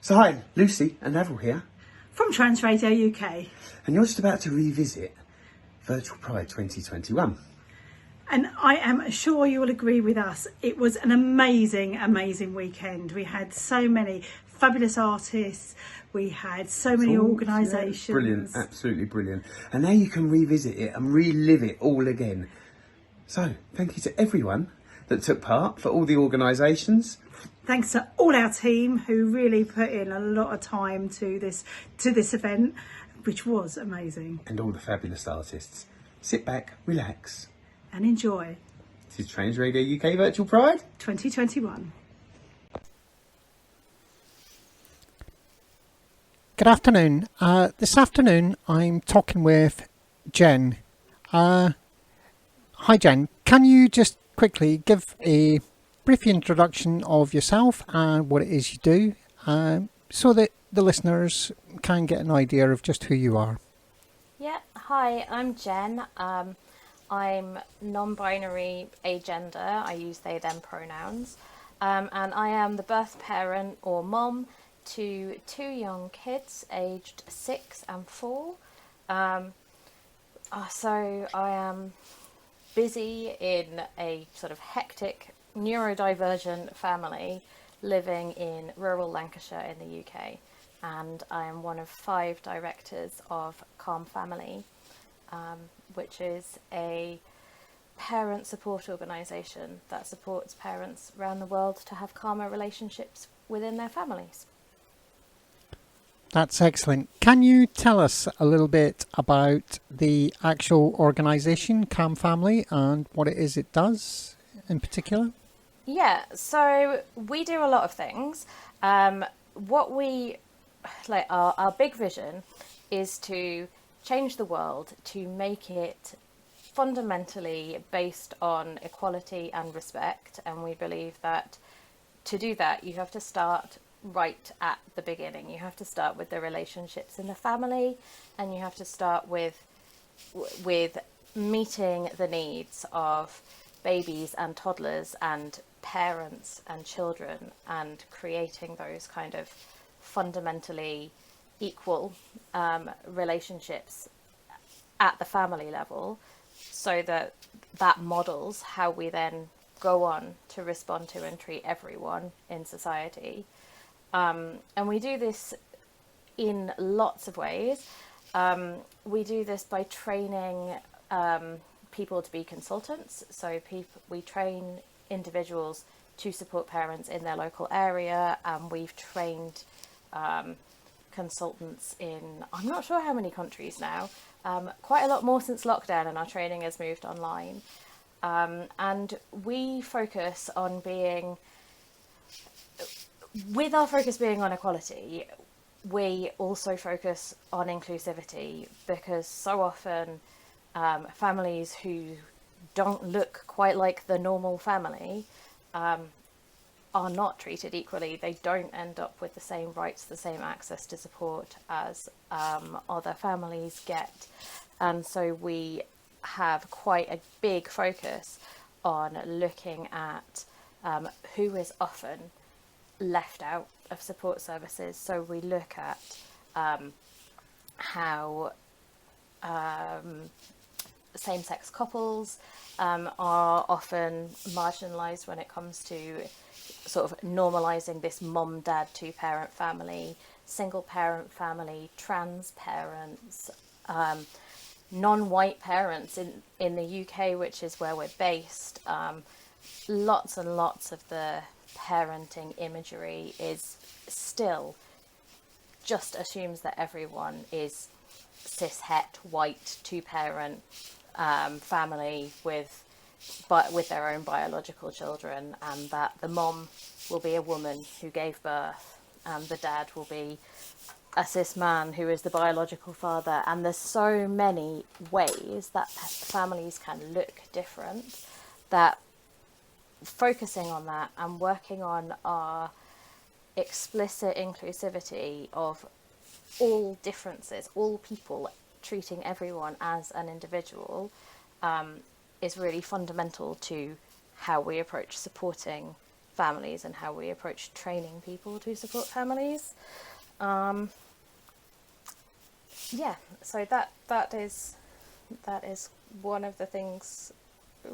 So hi, Lucy and Avril here. From Trans Radio UK. And you're just about to revisit Virtual Pride 2021. And I am sure you will agree with us. It was an amazing, amazing weekend. We had so many fabulous artists. We had so many organisations. Yeah, brilliant, absolutely brilliant. And now you can revisit it and relive it all again. So thank you to everyone that took part, for all the organisations. Thanks to all our team who really put in a lot of time to this event, which was amazing. And all the fabulous artists. Sit back, relax. And enjoy. This is Trans Radio UK Virtual Pride 2021. Good afternoon. This afternoon I'm talking with Jen. Hi Jen, can you just quickly give a brief introduction of yourself and what it is you do, so that the listeners can get an idea of just who you are? Yeah, hi, I'm Jen. I'm non-binary, agender. I use they, them pronouns. And I am the birth parent or mom to two young kids aged 6 and 4. So I am busy in a sort of hectic neurodivergent family living in rural Lancashire in the UK, and I am one of 5 directors of CalmFamily, which is a parent support organisation that supports parents around the world to have calmer relationships within their families. That's excellent. Can you tell us a little bit about the actual organisation, CalmFamily, and what it is it does in particular? Yeah, so we do a lot of things. What we like, our big vision is to change the world, to make it fundamentally based on equality and respect. And we believe that to do that, you have to start right at the beginning. You have to start with the relationships in the family, and you have to start with meeting the needs of babies and toddlers and parents and children, and creating those kind of fundamentally equal relationships at the family level, so that models how we then go on to respond to and treat everyone in society. And we do this in lots of ways. We do this by training people to be consultants. So we train individuals to support parents in their local area, and we've trained consultants in, I'm not sure how many countries now, quite a lot more since lockdown, and our training has moved online. And we focus on with our focus being on equality, we also focus on inclusivity, because so often families who don't look quite like the normal family are not treated equally. They don't end up with the same rights, the same access to support as other families get. And so we have quite a big focus on looking at who is often left out of support services. So we look at how same-sex couples are often marginalised when it comes to sort of normalising this mum-dad two-parent family, single-parent family, trans parents, non-white parents in the UK, which is where we're based. Lots and lots of the parenting imagery is still just assumes that everyone is cis-het, white, two-parent family with their own biological children, and that the mom will be a woman who gave birth, and the dad will be a cis man who is the biological father. And there's so many ways that families can look different, that focusing on that and working on our explicit inclusivity of all differences, all people, treating everyone as an individual, is really fundamental to how we approach supporting families and how we approach training people to support families. So that is one of the things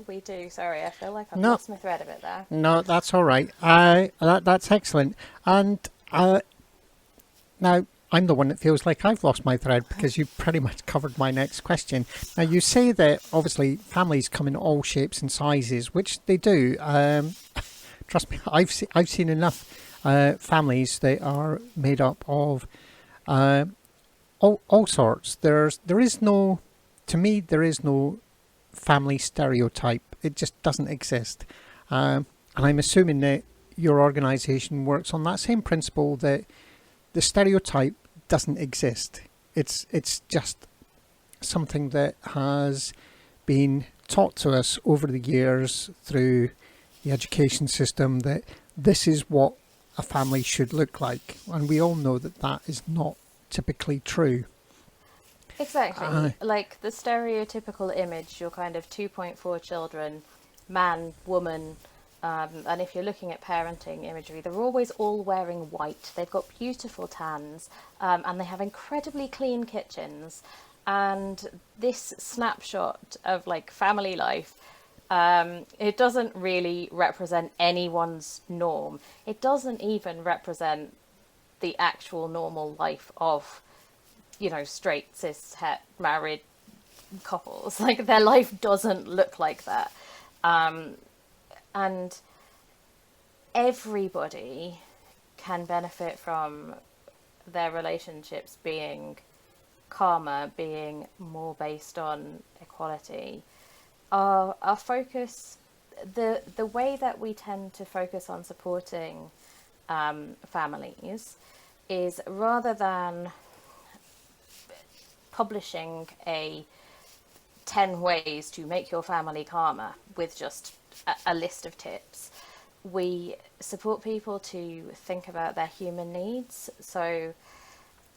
we do. Sorry, I feel like I've lost my thread a bit there. No, that's all right. That's excellent. And now I'm the one that feels like I've lost my thread, because you pretty much covered my next question. Now, you say that obviously families come in all shapes and sizes, which they do. Trust me, I've seen enough families that are made up of all sorts. There is no family stereotype. It just doesn't exist. And I'm assuming that your organisation works on that same principle, that the stereotype doesn't exist. It's just something that has been taught to us over the years through the education system, that this is what a family should look like, and we all know that that is not typically true. Exactly. Like the stereotypical image, you're kind of 2.4 children, man, woman, and if you're looking at parenting imagery, they're always all wearing white. They've got beautiful tans, and they have incredibly clean kitchens. And this snapshot of like family life, it doesn't really represent anyone's norm. It doesn't even represent the actual normal life of, straight, cis, het, married couples. Like, their life doesn't look like that. And everybody can benefit from their relationships being calmer, being more based on equality. Our focus, the way that we tend to focus on supporting families is, rather than publishing a 10 ways to make your family calmer with just a list of tips, we support people to think about their human needs. So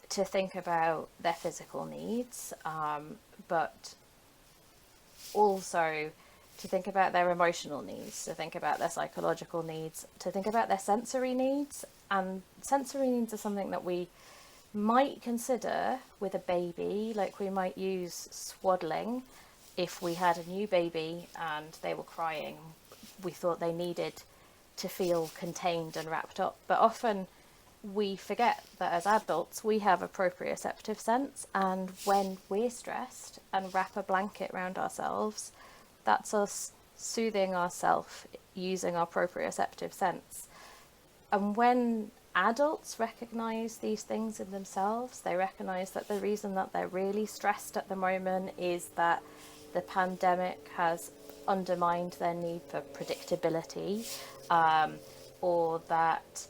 to think about their physical needs, but also to think about their emotional needs, to think about their psychological needs, to think about their sensory needs. And sensory needs are something that we might consider with a baby. Like, we might use swaddling if we had a new baby and they were crying. We thought they needed to feel contained and wrapped up. But often we forget that as adults we have a proprioceptive sense, and when we're stressed and wrap a blanket around ourselves, that's us soothing ourselves using our proprioceptive sense. And when adults recognize these things in themselves, they recognize that the reason that they're really stressed at the moment is that the pandemic has undermined their need for predictability, or that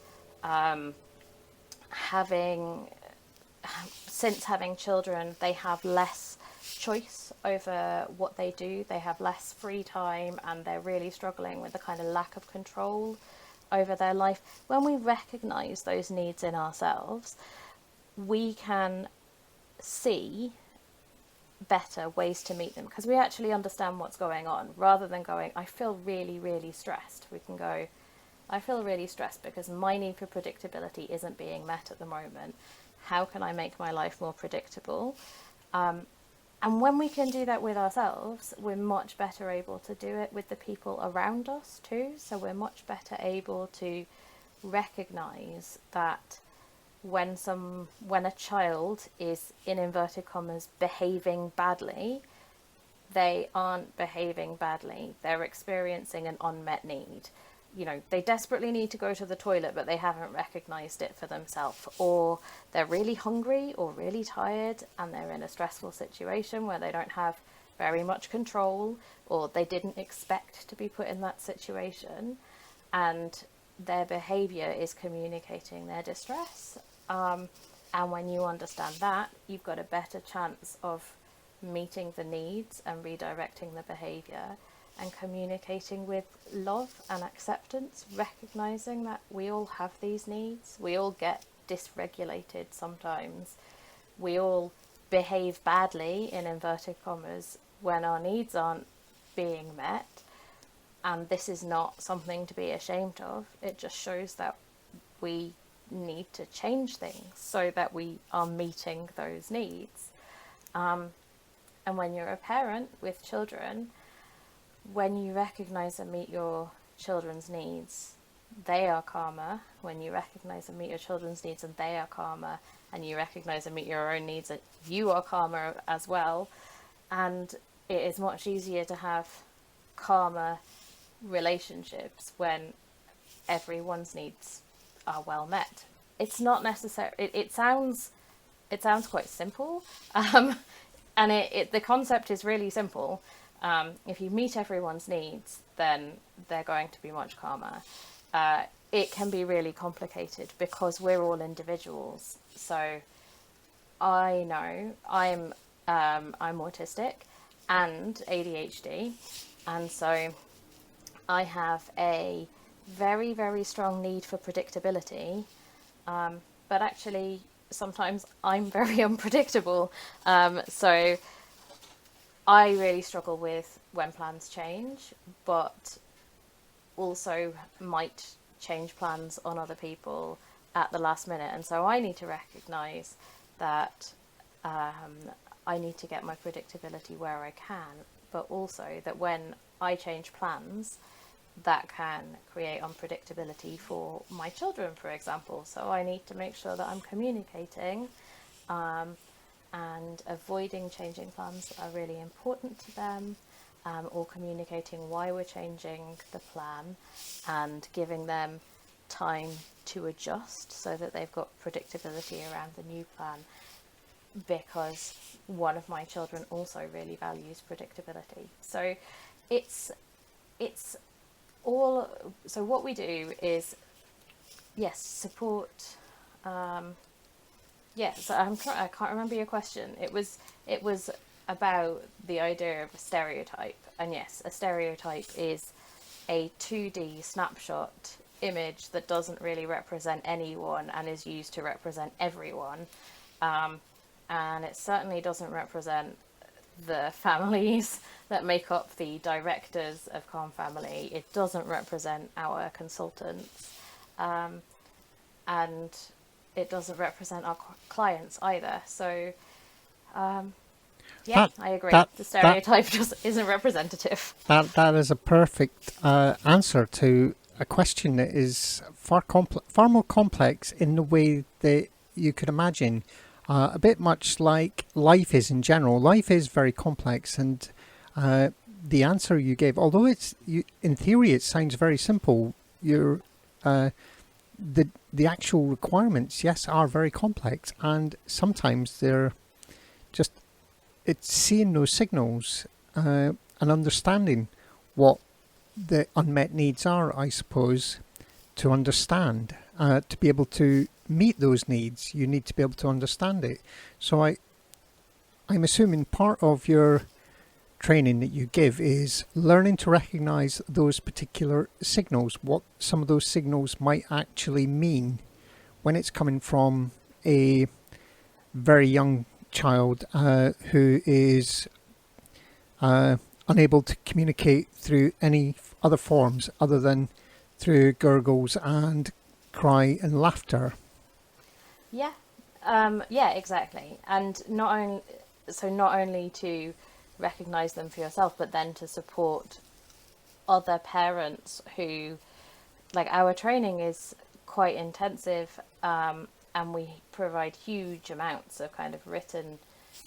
since having children, they have less choice over what they do, they have less free time, and they're really struggling with the kind of lack of control over their life. When we recognize those needs in ourselves, we can see better ways to meet them, because we actually understand what's going on. Rather than going, I feel really, really stressed, we can go, I feel really stressed because my need for predictability isn't being met at the moment. How can I make my life more predictable? And when we can do that with ourselves, we're much better able to do it with the people around us too. So we're much better able to recognize that when a child is, in inverted commas, behaving badly, they aren't behaving badly. They're experiencing an unmet need. They desperately need to go to the toilet, but they haven't recognized it for themselves. Or they're really hungry or really tired, and they're in a stressful situation where they don't have very much control, or they didn't expect to be put in that situation, and their behavior is communicating their distress. And when you understand that, you've got a better chance of meeting the needs and redirecting the behavior, and communicating with love and acceptance, recognizing that we all have these needs. We all get dysregulated sometimes. We all behave badly, in inverted commas, when our needs aren't being met. And this is not something to be ashamed of. It just shows that we need to change things so that we are meeting those needs. And when you're a parent with children, when you recognize and meet your children's needs, they are calmer. When you recognize and meet your children's needs and they are calmer, and you recognize and meet your own needs, and you are calmer as well. And it is much easier to have calmer relationships when everyone's needs are well met. It's not necessary. It sounds quite simple, and the concept is really simple. If you meet everyone's needs, then they're going to be much calmer. It can be really complicated because we're all individuals. So I know I'm autistic and ADHD, and so I have a very, very strong need for predictability, but actually sometimes I'm very unpredictable, so I really struggle with when plans change, but also might change plans on other people at the last minute. And so I need to recognise that I need to get my predictability where I can, but also that when I change plans, that can create unpredictability for my children, for example. So I need to make sure that I'm communicating and avoiding changing plans that are really important to them, or communicating why we're changing the plan and giving them time to adjust so that they've got predictability around the new plan, because one of my children also really values predictability. So it's all, so what we do is, yes, support. So I can't remember your question. It was about the idea of a stereotype, and yes, a stereotype is a 2D snapshot image that doesn't really represent anyone and is used to represent everyone, and it certainly doesn't represent the families that make up the directors of CalmFamily. It doesn't represent our consultants, and it doesn't represent our clients either. So I agree. The stereotype just isn't representative. That is a perfect answer to a question that is far more complex in the way that you could imagine. A bit much like life is in general. Life is very complex, and the answer you gave, although in theory it sounds very simple, the actual requirements, yes, are very complex, and sometimes it's seeing those signals and understanding what the unmet needs are, I suppose, to understand. To be able to meet those needs, you need to be able to understand it. So I'm assuming part of your training that you give is learning to recognize those particular signals, what some of those signals might actually mean when it's coming from a very young child who is unable to communicate through any other forms other than through gurgles and cry and laughter. Yeah, exactly. And not only to recognize them for yourself, but then to support other parents who, like, our training is quite intensive, and we provide huge amounts of kind of written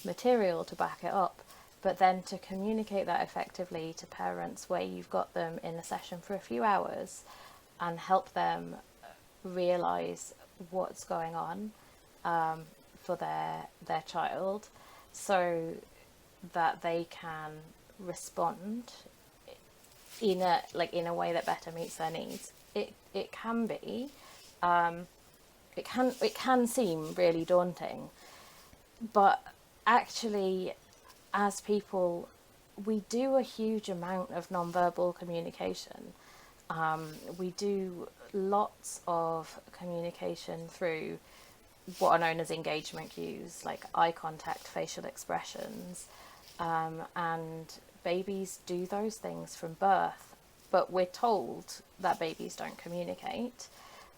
material to back it up, but then to communicate that effectively to parents where you've got them in a session for a few hours and help them realize what's going on for their child, so that they can respond in a way that better meets their needs. It can be it can seem really daunting, but actually, as people, we do a huge amount of nonverbal communication. We do lots of communication through what are known as engagement cues, like eye contact, facial expressions, and babies do those things from birth. but we're told that babies don't communicate.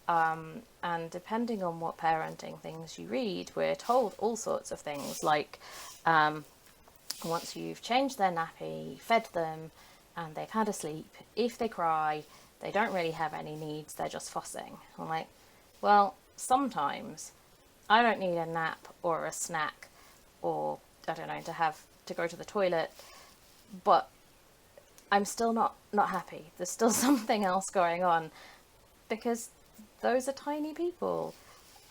And depending on what parenting things you read, we're told all sorts of things like once you've changed their nappy, fed them, and they've had a sleep, if they cry, they don't really have any needs, they're just fussing. I'm like, well, sometimes I don't need a nap or a snack or, I don't know, to go to the toilet, but I'm still not happy. There's still something else going on, because those are tiny people,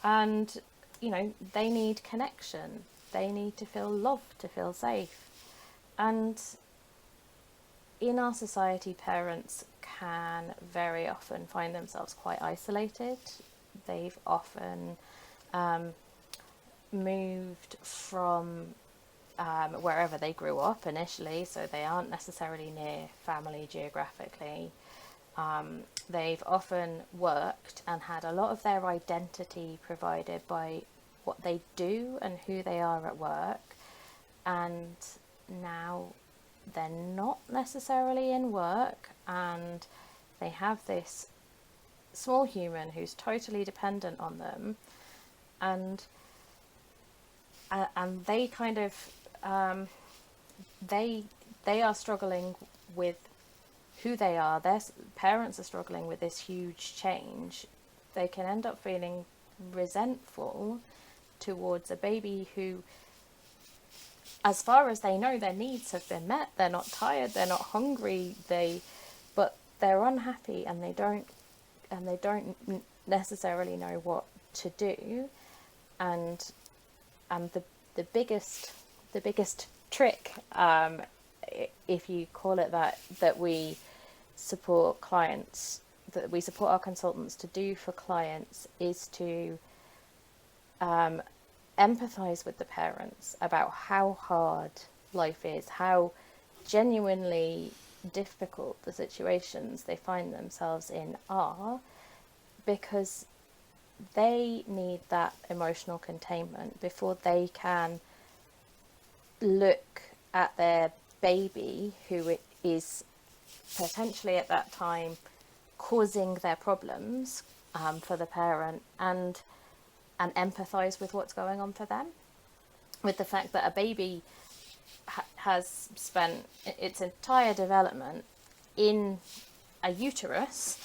and, you know, they need connection. They need to feel loved, to feel safe. And in our society, parents can very often find themselves quite isolated. They've often moved from wherever they grew up initially, so they aren't necessarily near family geographically. They've often worked and had a lot of their identity provided by what they do and who they are at work, and now they're not necessarily in work, and they have this small human who's totally dependent on them, and they kind of they are struggling with who they are. Their parents are struggling with this huge change. They can end up feeling resentful towards a baby who, as far as they know, their needs have been met. They're not tired, they're not hungry, but they're unhappy, and they don't necessarily know what to do. And the biggest trick, if you call it that we support clients, that we support our consultants to do for clients, is to empathize with the parents about how hard life is, how genuinely difficult the situations they find themselves in are, because they need that emotional containment before they can look at their baby, who is potentially at that time causing their problems for the parent, and empathize with what's going on for them, with the fact that a baby has spent its entire development in a uterus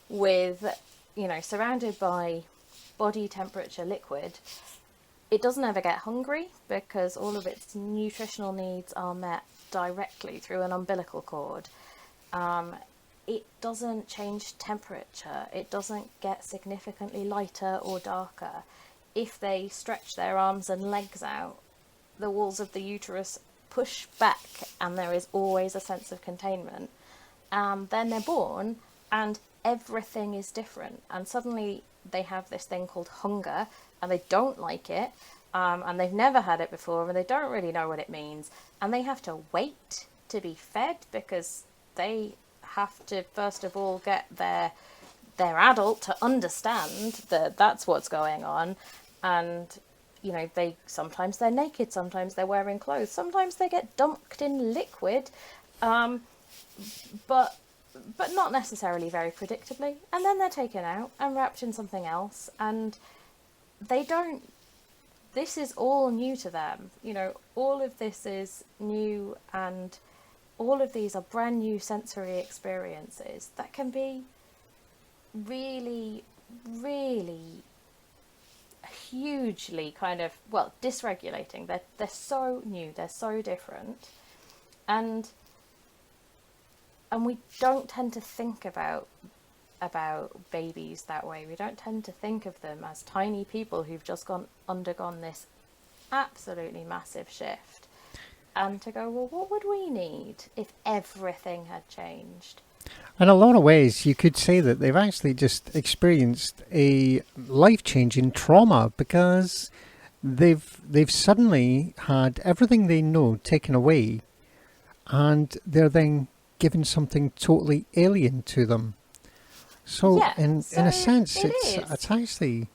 with, you know, surrounded by body temperature liquid. It doesn't ever get hungry because all of its nutritional needs are met directly through an umbilical cord. It doesn't change temperature. It doesn't get significantly lighter or darker. If they stretch their arms and legs out, the walls of the uterus push back, and there is always a sense of containment. Then they're born and everything is different, and suddenly they have this thing called hunger, and they don't like it, and they've never had it before, and they don't really know what it means, and they have to wait to be fed because they have to first of all get their adult to understand that that's what's going on. And, you know, sometimes they're naked, sometimes they're wearing clothes, sometimes they get dunked in liquid, but not necessarily very predictably, and then they're taken out and wrapped in something else, and this is all new to them. You know, all of this is new, and all of these are brand new sensory experiences that can be really, really hugely kind of, well, dysregulating. They're so new, they're so different, and we don't tend to think about babies that way. We don't tend to think of them as tiny people who've just undergone this absolutely massive shift, and to go, well, what would we need if everything had changed? In a lot of ways, you could say that they've actually just experienced a life-changing trauma, because they've suddenly had everything they know taken away, and they're then given something totally alien to them. So, Yeah, in a sense, it it's actually,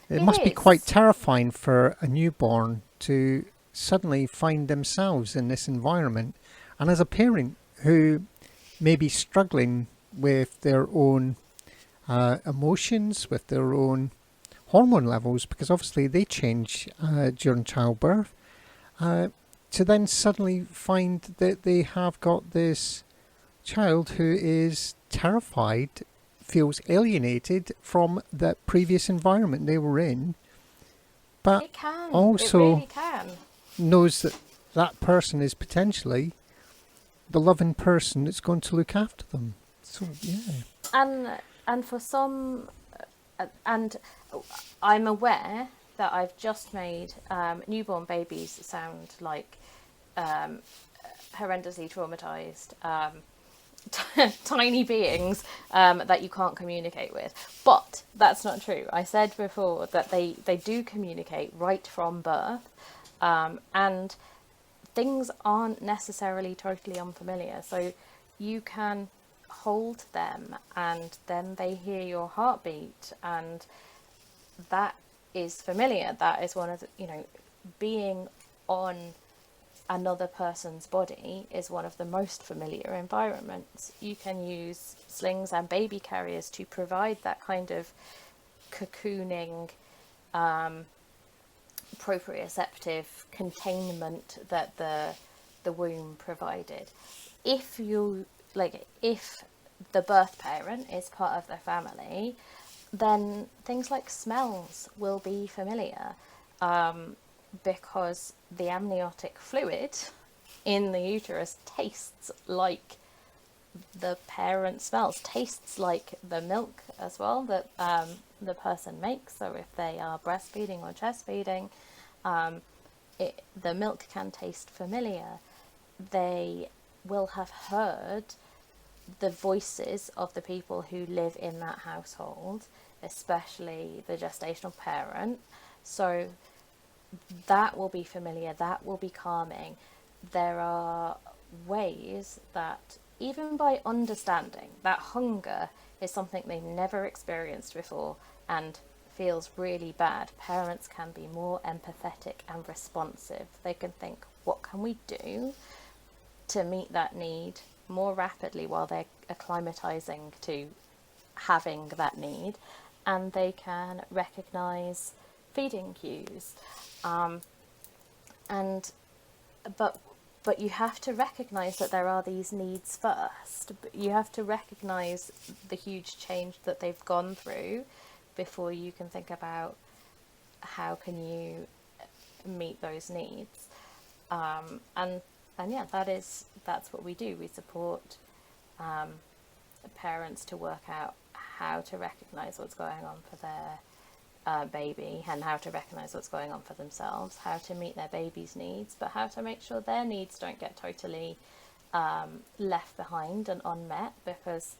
it must be quite terrifying for a newborn to suddenly find themselves in this environment, and as a parent who maybe struggling with their own emotions, with their own hormone levels, because obviously they change during childbirth, to then suddenly find that they have got this child who is terrified, feels alienated from the previous environment they were in, but It can. also It really can. knows that that person is potentially the loving person that's going to look after them. So yeah. And for some, and I'm aware that I've just made newborn babies sound like horrendously traumatized tiny beings that you can't communicate with, but that's not true. I said before that they do communicate right from birth, and things aren't necessarily totally unfamiliar, so you can hold them and then they hear your heartbeat, and that is familiar. That is one of the, being on another person's body is one of the most familiar environments. You can use slings and baby carriers to provide that kind of cocooning, proprioceptive containment that the womb provided. If the birth parent is part of the family, then things like smells will be familiar, because the amniotic fluid in the uterus tastes like the parent smells, tastes like the milk as well that the person makes. So if they are breastfeeding or chest feeding, the milk can taste familiar. They will have heard the voices of the people who live in that household, especially the gestational parent. So that will be familiar, that will be calming. There are ways that, even by understanding that hunger is something they've never experienced before and feels really bad, parents can be more empathetic and responsive. They can think, what can we do to meet that need more rapidly while they're acclimatizing to having that need, and they can recognize feeding cues. But you have to recognize that there are these needs first. You have to recognize the huge change that they've gone through before you can think about how can you meet those needs. And yeah, that's what we do. We support parents to work out how to recognize what's going on for their baby, and how to recognize what's going on for themselves, how to meet their baby's needs, but how to make sure their needs don't get totally left behind and unmet, because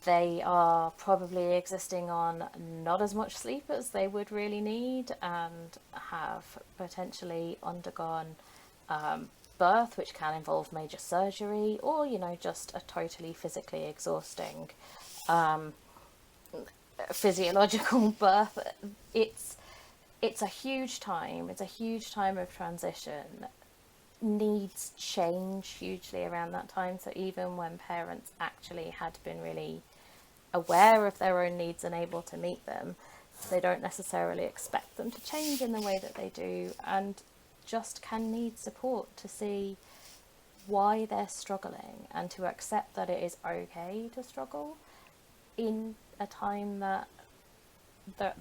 they are probably existing on not as much sleep as they would really need, and have potentially undergone birth, which can involve major surgery, or just a totally physically exhausting physiological birth. It's a huge time. It's a huge time of transition. Needs change hugely around that time. So even when parents actually had been really aware of their own needs and able to meet them, they don't necessarily expect them to change in the way that they do, and just can need support to see why they're struggling and to accept that it is okay to struggle in a time that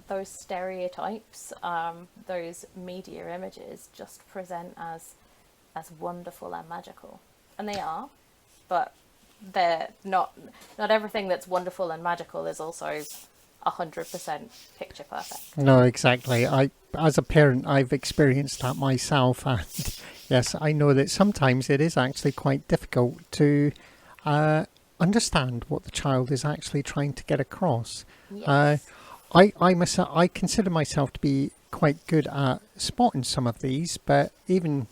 those stereotypes, those media images just present as wonderful and magical. And they are, but they're not everything that's wonderful and magical is also 100% picture perfect. No, exactly. As a parent, I've experienced that myself, and yes, I know that sometimes it is actually quite difficult to understand what the child is actually trying to get across. Yes. I consider myself to be quite good at spotting some of these, but even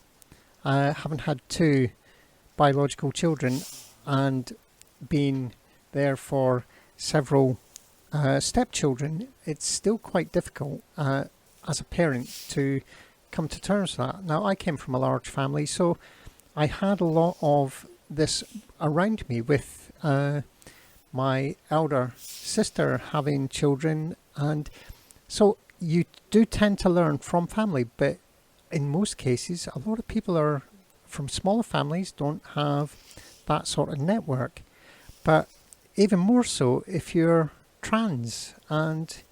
having had 2 biological children and been there for several stepchildren, it's still quite difficult as a parent to come to terms with that. Now, I came from a large family, so I had a lot of this around me with my elder sister having children, and so you do tend to learn from family, but in most cases a lot of people are from smaller families, don't have that sort of network. But even more so if you're trans and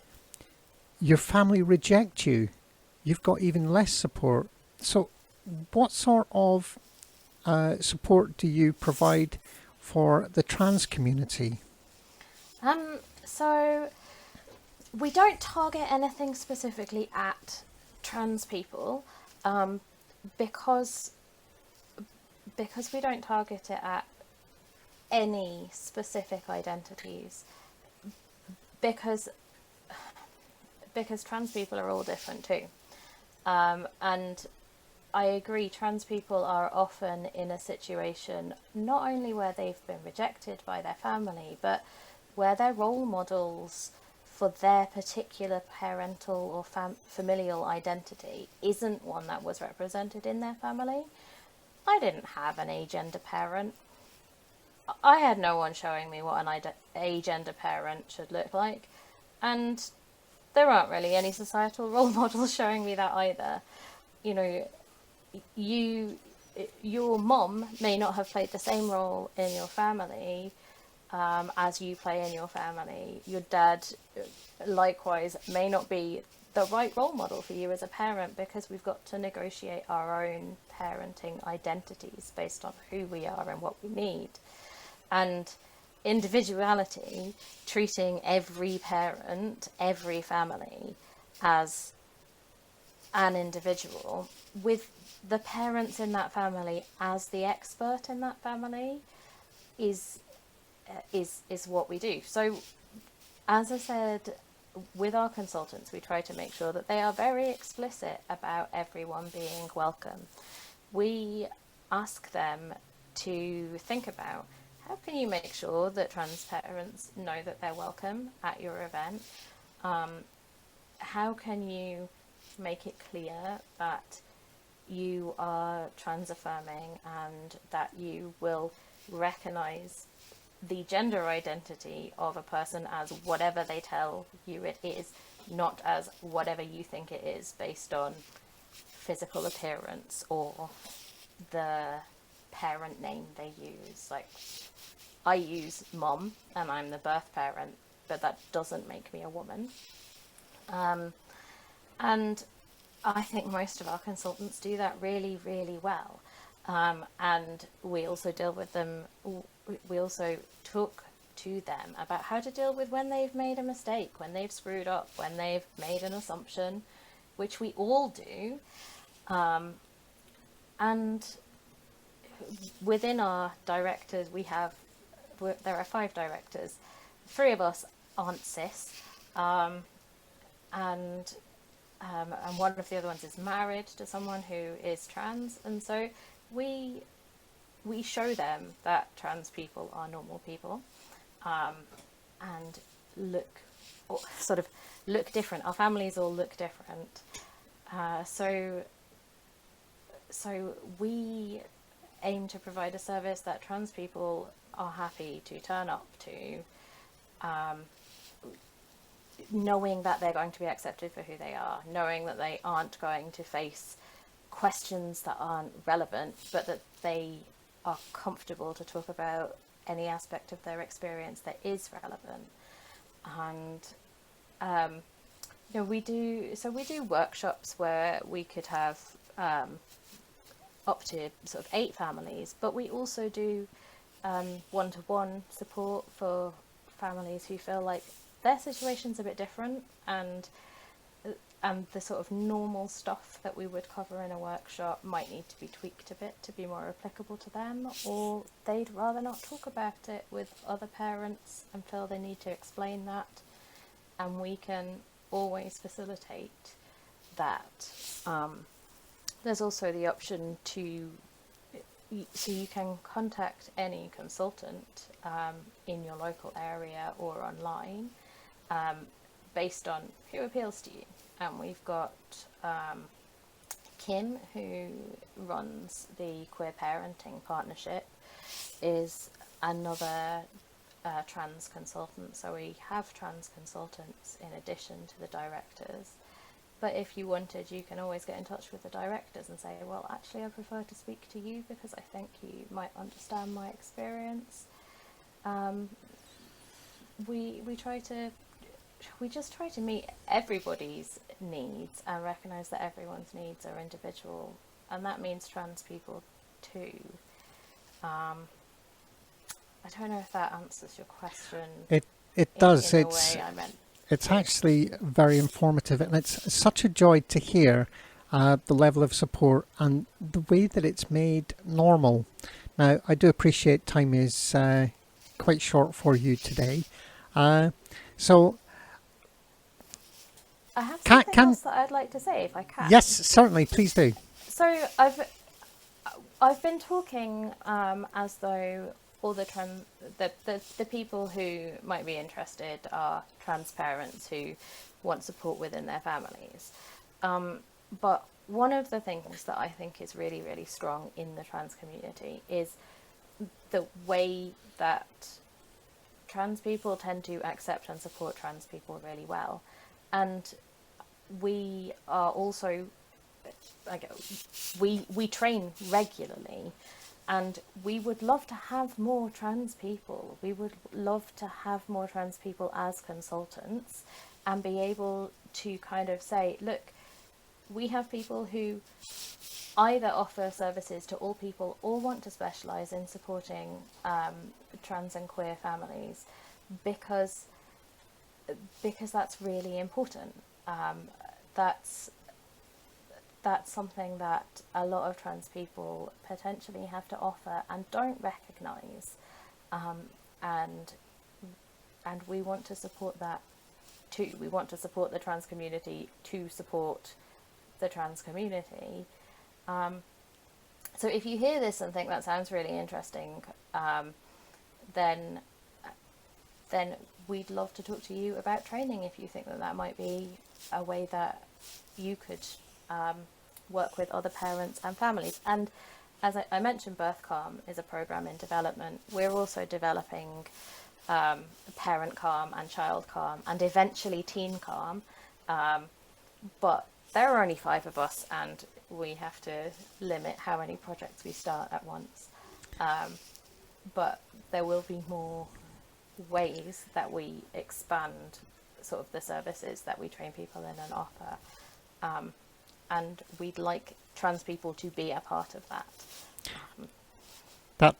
your family reject you, you've got even less support. So what sort of support do you provide for the trans community? So we don't target anything specifically at trans people, because we don't target it at any specific identities, because trans people are all different too. And I agree, trans people are often in a situation not only where they've been rejected by their family, but where their role models for their particular parental or familial identity isn't one that was represented in their family. I didn't have an agender parent. I had no one showing me what an agender parent should look like, and there aren't really any societal role models showing me that either. You know, your mom may not have played the same role in your family as you play in your family. Your dad, likewise, may not be the right role model for you as a parent, because we've got to negotiate our own parenting identities based on who we are and what we need. And individuality, treating every parent, every family as an individual, with the parents in that family as the expert in that family, is what we do. So, as I said, with our consultants, we try to make sure that they are very explicit about everyone being welcome. We ask them to think about, how can you make sure that trans parents know that they're welcome at your event? How can you make it clear that you are trans affirming and that you will recognise the gender identity of a person as whatever they tell you it is, not as whatever you think it is based on physical appearance or the parent name they use. Like, I use mom and I'm the birth parent, but that doesn't make me a woman. And I think most of our consultants do that really, really well. And we also deal with them, we also talk to them about how to deal with when they've made a mistake, when they've screwed up, when they've made an assumption, which we all do. And within our directors, there are 5 directors. 3 of us aren't cis, and one of the other ones is married to someone who is trans, and so we show them that trans people are normal people, and look different. Our families all look different, so we aim to provide a service that trans people are happy to turn up to, knowing that they're going to be accepted for who they are, knowing that they aren't going to face questions that aren't relevant, but that they are comfortable to talk about any aspect of their experience that is relevant. And we do workshops where we could have up to sort of 8 families, but we also do one-to-one support for families who feel like their situation's a bit different, and the sort of normal stuff that we would cover in a workshop might need to be tweaked a bit to be more applicable to them, or they'd rather not talk about it with other parents and feel they need to explain that, and we can always facilitate that. There's also the option so you can contact any consultant in your local area or online, based on who appeals to you. And we've got Kim, who runs the Queer Parenting Partnership, is another trans consultant. So we have trans consultants in addition to the directors. But if you wanted, you can always get in touch with the directors and say, well, actually, I prefer to speak to you because I think you might understand my experience. We just try to meet everybody's needs and recognise that everyone's needs are individual, and that means trans people too. I don't know if that answers your question. It does. In the way I meant. It's actually very informative, and it's such a joy to hear the level of support and the way that it's made normal. Now, I do appreciate time is quite short for you today. So I have something else that I'd like to say, if I can. Yes, certainly, please do. So I've been talking as though all the people who might be interested are trans parents who want support within their families. But one of the things that I think is really, really strong in the trans community is the way that trans people tend to accept and support trans people really well. And we are also, we train regularly, and we would love to have more trans people. We would love to have more trans people as consultants and be able to kind of say, look, we have people who either offer services to all people or want to specialise in supporting trans and queer families because that's really important. That's something that a lot of trans people potentially have to offer and don't recognise, and we want to support that too. We want to support the trans community to support the trans community. So if you hear this and think that sounds really interesting, then we'd love to talk to you about training if you think that might be a way that you could work with other parents and families. And as I mentioned, Birth Calm is a program in development. We're also developing Parent Calm and Child Calm and eventually Teen Calm. But there are only 5 of us, and we have to limit how many projects we start at once. But there will be more ways that we expand sort of the services that we train people in and offer. And we'd like trans people to be a part of that.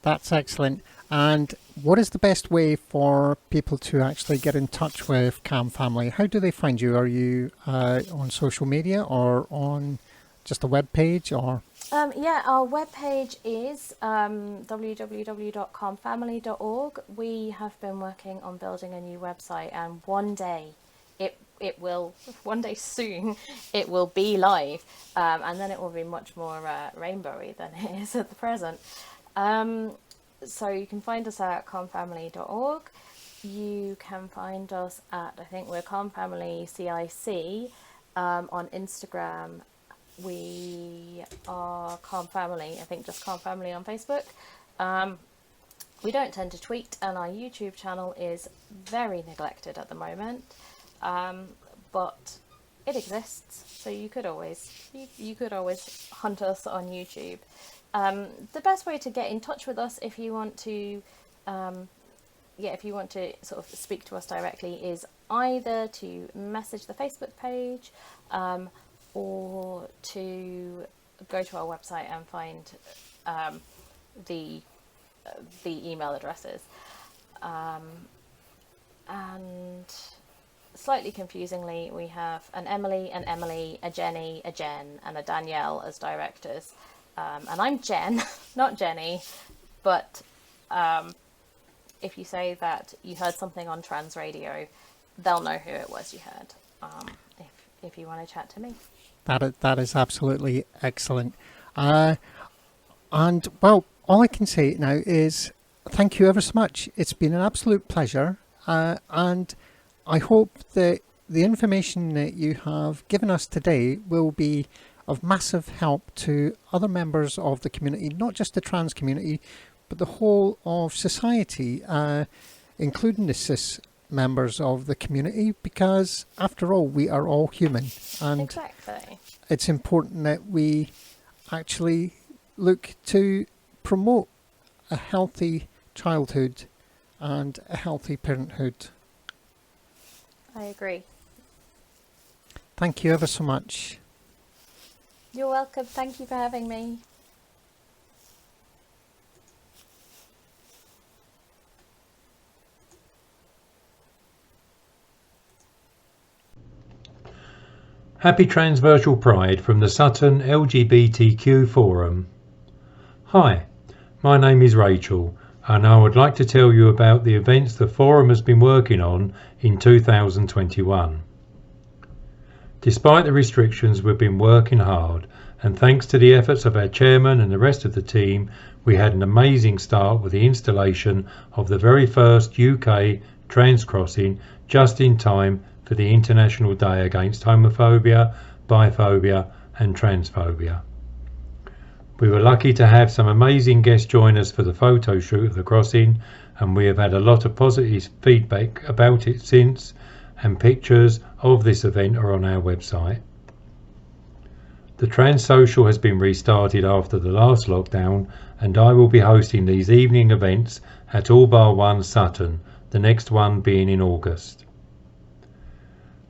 That's excellent. And what is the best way for people to actually get in touch with CalmFamily? How do they find you? Are you on social media or on just a web page? Or yeah, our webpage is www.calmfamily.org. We have been working on building a new website, and one day one day soon, it will be live, and then it will be much more rainbowy than it is at the present. So you can find us at calmfamily.org. You can find us at, I think we're CalmFamily CIC on Instagram. We are CalmFamily, I think just CalmFamily on Facebook. We don't tend to tweet, and our YouTube channel is very neglected at the moment. But it exists, so you could always hunt us on YouTube. The best way to get in touch with us, if you want to sort of speak to us directly, is either to message the Facebook page, or to go to our website and find the email addresses. And slightly confusingly, we have an Emily, a Jenny, a Jen, and a Danielle as directors. And I'm Jen, not Jenny, but if you say that you heard something on trans radio, they'll know who it was you heard, if you want to chat to me. That is absolutely excellent. And, well, all I can say now is thank you ever so much. It's been an absolute pleasure. And I hope that the information that you have given us today will be of massive help to other members of the community, not just the trans community, but the whole of society, including the cis members of the community, because after all, we are all human, and Exactly. it's important that we actually look to promote a healthy childhood and a healthy parenthood. I agree. Thank you ever so much. You're welcome. Thank you for having me. Happy Transvirtual Pride from the Sutton LGBTQ Forum. Hi, my name is Rachel, and I would like to tell you about the events the Forum has been working on in 2021. Despite the restrictions, we've been working hard, and thanks to the efforts of our chairman and the rest of the team, we had an amazing start with the installation of the very first UK trans crossing just in time for the International Day Against Homophobia, Biphobia and Transphobia. We were lucky to have some amazing guests join us for the photo shoot of the crossing, and we have had a lot of positive feedback about it since, and pictures of this event are on our website. The Trans Social has been restarted after the last lockdown, and I will be hosting these evening events at All Bar One Sutton, the next one being in August.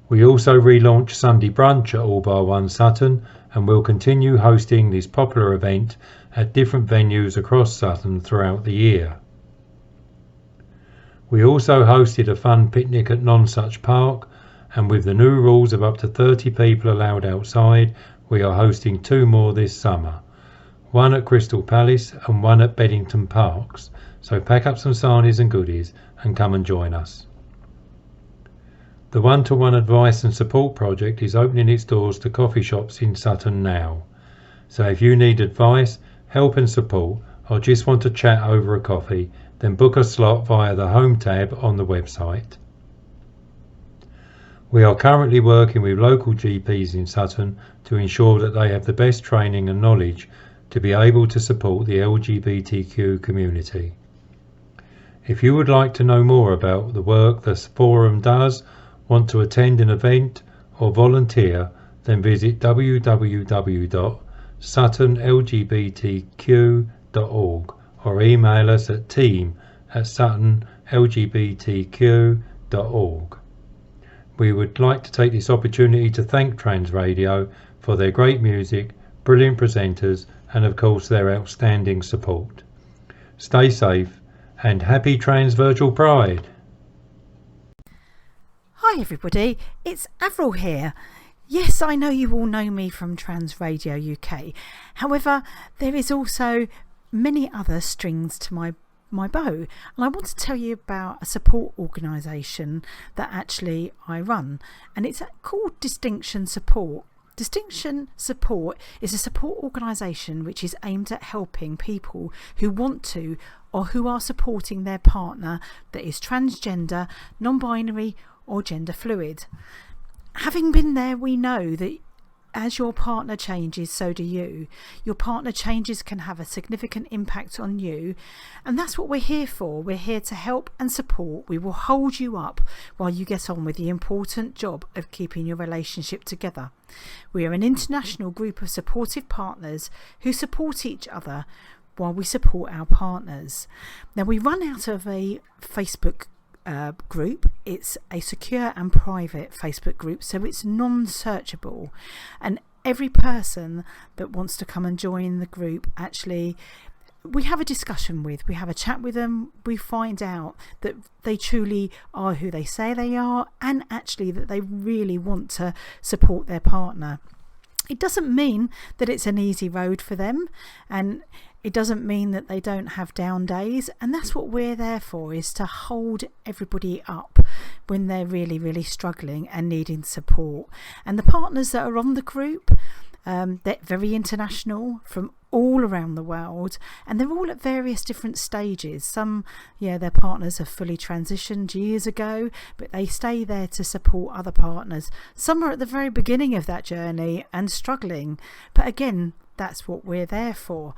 We also relaunched Sunday Brunch at All Bar One Sutton, and will continue hosting this popular event at different venues across Sutton throughout the year. We also hosted a fun picnic at Nonsuch Park, and with the new rules of up to 30 people allowed outside, we are hosting 2 more this summer, one at Crystal Palace and one at Beddington Parks, so pack up some sarnies and goodies and come and join us. The one-to-one advice and support project is opening its doors to coffee shops in Sutton now. So if you need advice, help and support, or just want to chat over a coffee, then book a slot via the home tab on the website. We are currently working with local GPs in Sutton to ensure that they have the best training and knowledge to be able to support the LGBTQ community. If you would like to know more about the work the Forum does, want to attend an event or volunteer, then visit www.suttonlgbtq.org or email us at team@suttonlgbtq.org. We would like to take this opportunity to thank Trans Radio for their great music, brilliant presenters, and of course their outstanding support. Stay safe and happy Transvirtual Pride! Hi everybody, it's Avril here. Yes, I know you all know me from Trans Radio UK. However, there is also many other strings to my bow, and I want to tell you about a support organisation that actually I run, and it's called Distinction Support. Distinction Support is a support organisation which is aimed at helping people who want to or who are supporting their partner that is transgender, non-binary or gender fluid. Having been there, we know that as your partner changes, so do you. Your partner changes can have a significant impact on you, and that's what we're here for. We're here to help and support. We will hold you up while you get on with the important job of keeping your relationship together. We are an international group of supportive partners who support each other while we support our partners. Now, we run out of a Facebook group. It's a secure and private Facebook group, so it's non-searchable, and every person that wants to come and join the group, actually we have a discussion with, we have a chat with them, we find out that they truly are who they say they are, and actually that they really want to support their partner. It doesn't mean that it's an easy road for them, and it doesn't mean that they don't have down days, and that's what we're there for, is to hold everybody up when they're really, really struggling and needing support. And the partners that are on the group, they're very international, from all around the world, and they're all at various different stages. Some, their partners have fully transitioned years ago, but they stay there to support other partners. Some are at the very beginning of that journey and struggling, but again, that's what we're there for.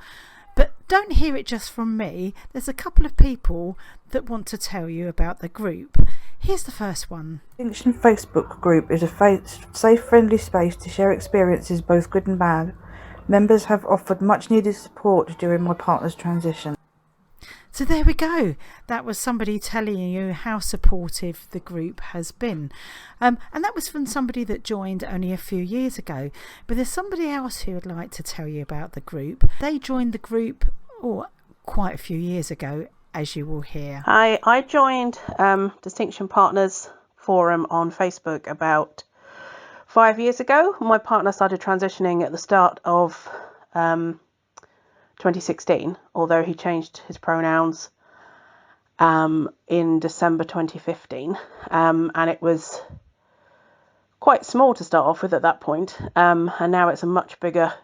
But don't hear it just from me. There's a couple of people that want to tell you about the group. Here's the first one. Distinction Facebook group is a safe, friendly space to share experiences, both good and bad. Members have offered much needed support during my partner's transition. So there we go. That was somebody telling you how supportive the group has been. And that was from somebody that joined only a few years ago. But there's somebody else who would like to tell you about the group. They joined the group quite a few years ago, as you will hear. Hi, I joined Distinction Partners Forum on Facebook about 5 years ago. My partner started transitioning at the start of 2016, although he changed his pronouns in December 2015, and it was quite small to start off with at that point, and now it's a much bigger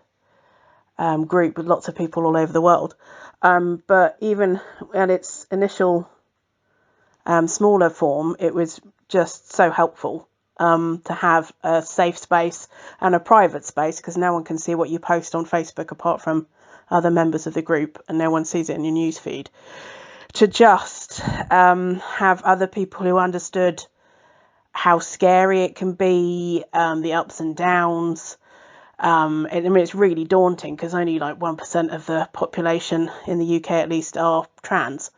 group with lots of people all over the world, but even at its initial smaller form, it was just so helpful to have a safe space and a private space, because no one can see what you post on Facebook apart from other members of the group, and no one sees it in your newsfeed, to just have other people who understood how scary it can be, the ups and downs. I mean, it's really daunting because only like 1% of the population in the UK at least are trans.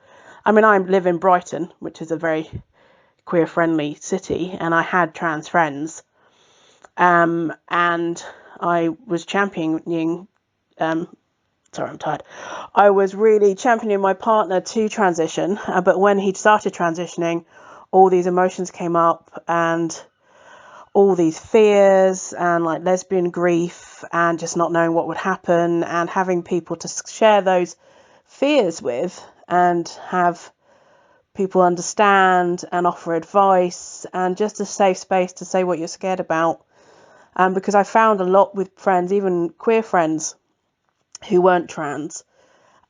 I mean, I live in Brighton, which is a very queer friendly city, and I had trans friends, and I was championing sorry, I'm tired. I was really championing my partner to transition, but when he started transitioning, all these emotions came up, and all these fears, and like lesbian grief, and just not knowing what would happen, and having people to share those fears with, and have people understand and offer advice, and just a safe space to say what you're scared about. Because I found a lot with friends, even queer friends, who weren't trans,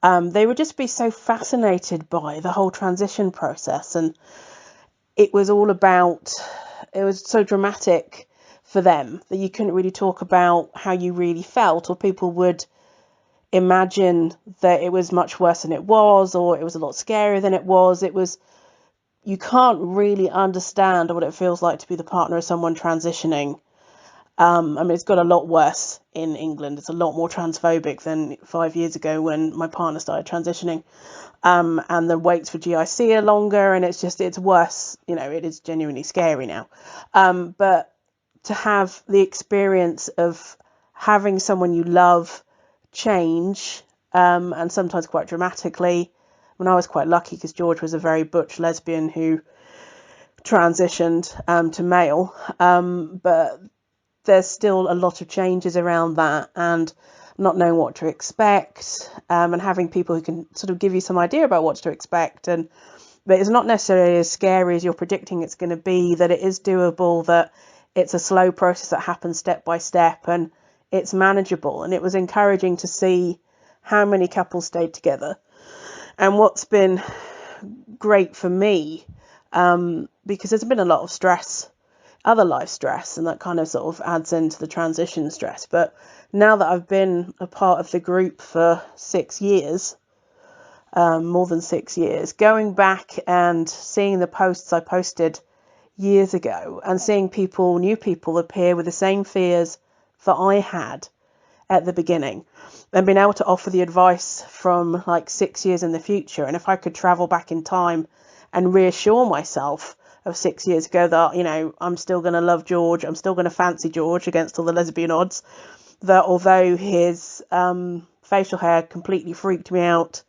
they would just be so fascinated by the whole transition process, and it was so dramatic for them that you couldn't really talk about how you really felt, or people would imagine that it was much worse than it was, or it was a lot scarier than it was. You can't really understand what it feels like to be the partner of someone transitioning. I mean, it's got a lot worse in England. It's a lot more transphobic than 5 years ago when my partner started transitioning. And the waits for GIC are longer, and it's worse. You know, it is genuinely scary now. But to have the experience of having someone you love change, and sometimes quite dramatically. When I was quite lucky because George was a very butch lesbian who transitioned to male, but there's still a lot of changes around that, and not knowing what to expect, and having people who can sort of give you some idea about what to expect, but it's not necessarily as scary as you're predicting it's going to be, that it is doable, that it's a slow process that happens step by step, and it's manageable. And it was encouraging to see how many couples stayed together. And what's been great for me, because there's been a lot of stress, other life stress, and that kind of sort of adds into the transition stress. But now that I've been a part of the group for 6 years, more than 6 years, going back and seeing the posts I posted years ago, and seeing new people appear with the same fears that I had at the beginning, and being able to offer the advice from like 6 years in the future. And if I could travel back in time and reassure myself of 6 years ago that, you know, I'm still going to love George, I'm still going to fancy George against all the lesbian odds, that although his facial hair completely freaked me out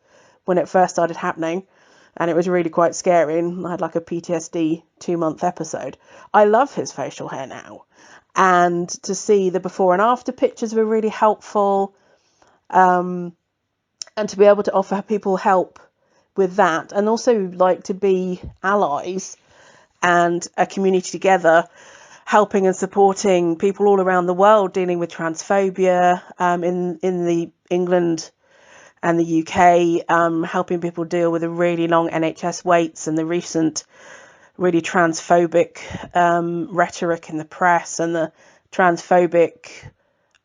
when it first started happening, and it was really quite scary, and I had like a PTSD 2-month episode, I love his facial hair now. And to see the before and after pictures were really helpful, and to be able to offer people help with that, and also like to be allies and a community together, helping and supporting people all around the world dealing with transphobia, in the England and the UK, helping people deal with the really long NHS waits and the recent really transphobic rhetoric in the press, and the transphobic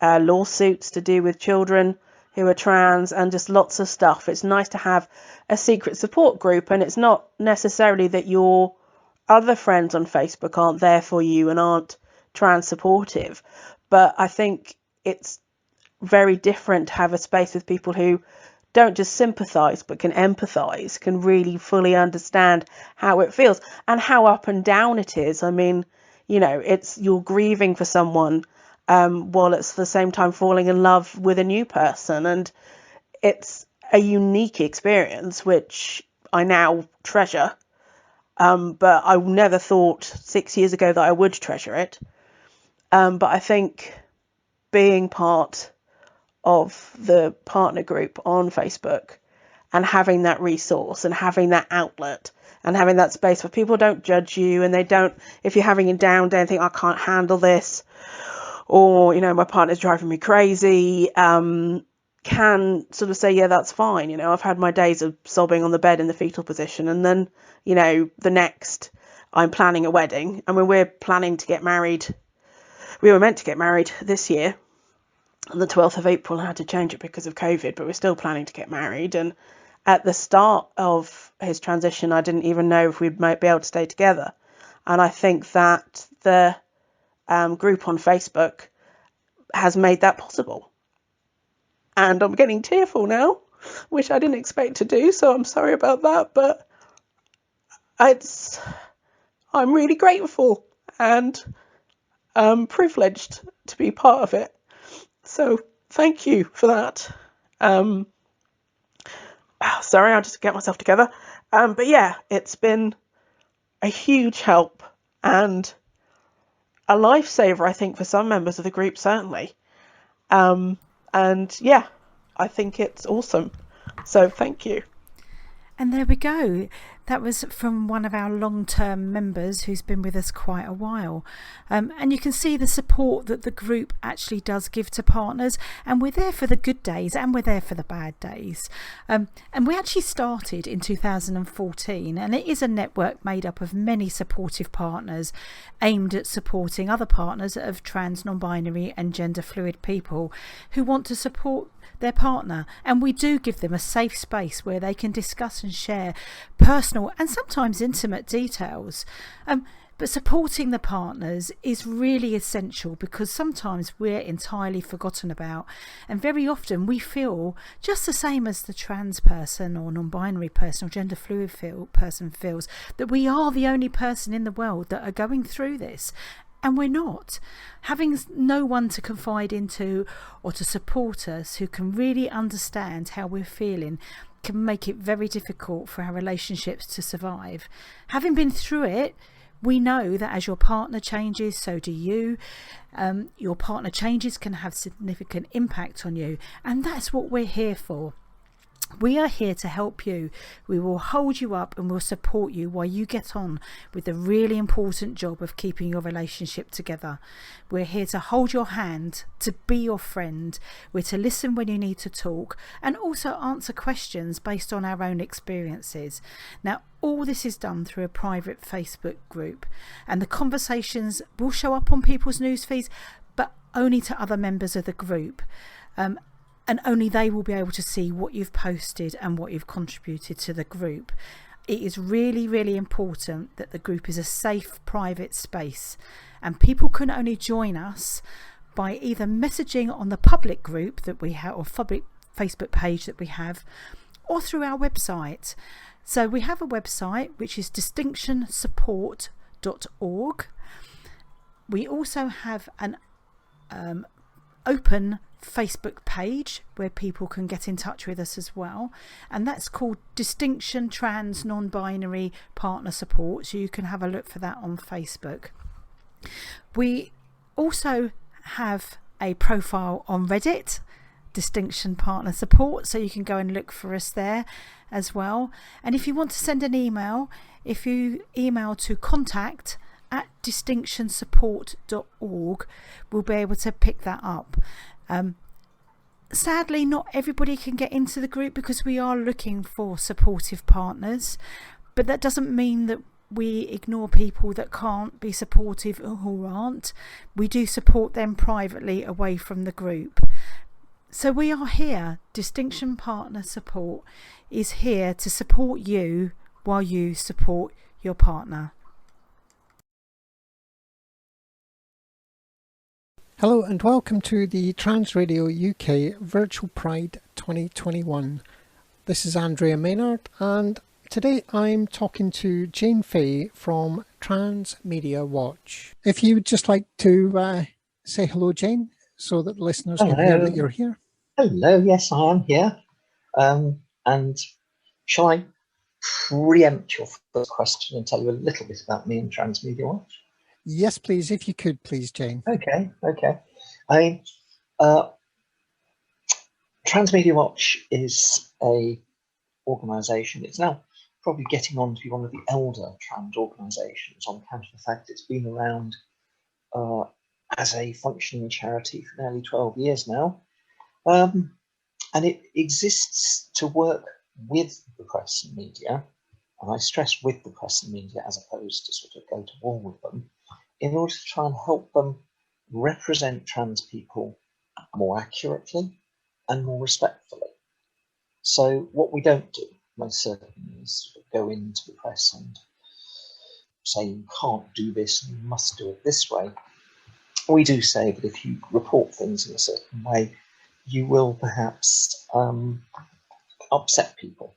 lawsuits to do with children who are trans, and just lots of stuff. It's nice to have a secret support group, and it's not necessarily that your other friends on Facebook aren't there for you and aren't trans supportive, but I think it's very different to have a space with people who don't just sympathise but can empathise, can really fully understand how it feels and how up and down it is. I mean, you know, it's you're grieving for someone while it's at the same time falling in love with a new person, and it's a unique experience which I now treasure, but I never thought 6 years ago that I would treasure it. But I think being part of the partner group on Facebook and having that resource and having that outlet and having that space where people don't judge you, and they don't, if you're having a down day and think, I can't handle this, or, you know, my partner's driving me crazy, can sort of say, yeah, that's fine. You know, I've had my days of sobbing on the bed in the fetal position, and then, you know, the next, I'm planning a wedding. I mean, we're planning to get married. We were meant to get married this year on the 12th of April. I had to change it because of COVID, but we're still planning to get married. And at the start of his transition, I didn't even know if we might be able to stay together. And I think that the group on Facebook has made that possible. And I'm getting tearful now, which I didn't expect to do, so I'm sorry about that, but I'm really grateful and privileged to be part of it. So thank you for that. Sorry, I'll just get myself together. But yeah, it's been a huge help and a lifesaver, I think, for some members of the group, certainly. And yeah, I think it's awesome. So thank you. And there we go. That was from one of our long-term members who's been with us quite a while. And you can see the support that the group actually does give to partners. And we're there for the good days and we're there for the bad days. And we actually started in 2014. And it is a network made up of many supportive partners aimed at supporting other partners of trans, non-binary and gender fluid people who want to support their partner, and we do give them a safe space where they can discuss and share personal and sometimes intimate details. But supporting the partners is really essential because sometimes we're entirely forgotten about, and very often we feel just the same as the trans person or non-binary person or gender fluid person feels, that we are the only person in the world that are going through this. And we're not. Having no one to confide into or to support us who can really understand how we're feeling can make it very difficult for our relationships to survive. Having been through it, we know that as your partner changes, so do you. Your partner changes can have significant impact on you, and that's what we're here for. We are here to help you. We will hold you up and we'll support you while you get on with the really important job of keeping your relationship together. We're here to hold your hand, to be your friend. We're to listen when you need to talk and also answer questions based on our own experiences. Now, all this is done through a private Facebook group, and the conversations will show up on people's news feeds, but only to other members of the group. And only they will be able to see what you've posted and what you've contributed to the group. It is really, really important that the group is a safe, private space. And people can only join us by either messaging on the public group that we have, or public Facebook page that we have, or through our website. So we have a website which is distinctionsupport.org. We also have an open Facebook page where people can get in touch with us as well, and that's called Distinction Trans Non-Binary Partner Support, so you can have a look for that on Facebook. We also have a profile on Reddit, Distinction Partner Support, so you can go and look for us there as well. And if you want to send an email, if you email to contact@distinctionsupport.org, we'll be able to pick that up. Sadly, not everybody can get into the group because we are looking for supportive partners, but that doesn't mean that we ignore people that can't be supportive or who aren't. We do support them privately away from the group. So we are here. Distinction Partner Support is here to support you while you support your partner. Hello and welcome to the Trans Radio UK Virtual Pride 2021. This is Andrea Maynard, and today I'm talking to Jane Fay from Trans Media Watch. If you would just like to say hello, Jane, so that the listeners can hear that you're here. Hello, yes, I am here. And shall I preempt your first question and tell you a little bit about me and Trans Media Watch? Yes, please, if you could, please, Jane. Okay. Trans Media Watch is a organisation. It's now probably getting on to be one of the elder trans organisations on account of the fact it's been around as a functioning charity for nearly 12 years now. And it exists to work with the press and media, and I stress with the press and media as opposed to sort of go to war with them, in order to try and help them represent trans people more accurately and more respectfully. So what we don't do, most certainly, is sort of go into the press and say you can't do this and you must do it this way. We do say that if you report things in a certain way, you will perhaps upset people,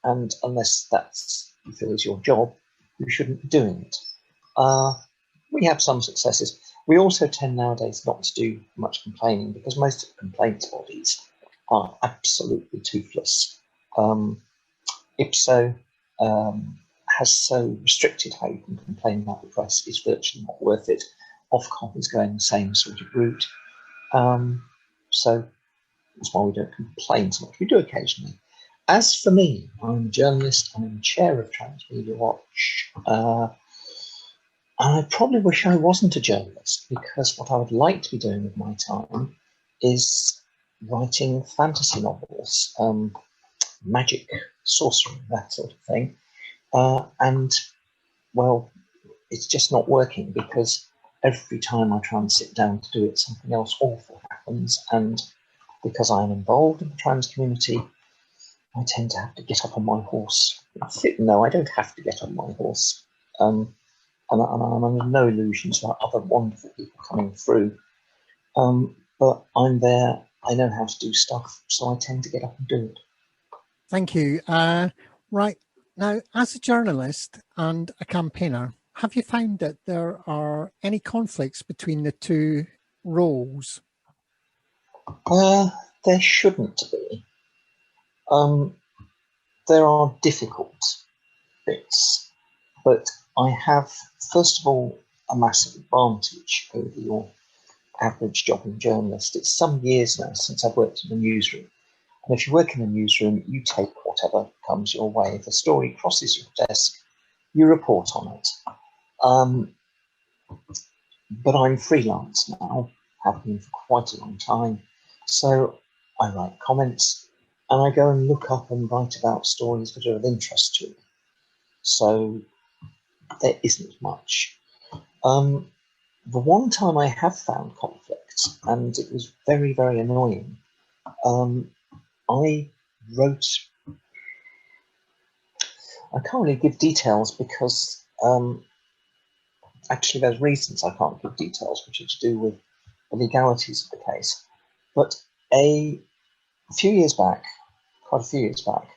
and unless that's you feel is your job, you shouldn't be doing it. We have some successes. We also tend nowadays not to do much complaining because most of the complaints bodies are absolutely toothless. IPSO has so restricted how you can complain about the press, it's virtually not worth it. Ofcom is going the same sort of route. So that's why we don't complain so much. We do occasionally. As for me, I'm a journalist, I'm in chair of Trans Media Watch. I probably wish I wasn't a journalist, because what I would like to be doing with my time is writing fantasy novels, magic, sorcery, that sort of thing. And, well, it's just not working, because every time I try and sit down to do it, something else awful happens. And because I'm involved in the trans community, I tend to have to get up on my horse. No, I don't have to get on my horse. And I'm under no illusions about other wonderful people coming through. But I'm there, I know how to do stuff, so I tend to get up and do it. Thank you. Right, now, as a journalist and a campaigner, have you found that there are any conflicts between the two roles? There shouldn't be. There are difficult bits, but I have, first of all, a massive advantage over your average jobbing journalist. It's some years now since I've worked in a newsroom. And if you work in a newsroom, you take whatever comes your way. If a story crosses your desk, you report on it. But I'm freelance now, have been for quite a long time. So I write comments and I go and look up and write about stories that are of interest to me. So there isn't much. The one time I have found conflict, and it was very, very annoying, I wrote, I can't really give details because actually there's reasons I can't give details, which are to do with the legalities of the case. But a few years back, quite a few years back,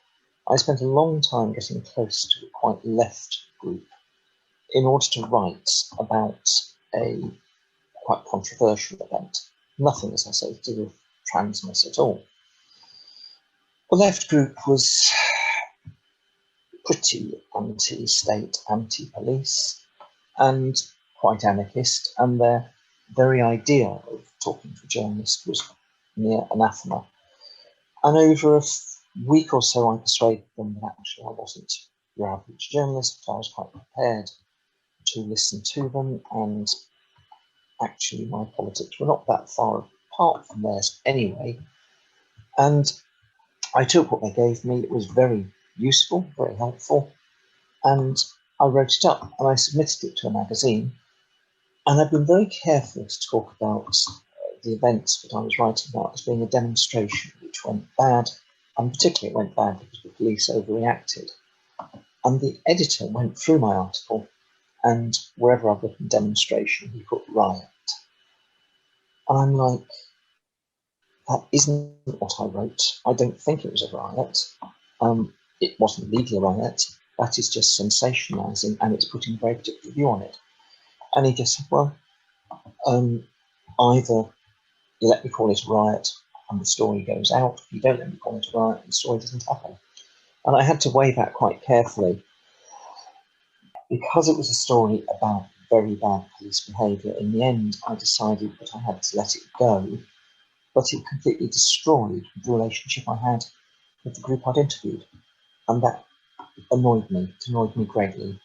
I spent a long time getting close to a quite left group in order to write about a quite controversial event. Nothing, as I say, to do with transness at all. The left group was pretty anti-state, anti-police, and quite anarchist, and their very idea of talking to a journalist was near anathema. And over a week or so, I persuaded them that actually I wasn't your average journalist, but I was quite prepared to listen to them, and actually my politics were not that far apart from theirs anyway. And I took what they gave me. It was very useful, very helpful, and I wrote it up and I submitted it to a magazine. And I've been very careful to talk about the events that I was writing about as being a demonstration which went bad, and particularly it went bad because the police overreacted. And the editor went through my article, and wherever I've written demonstration, he put riot. And I'm like, that isn't what I wrote. I don't think it was a riot. It wasn't legally a riot. That is just sensationalising, and it's putting a very particular view on it. And he just said, well, either you let me call it a riot and the story goes out, if you don't let me call it a riot and the story doesn't happen. And I had to weigh that quite carefully. Because it was a story about very bad police behaviour, in the end I decided that I had to let it go, but it completely destroyed the relationship I had with the group I'd interviewed. And that annoyed me. It annoyed me greatly.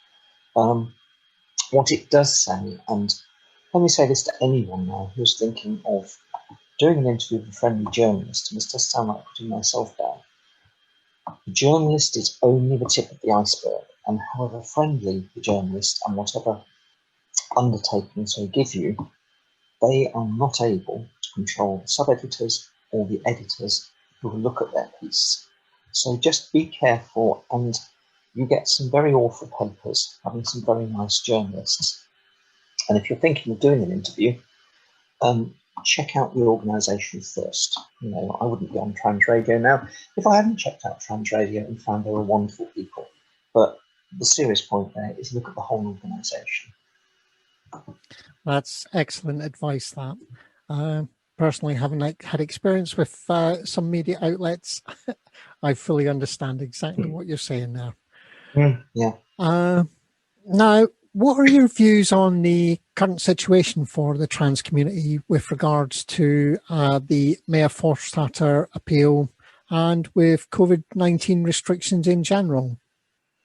What it does say, and let me say this to anyone now who's thinking of doing an interview with a friendly journalist, and this does sound like putting myself down. The journalist is only the tip of the iceberg, and however friendly the journalist and whatever undertakings they give you, they are not able to control the sub-editors or the editors who will look at their piece. So just be careful, and you get some very awful papers having some very nice journalists. And if you're thinking of doing an interview, check out the organisation first. You know, I wouldn't be on Trans Radio now if I hadn't checked out Trans Radio and found they were wonderful people. But the serious point there is look at the whole organisation. That's excellent advice, that. Personally, having had experience with some media outlets, I fully understand exactly what you're saying there. Yeah. Now, what are your views on the current situation for the trans community with regards to the Mayor Forstater appeal and with COVID-19 restrictions in general?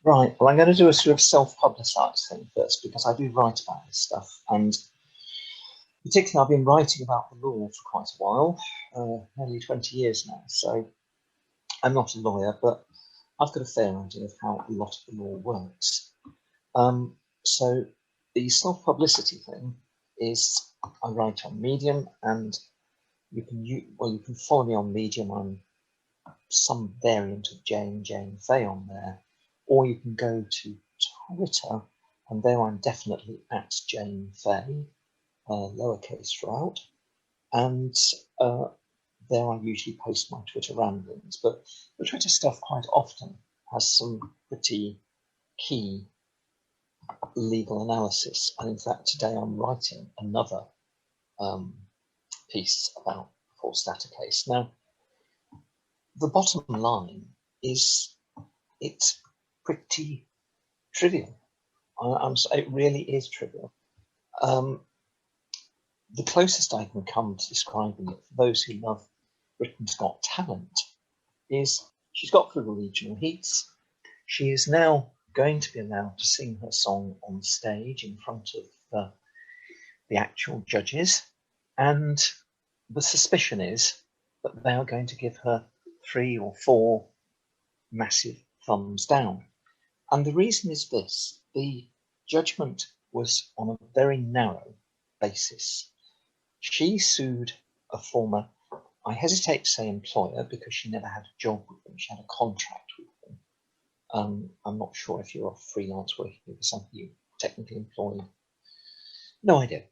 Right. Well, I'm going to do a sort of self-publicised thing first, because I do write about this stuff, and particularly I've been writing about the law for quite a while, nearly 20 years now. So I'm not a lawyer, but I've got a fair idea of how a lot of the law works. So the self-publicity thing is, I write on Medium, and you can follow me on Medium. I'm some variant of Jane Fay on there, or you can go to Twitter, and there I'm definitely at Jane Fay, lowercase throughout, and there I usually post my Twitter ramblings. But the Twitter stuff quite often has some pretty key legal analysis, and in fact today I'm writing another piece about the Forstater case. Now, the bottom line is it's pretty trivial. It really is trivial. The closest I can come to describing it for those who love Britain's Got Talent is she's got through the regional heats. She is now going to be allowed to sing her song on stage in front of the actual judges, and the suspicion is that they are going to give her 3 or 4 massive thumbs down. And the reason is this: the judgment was on a very narrow basis. She sued a former, I hesitate to say employer, because she never had a job with them, she had a contract with them. I'm not sure if you're a freelance working with somebody you technically employed. No idea.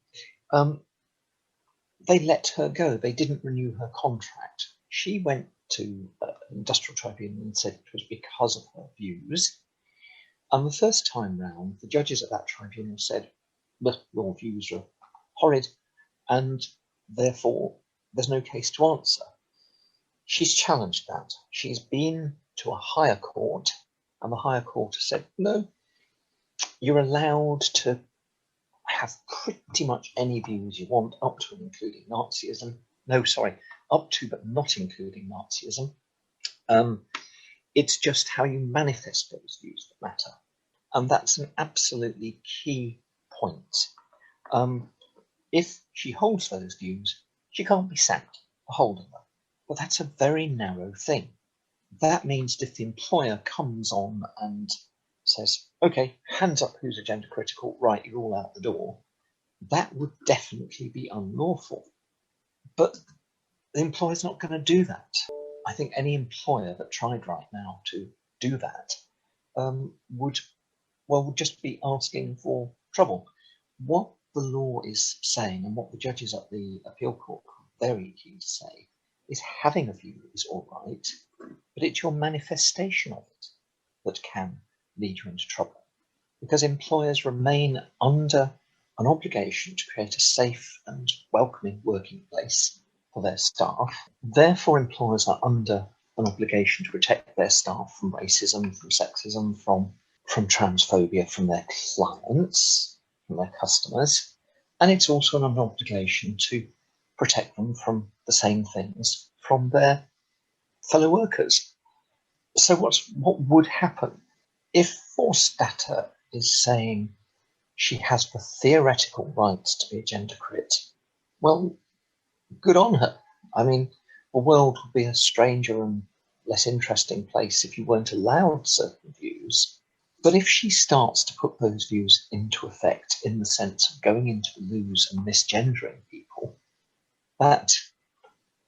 They let her go. They didn't renew her contract. She went to an industrial tribunal and said it was because of her views. And the first time round, the judges at that tribunal said, well, your views are horrid, and therefore there's no case to answer. She's challenged that. She's been to a higher court, and the higher court has said, no, you're allowed to have pretty much any views you want, up to and including Nazism. No, sorry, up to but not including Nazism. It's just how you manifest those views that matter. And that's an absolutely key point. If she holds those views, she can't be sacked for holding them. But that's a very narrow thing. That means that if the employer comes on and says, okay, hands up who's agenda critical, right, you're all out the door, that would definitely be unlawful. But the employer's not going to do that. I think any employer that tried right now to do that would just be asking for trouble. What the law is saying, and what the judges at the appeal court are very keen to say, is having a view is all right, but it's your manifestation of it that can lead you into trouble. Because employers remain under an obligation to create a safe and welcoming working place for their staff. Therefore, employers are under an obligation to protect their staff from racism, from sexism, from transphobia, from their clients, from their customers. And it's also an obligation to protect them from the same things from their fellow workers. So what would happen if Forstater is saying she has the theoretical right to be a gender crit? Well, good on her. I mean, the world would be a stranger and less interesting place if you weren't allowed certain views. But if she starts to put those views into effect in the sense of going into the loos and misgendering people, that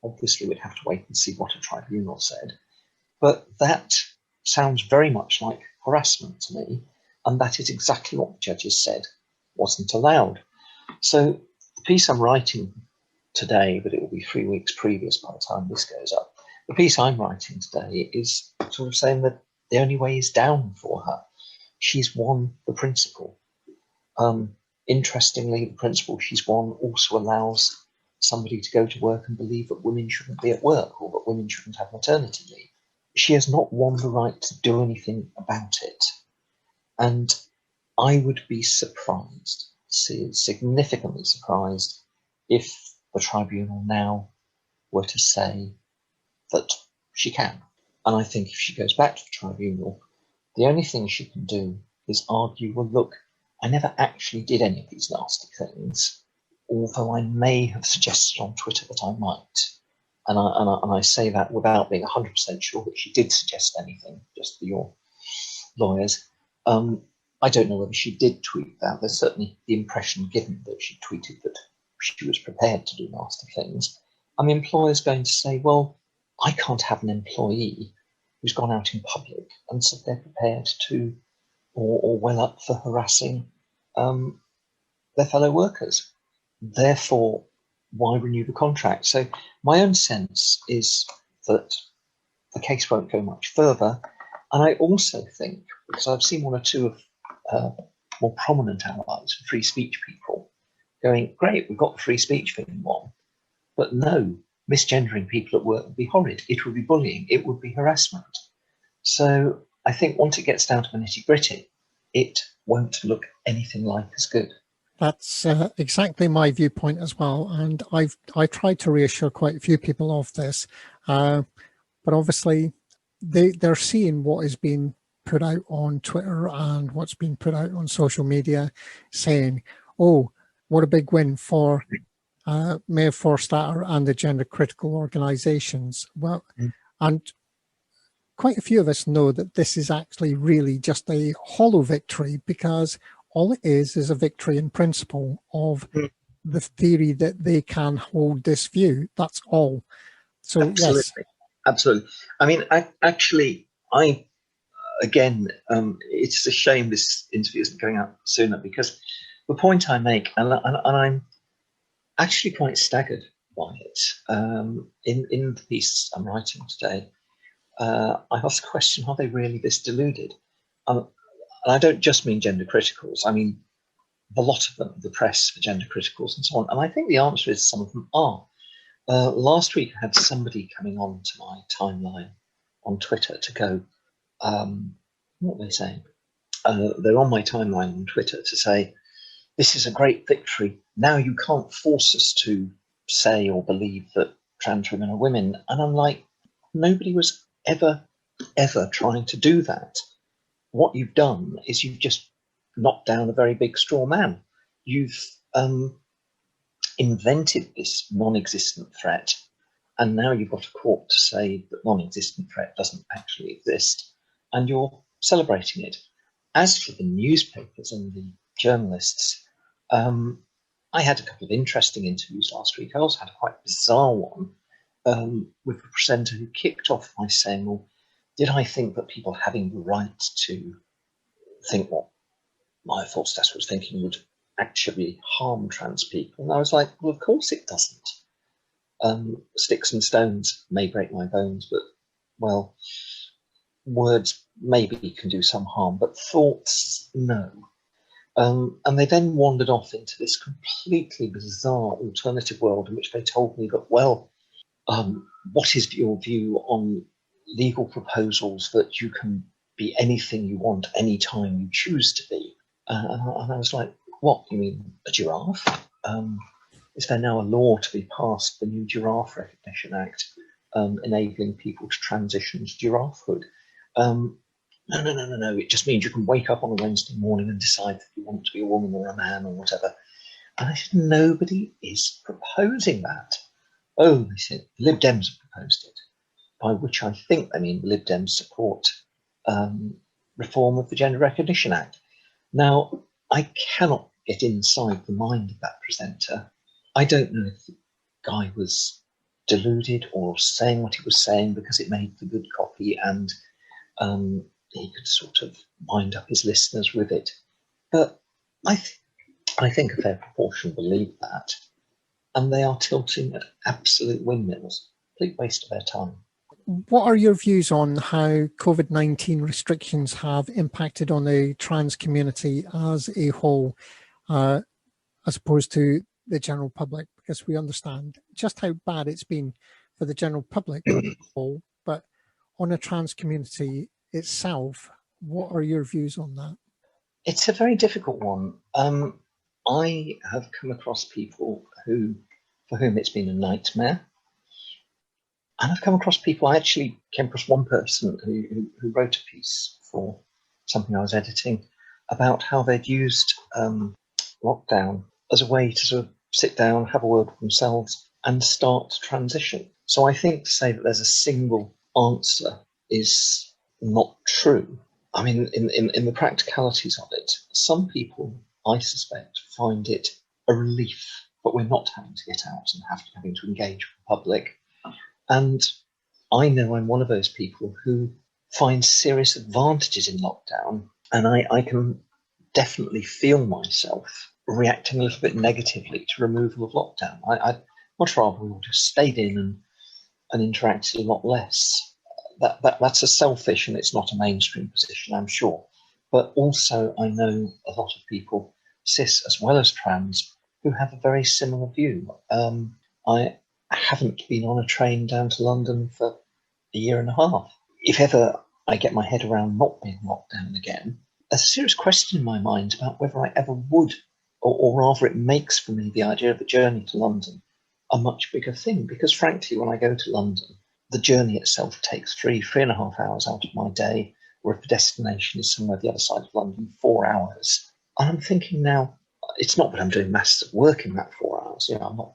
obviously we'd have to wait and see what a tribunal said. But that sounds very much like harassment to me, and that is exactly what the judges said wasn't allowed. So the piece I'm writing today, but it will be 3 weeks previous by the time this goes up, the piece I'm writing today is sort of saying that the only way is down for her. She's won the principle. Interestingly, the principle she's won also allows somebody to go to work and believe that women shouldn't be at work or that women shouldn't have maternity leave. She has not won the right to do anything about it. And I would be surprised, significantly surprised, if the tribunal now were to say that she can. And I think if she goes back to the tribunal, the only thing she can do is argue, well, look, I never actually did any of these nasty things, although I may have suggested on Twitter that I might. And I say that without being 100% sure that she did suggest anything, just for your lawyers. I don't know whether she did tweet that. There's certainly the impression given that she tweeted that she was prepared to do nasty things. And the employer's going to say, well, I can't have an employee who's gone out in public and said they're prepared to, or well up for harassing their fellow workers. Therefore, why renew the contract? So my own sense is that the case won't go much further. And I also think, because I've seen one or two of more prominent allies, free speech people, going, great, we've got the free speech thing won. But no, misgendering people at work would be horrid. It would be bullying. It would be harassment. So I think once it gets down to the nitty-gritty, it won't look anything like as good. That's exactly my viewpoint as well. And I tried to reassure quite a few people of this. But obviously, they're seeing what is being put out on Twitter and what's being put out on social media, saying, oh, what a big win for Mayor Forstater and the gender critical organisations. Well, and quite a few of us know that this is actually really just a hollow victory, because all it is a victory in principle of the theory that they can hold this view. That's all. So absolutely. Yes. Absolutely. I mean, again, it's a shame this interview isn't going out sooner, because the point I make, and I'm actually quite staggered by it, in the piece I'm writing today, I asked the question, are they really this deluded? And I don't just mean gender criticals, I mean a lot of them, the press, the gender criticals and so on. And I think the answer is some of them are. Last week I had somebody coming on to my timeline on Twitter to go, what were they saying? They're on my timeline on Twitter to say, this is a great victory. Now you can't force us to say or believe that trans women are women. And I'm like, nobody was ever trying to do that. What you've done is you've just knocked down a very big straw man. You've invented this non-existent threat, and now you've got a court to say that non-existent threat doesn't actually exist, and you're celebrating it. As for the newspapers and the journalists, I had a couple of interesting interviews last week. I also had a quite bizarre one with a presenter who kicked off by saying, well, did I think that people having the right to think what my thought Steph was thinking would actually harm trans people? And I was like, well, of course it doesn't. Sticks and stones may break my bones, but, well, words maybe can do some harm, but thoughts, no. And they then wandered off into this completely bizarre alternative world in which they told me that, well, what is your view on legal proposals that you can be anything you want anytime you choose to be? And I was like, what, you mean a giraffe? Is there now a law to be passed, the new Giraffe Recognition Act, enabling people to transition to giraffehood? No. It just means you can wake up on a Wednesday morning and decide that you want to be a woman or a man or whatever. And I said, nobody is proposing that. Oh, they said, Lib Dems have proposed it, by which I think they mean the Lib Dems support reform of the Gender Recognition Act. Now, I cannot get inside the mind of that presenter. I don't know if the guy was deluded or saying what he was saying because it made for good copy and he could sort of wind up his listeners with it. But I think a fair proportion believe that, and they are tilting at absolute windmills. Complete waste of their time. What are your views on how COVID-19 restrictions have impacted on the trans community as a whole, as opposed to the general public? Because we understand just how bad it's been for the general public as a whole, but on a trans community itself, what are your views on that? It's a very difficult one. I have come across people for whom it's been a nightmare. And I've come across people, I actually came across one person who wrote a piece for something I was editing about how they'd used lockdown as a way to sort of sit down, have a word with themselves and start to transition. So I think to say that there's a single answer is not true. I mean, in the practicalities of it, some people, I suspect, find it a relief, but we're not having to get out and having to engage with the public. And I know I'm one of those people who find serious advantages in lockdown, and I can definitely feel myself reacting a little bit negatively to removal of lockdown. I'd much rather we all just stayed in and interacted a lot less. That's a selfish and it's not a mainstream position, I'm sure. But also I know a lot of people, cis as well as trans, who have a very similar view. I haven't been on a train down to London for a year and a half. If ever I get my head around not being locked down again, there's a serious question in my mind about whether I ever would, or rather it makes for me the idea of a journey to London a much bigger thing. Because frankly, when I go to London, the journey itself takes 3.5 hours out of my day, or if the destination is somewhere the other side of London, 4 hours. And I'm thinking now, it's not that I'm doing massive work in that 4 hours. You know, I'm not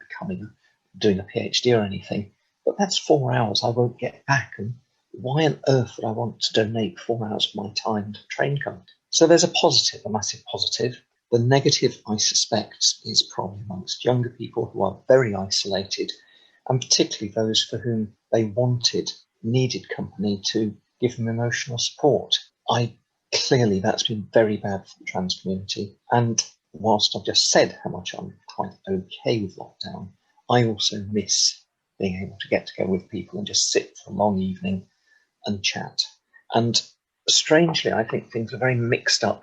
doing a PhD or anything, but that's 4 hours I won't get back. And why on earth would I want to donate 4 hours of my time to train company? So there's a positive, a massive positive. The negative, I suspect, is probably amongst younger people who are very isolated, and particularly those for whom they needed company to give them emotional support. Clearly that's been very bad for the trans community. And whilst I've just said how much I'm quite okay with lockdown, I also miss being able to get together with people and just sit for a long evening and chat. And strangely, I think things are very messed up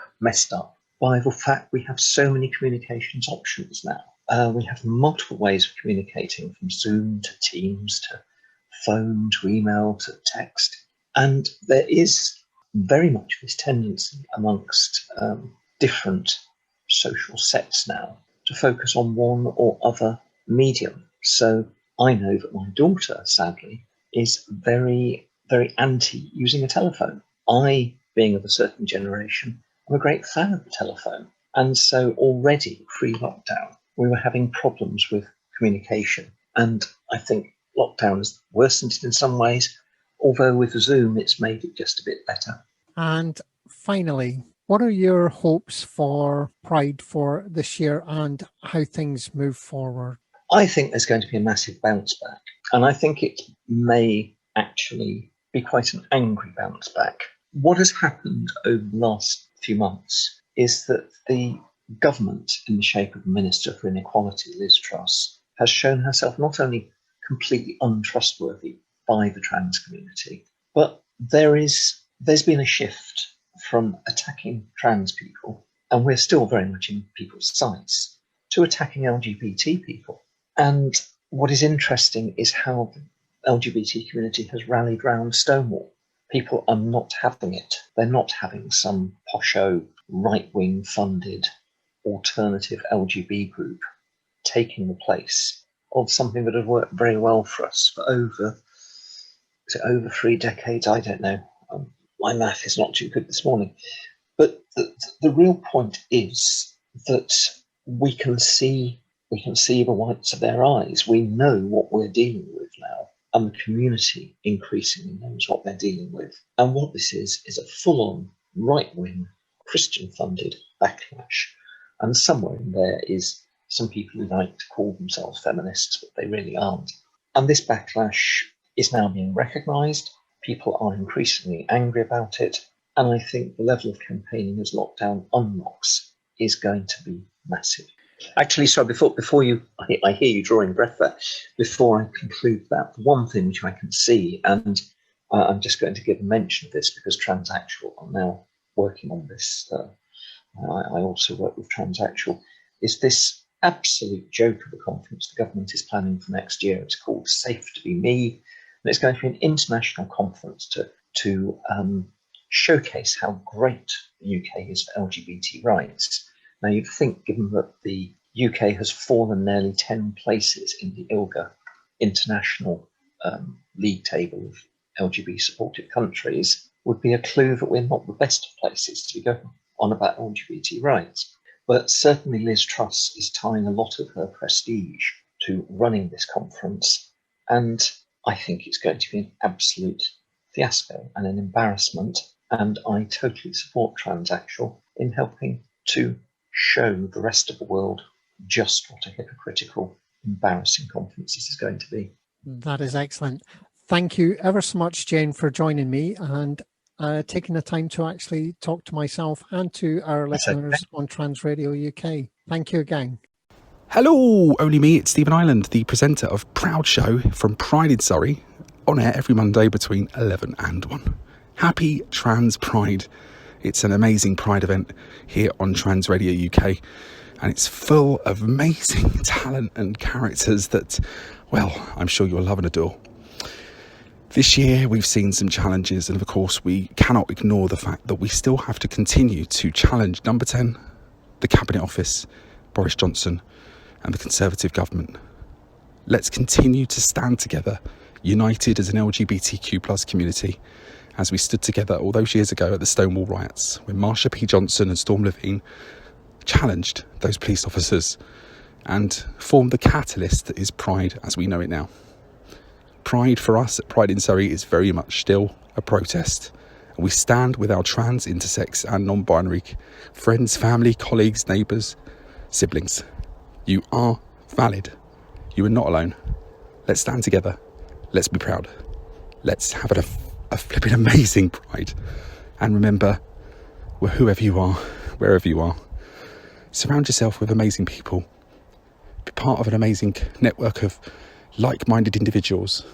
by the fact we have so many communications options now. We have multiple ways of communicating, from Zoom to Teams to phone to email to text. And there is very much this tendency amongst different social sets now to focus on one or other medium. So I know that my daughter, sadly, is very, very anti using a telephone. I, being of a certain generation, I'm a great fan of the telephone. And so already pre-lockdown, we were having problems with communication. And I think lockdown has worsened it in some ways, although with Zoom, it's made it just a bit better. And finally, What are your hopes for Pride for this year and how things move forward? I think there's going to be a massive bounce back, and I think it may actually be quite an angry bounce back. What has happened over the last few months is that the government, in the shape of the Minister for Inequality, Liz Truss, has shown herself not only completely untrustworthy by the trans community, but there's been a shift from attacking trans people, and we're still very much in people's sights, to attacking LGBT people. And what is interesting is how the LGBT community has rallied round Stonewall. People are not having it. They're not having some posho, right-wing funded alternative LGB group taking the place of something that had worked very well for us for over 3 decades. I don't know. My math is not too good this morning. But the real point is that we can see the whites of their eyes. We know what we're dealing with now, and the community increasingly knows what they're dealing with. And what this is a full-on right-wing Christian-funded backlash. And somewhere in there is some people who like to call themselves feminists, but they really aren't. And this backlash is now being recognised. People are increasingly angry about it. And I think the level of campaigning as lockdown unlocks is going to be massive. Actually, sorry, before you, I hear you drawing breath there. Before I conclude that, one thing which I can see, and I'm just going to give a mention of this because TransActual are now working on this. I also work with TransActual. Is this absolute joke of a conference the government is planning for next year? It's called Safe to Be Me, and it's going to be an international conference to showcase how great the UK is for LGBT rights. Now, you'd think, given that the UK has fallen nearly 10 places in the ILGA international league table of LGBT supported countries, would be a clue that we're not the best of places to be going on about LGBT rights. But certainly Liz Truss is tying a lot of her prestige to running this conference, and I think it's going to be an absolute fiasco and an embarrassment, and I totally support TransActual in helping to show the rest of the world just what a hypocritical, embarrassing conference this is going to be. That is excellent. Thank you ever so much, Jane, for joining me and taking the time to actually talk to myself and to our listeners on Trans Radio UK. Thank you again. Hello, only me, it's Stephen Ireland, the presenter of Proud Show from Pride in Surrey, on air every Monday between 11 and 1. Happy Trans Pride. It's an amazing Pride event here on Trans Radio UK, and it's full of amazing talent and characters that, well, I'm sure you'll love and adore. This year we've seen some challenges, and of course we cannot ignore the fact that we still have to continue to challenge Number 10, the Cabinet Office, Boris Johnson and the Conservative government. Let's continue to stand together, united as an LGBTQ+ community, as we stood together all those years ago at the Stonewall riots, when Marsha P. Johnson and Storm Levine challenged those police officers and formed the catalyst that is Pride as we know it now. Pride for us at Pride in Surrey is very much still a protest, and we stand with our trans, intersex and non-binary friends, family, colleagues, neighbours, siblings. You are valid. You are not alone. Let's stand together. Let's be proud. Let's have a flipping amazing Pride. And remember, whoever you are, wherever you are, surround yourself with amazing people. Be part of an amazing network of like-minded individuals.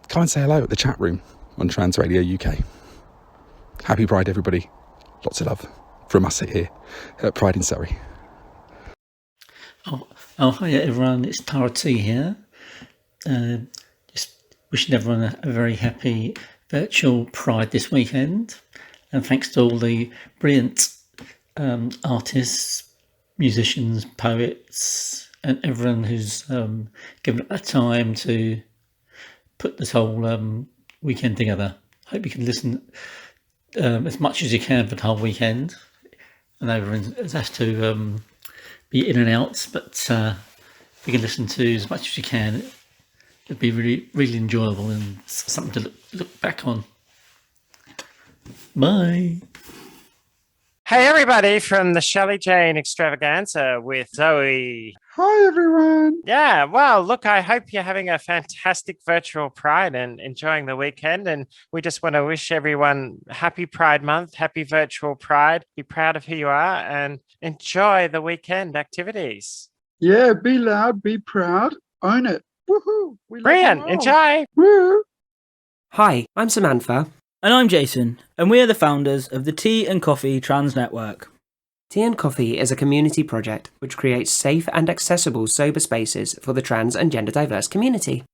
Come and say hello at the chat room on Trans Radio UK. Happy Pride, everybody. Lots of love from us here at Pride in Surrey. Oh, hi everyone, it's Tara T here. Just wishing everyone a very happy virtual Pride this weekend. And thanks to all the brilliant artists, musicians, poets, and everyone who's given up their time to put this whole weekend together. Hope you can listen as much as you can for the whole weekend. I know everyone has to be in and out, but if you can listen to as much as you can, it'd be really, really enjoyable and something to look back on. Bye. Hey everybody from the Shelley Jane Extravaganza with Zoe. Hi everyone. Yeah, well, look, I hope you're having a fantastic virtual Pride and enjoying the weekend. And we just want to wish everyone happy Pride Month, happy virtual Pride. Be proud of who you are and enjoy the weekend activities. Yeah, be loud, be proud, own it. Woohoo! We love Brilliant, you all. enjoy. Woo! Hi, I'm Samantha. And I'm Jason, and we are the founders of the T&Coffee Trans Network. T&Coffee is a community project which creates safe and accessible sober spaces for the trans and gender diverse community.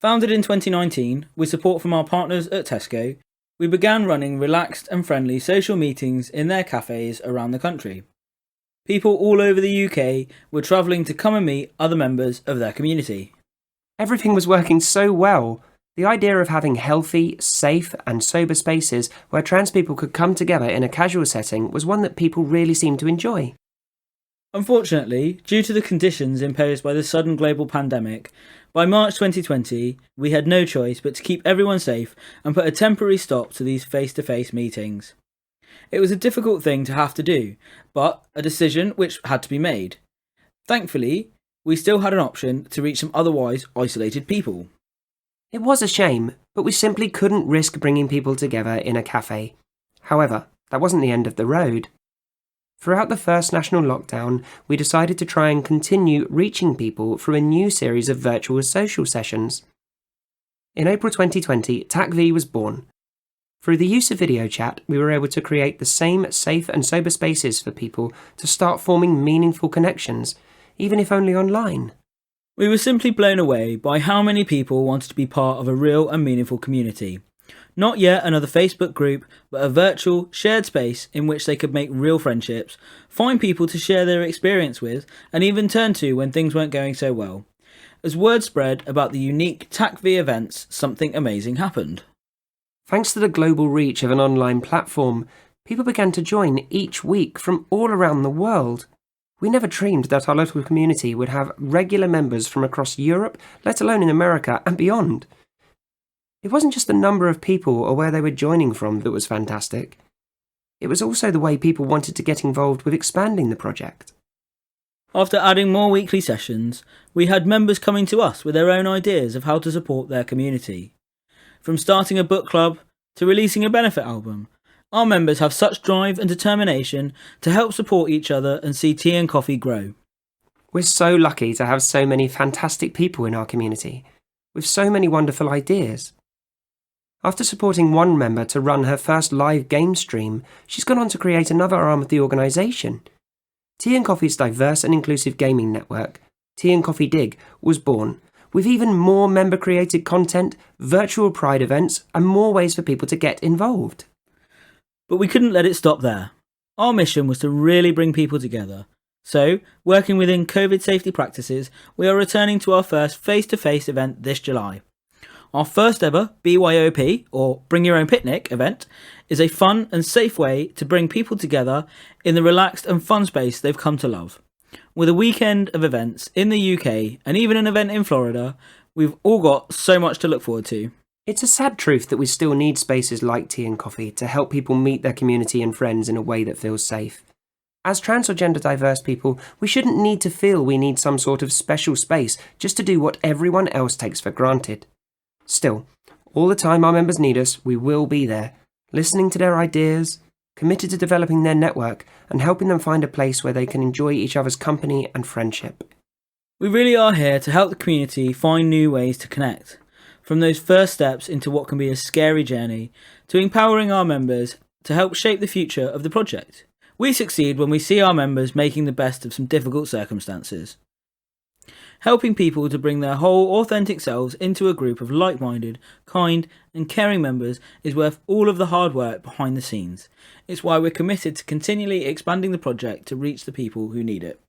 Founded in 2019, with support from our partners at Tesco, we began running relaxed and friendly social meetings in their cafes around the country. People all over the UK were travelling to come and meet other members of their community. Everything was working so well. The idea of having healthy, safe and sober spaces where trans people could come together in a casual setting was one that people really seemed to enjoy. Unfortunately, due to the conditions imposed by the sudden global pandemic, by March 2020 we had no choice but to keep everyone safe and put a temporary stop to these face-to-face meetings. It was a difficult thing to have to do, but a decision which had to be made. Thankfully, we still had an option to reach some otherwise isolated people. It was a shame, but we simply couldn't risk bringing people together in a cafe. However, that wasn't the end of the road. Throughout the first national lockdown, we decided to try and continue reaching people through a new series of virtual social sessions. In April 2020, TACV was born. Through the use of video chat, we were able to create the same safe and sober spaces for people to start forming meaningful connections, even if only online. We were simply blown away by how many people wanted to be part of a real and meaningful community. Not yet another Facebook group, but a virtual, shared space in which they could make real friendships, find people to share their experience with, and even turn to when things weren't going so well. As word spread about the unique TACV events, something amazing happened. Thanks to the global reach of an online platform, people began to join each week from all around the world. We never dreamed that our local community would have regular members from across Europe, let alone in America and beyond. It wasn't just the number of people or where they were joining from that was fantastic. It was also the way people wanted to get involved with expanding the project. After adding more weekly sessions, we had members coming to us with their own ideas of how to support their community. From starting a book club to releasing a benefit album, our members have such drive and determination to help support each other and see T&Coffee grow. We're so lucky to have so many fantastic people in our community, with so many wonderful ideas. After supporting one member to run her first live game stream, she's gone on to create another arm of the organisation. T&Coffee's diverse and inclusive gaming network, T&Coffee Dig, was born, with even more member-created content, virtual Pride events, and more ways for people to get involved. But we couldn't let it stop there. Our mission was to really bring people together. So, working within COVID safety practices, we are returning to our first face-to-face event this July. Our first ever BYOP, or Bring Your Own Picnic, event is a fun and safe way to bring people together in the relaxed and fun space they've come to love. With a weekend of events in the UK and even an event in Florida, we've all got so much to look forward to. It's a sad truth that we still need spaces like T&Coffee to help people meet their community and friends in a way that feels safe. As trans or gender diverse people, we shouldn't need to feel we need some sort of special space just to do what everyone else takes for granted. Still, all the time our members need us, we will be there, listening to their ideas, committed to developing their network, and helping them find a place where they can enjoy each other's company and friendship. We really are here to help the community find new ways to connect. From those first steps into what can be a scary journey, to empowering our members to help shape the future of the project. We succeed when we see our members making the best of some difficult circumstances. Helping people to bring their whole authentic selves into a group of like-minded, kind and caring members is worth all of the hard work behind the scenes. It's why we're committed to continually expanding the project to reach the people who need it.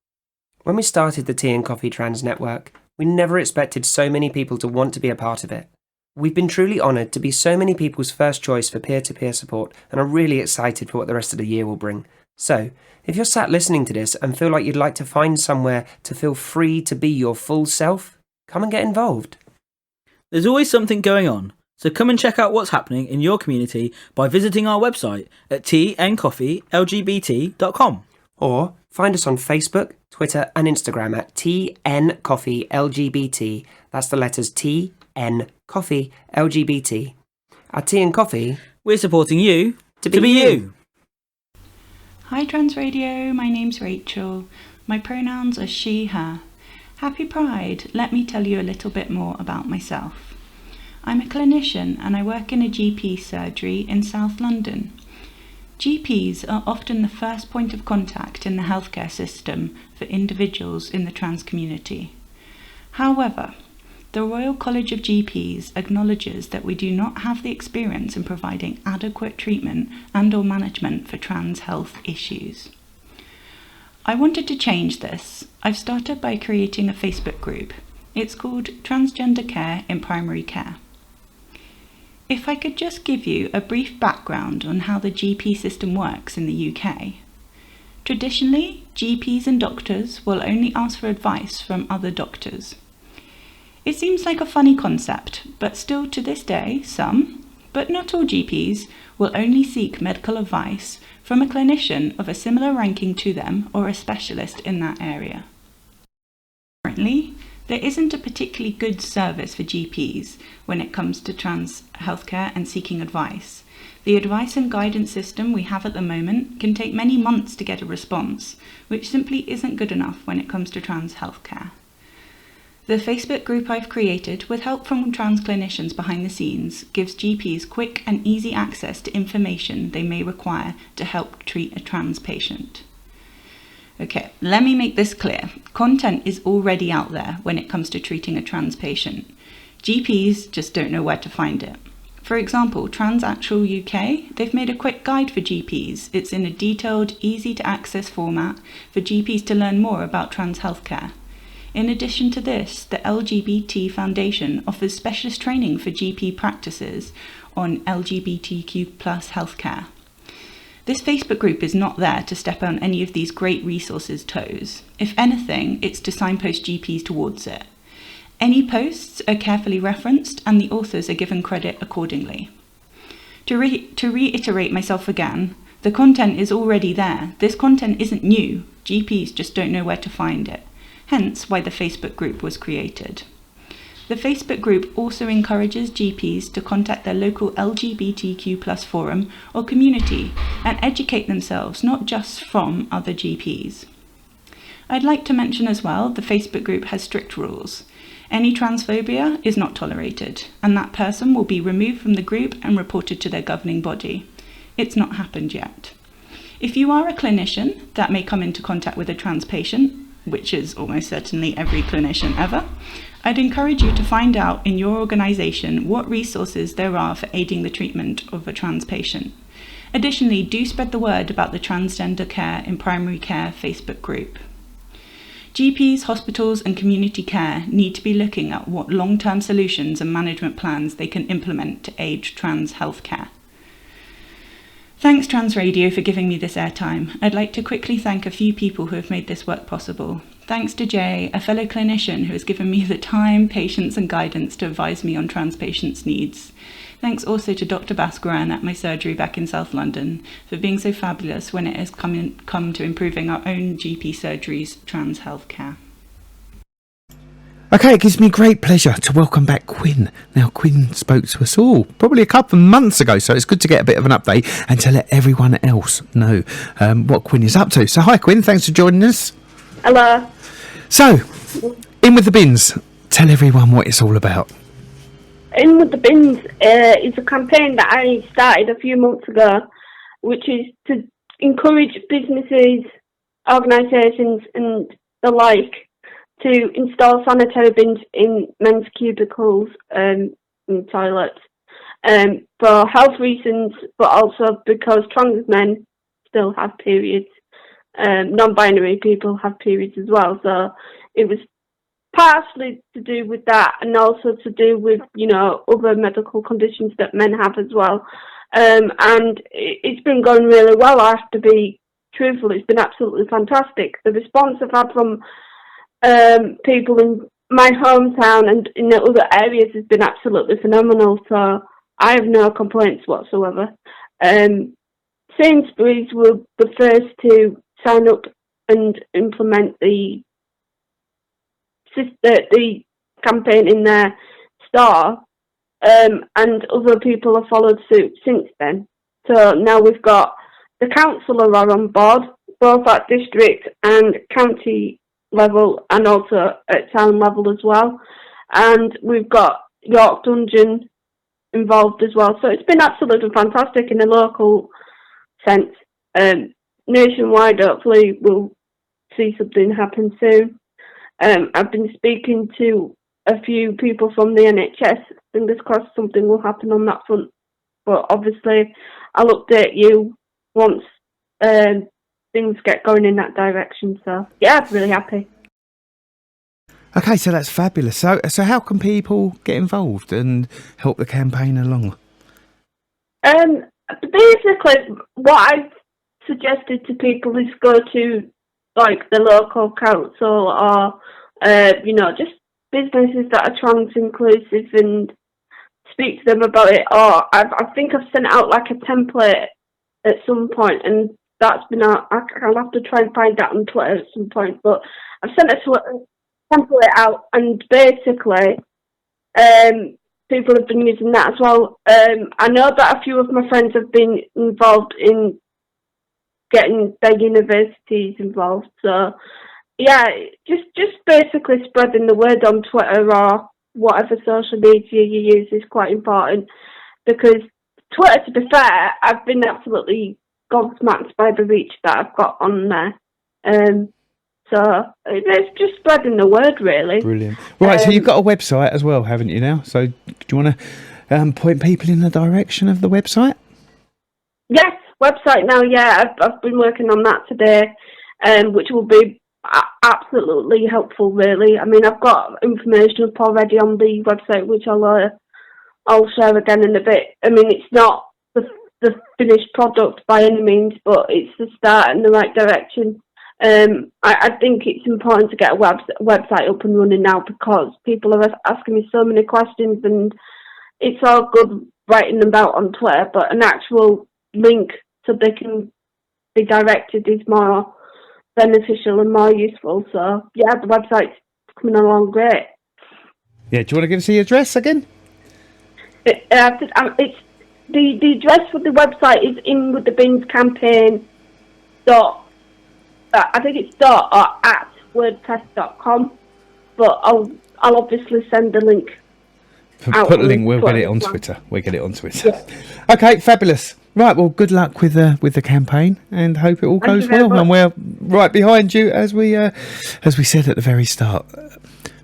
When we started the T&Coffee Trans Network, we never expected so many people to want to be a part of it. We've been truly honoured to be so many people's first choice for peer-to-peer support and are really excited for what the rest of the year will bring. So, if you're sat listening to this and feel like you'd like to find somewhere to feel free to be your full self, come and get involved. There's always something going on, So come and check out what's happening in your community by visiting our website at tncoffeelgbt.com. Or find us on Facebook, Twitter and Instagram at TNCoffeeLGBT. That's the letters TNCoffeeLGBT. At T&Coffee, we're supporting you to be you. Hi Trans Radio, my name's Rachel. My pronouns are she, her. Happy Pride. Let me tell you a little bit more about myself. I'm a clinician and I work in a GP surgery in South London. GPs are often the first point of contact in the healthcare system for individuals in the trans community. However, the Royal College of GPs acknowledges that we do not have the experience in providing adequate treatment and/or management for trans health issues. I wanted to change this. I've started by creating a Facebook group. It's called Transgender Care in Primary Care. If I could just give you a brief background on how the GP system works in the UK. Traditionally, GPs and doctors will only ask for advice from other doctors. It seems like a funny concept, but still to this day, some, but not all GPs, will only seek medical advice from a clinician of a similar ranking to them or a specialist in that area. Currently, there isn't a particularly good service for GPs when it comes to trans healthcare and seeking advice. The advice and guidance system we have at the moment can take many months to get a response, which simply isn't good enough when it comes to trans healthcare. The Facebook group I've created, with help from trans clinicians behind the scenes, gives GPs quick and easy access to information they may require to help treat a trans patient. Okay, let me make this clear. Content is already out there when it comes to treating a trans patient. GPs just don't know where to find it. For example, TransActual UK, they've made a quick guide for GPs. It's in a detailed, easy to access format for GPs to learn more about trans healthcare. In addition to this, the LGBT Foundation offers specialist training for GP practices on LGBTQ+ healthcare. This Facebook group is not there to step on any of these great resources' toes. If anything, it's to signpost GPs towards it. Any posts are carefully referenced and the authors are given credit accordingly. To reiterate myself again, the content is already there. This content isn't new. GPs just don't know where to find it. Hence why the Facebook group was created. The Facebook group also encourages GPs to contact their local LGBTQ+ forum or community and educate themselves, not just from other GPs. I'd like to mention as well, the Facebook group has strict rules. Any transphobia is not tolerated, and that person will be removed from the group and reported to their governing body. It's not happened yet. If you are a clinician that may come into contact with a trans patient, which is almost certainly every clinician ever, I'd encourage you to find out in your organisation what resources there are for aiding the treatment of a trans patient. Additionally, do spread the word about the Transgender Care in Primary Care Facebook group. GPs, hospitals and community care need to be looking at what long-term solutions and management plans they can implement to aid trans healthcare. Thanks Trans Radio for giving me this airtime. I'd like to quickly thank a few people who have made this work possible. Thanks to Jay, a fellow clinician who has given me the time, patience and guidance to advise me on trans patients' needs. Thanks also to Dr. Bascaran at my surgery back in South London for being so fabulous when it has come to improving our own GP surgery's trans healthcare. Okay, it gives me great pleasure to welcome back Quinn. Now, Quinn spoke to us all probably a couple of months ago, so it's good to get a bit of an update and to let everyone else know what Quinn is up to. So, hi, Quinn. Thanks for joining us. Hello. So, In With the Bins. Tell everyone what it's all about. In With the Bins is a campaign that I started a few months ago, which is to encourage businesses, organisations and the like to install sanitary bins in men's cubicles and toilets for health reasons, but also because trans men still have periods. Non-binary people have periods as well, so it was partially to do with that and also to do with, you know, other medical conditions that men have as well. And it's been going really well. I have to be truthful, it's been absolutely fantastic. The response I've had from people in my hometown and in the other areas has been absolutely phenomenal. So I have no complaints whatsoever. Sainsbury's were the first to sign up and implement the campaign in their store, and other people have followed suit since then. So now we've got the councillor are on board, both at district and county level, and also at town level as well. And we've got York Dungeon involved as well. So it's been absolutely fantastic in a local sense. Nationwide, hopefully, we'll see something happen soon. I've been speaking to a few people from the NHS. Fingers crossed something will happen on that front. But obviously, I'll update you once things get going in that direction. So, yeah, I'm really happy. Okay, so that's fabulous. So how can people get involved and help the campaign along? Basically, what I've suggested to people is go to like the local council or just businesses that are trans inclusive and speak to them about it. Or I think I've sent out like a template at some point, and that's been I'll have to try and find that on Twitter at some point. But I've sent a template out, and basically, people have been using that as well. I know that a few of my friends have been involved in getting their universities involved. So, yeah, just basically spreading the word on Twitter or whatever social media you use is quite important, because Twitter, to be fair, I've been absolutely gobsmacked by the reach that I've got on there. So it's just spreading the word, really. Brilliant. Right, so you've got a website as well, haven't you now? So do you want to point people in the direction of the website? Yes, website now, yeah. I've been working on that today, which will be absolutely helpful, really. I mean, I've got information up already on the website, which I'll share again in a bit. I mean, it's not the finished product by any means, but it's the start in the right direction. I think it's important to get a website up and running now, because people are asking me so many questions, and it's all good writing them out on Twitter, but an actual link so they can be directed is more beneficial and more useful. So, yeah, the website's coming along great. Yeah, do you want to give us the address again? It's the address for the website is in with the bins campaign I think it's at wordpress.com, but I'll obviously send the link. Put the link. We'll get it on Twitter. We'll get it on Twitter. Yeah. Okay, fabulous. Right, well, good luck with the campaign, and hope it all goes well. And we're right behind you, as we said at the very start.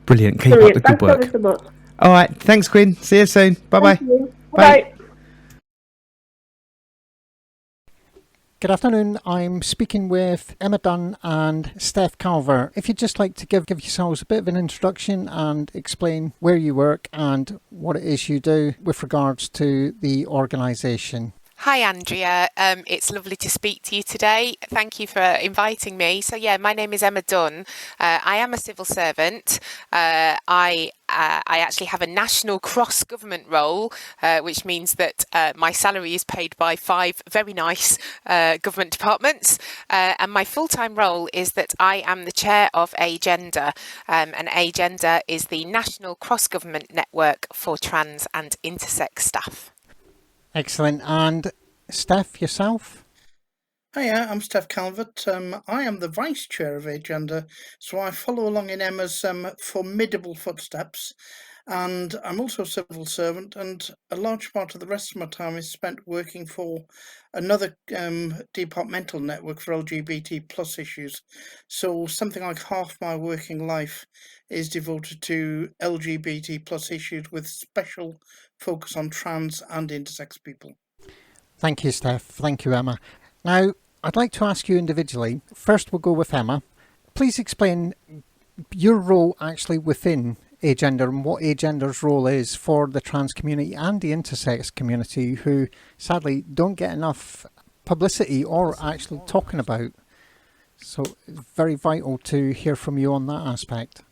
Brilliant. Keep up the good work. So much. All right, thanks, Quinn. See you soon. Bye-bye. Bye. Good afternoon. I'm speaking with Emma Dunn and Steph Calvert. If you'd just like to give yourselves a bit of an introduction and explain where you work and what it is you do with regards to the organisation. Hi Andrea, it's lovely to speak to you today. Thank you for inviting me. So yeah, my name is Emma Dunn. I am a civil servant. I actually have a national cross-government role, which means that my salary is paid by 5 very nice government departments. And my full-time role is that I am the chair of Agenda. And Agenda is the national cross-government network for trans and intersex staff. Excellent. And Steph, yourself? Hiya, I'm Steph Calvert. I am the Vice Chair of Agenda, so I follow along in Emma's formidable footsteps. And I'm also a civil servant, and a large part of the rest of my time is spent working for another departmental network for LGBT plus issues. So something like half my working life is devoted to LGBT plus issues, with special focus on trans and intersex people. Thank you, Steph. Thank you, Emma. Now, I'd like to ask you individually. First, we'll go with Emma. Please explain your role actually within Agenda and what Agenda's role is for the trans community and the intersex community, who sadly don't get enough publicity or actually talking about. So it's very vital to hear from you on that aspect.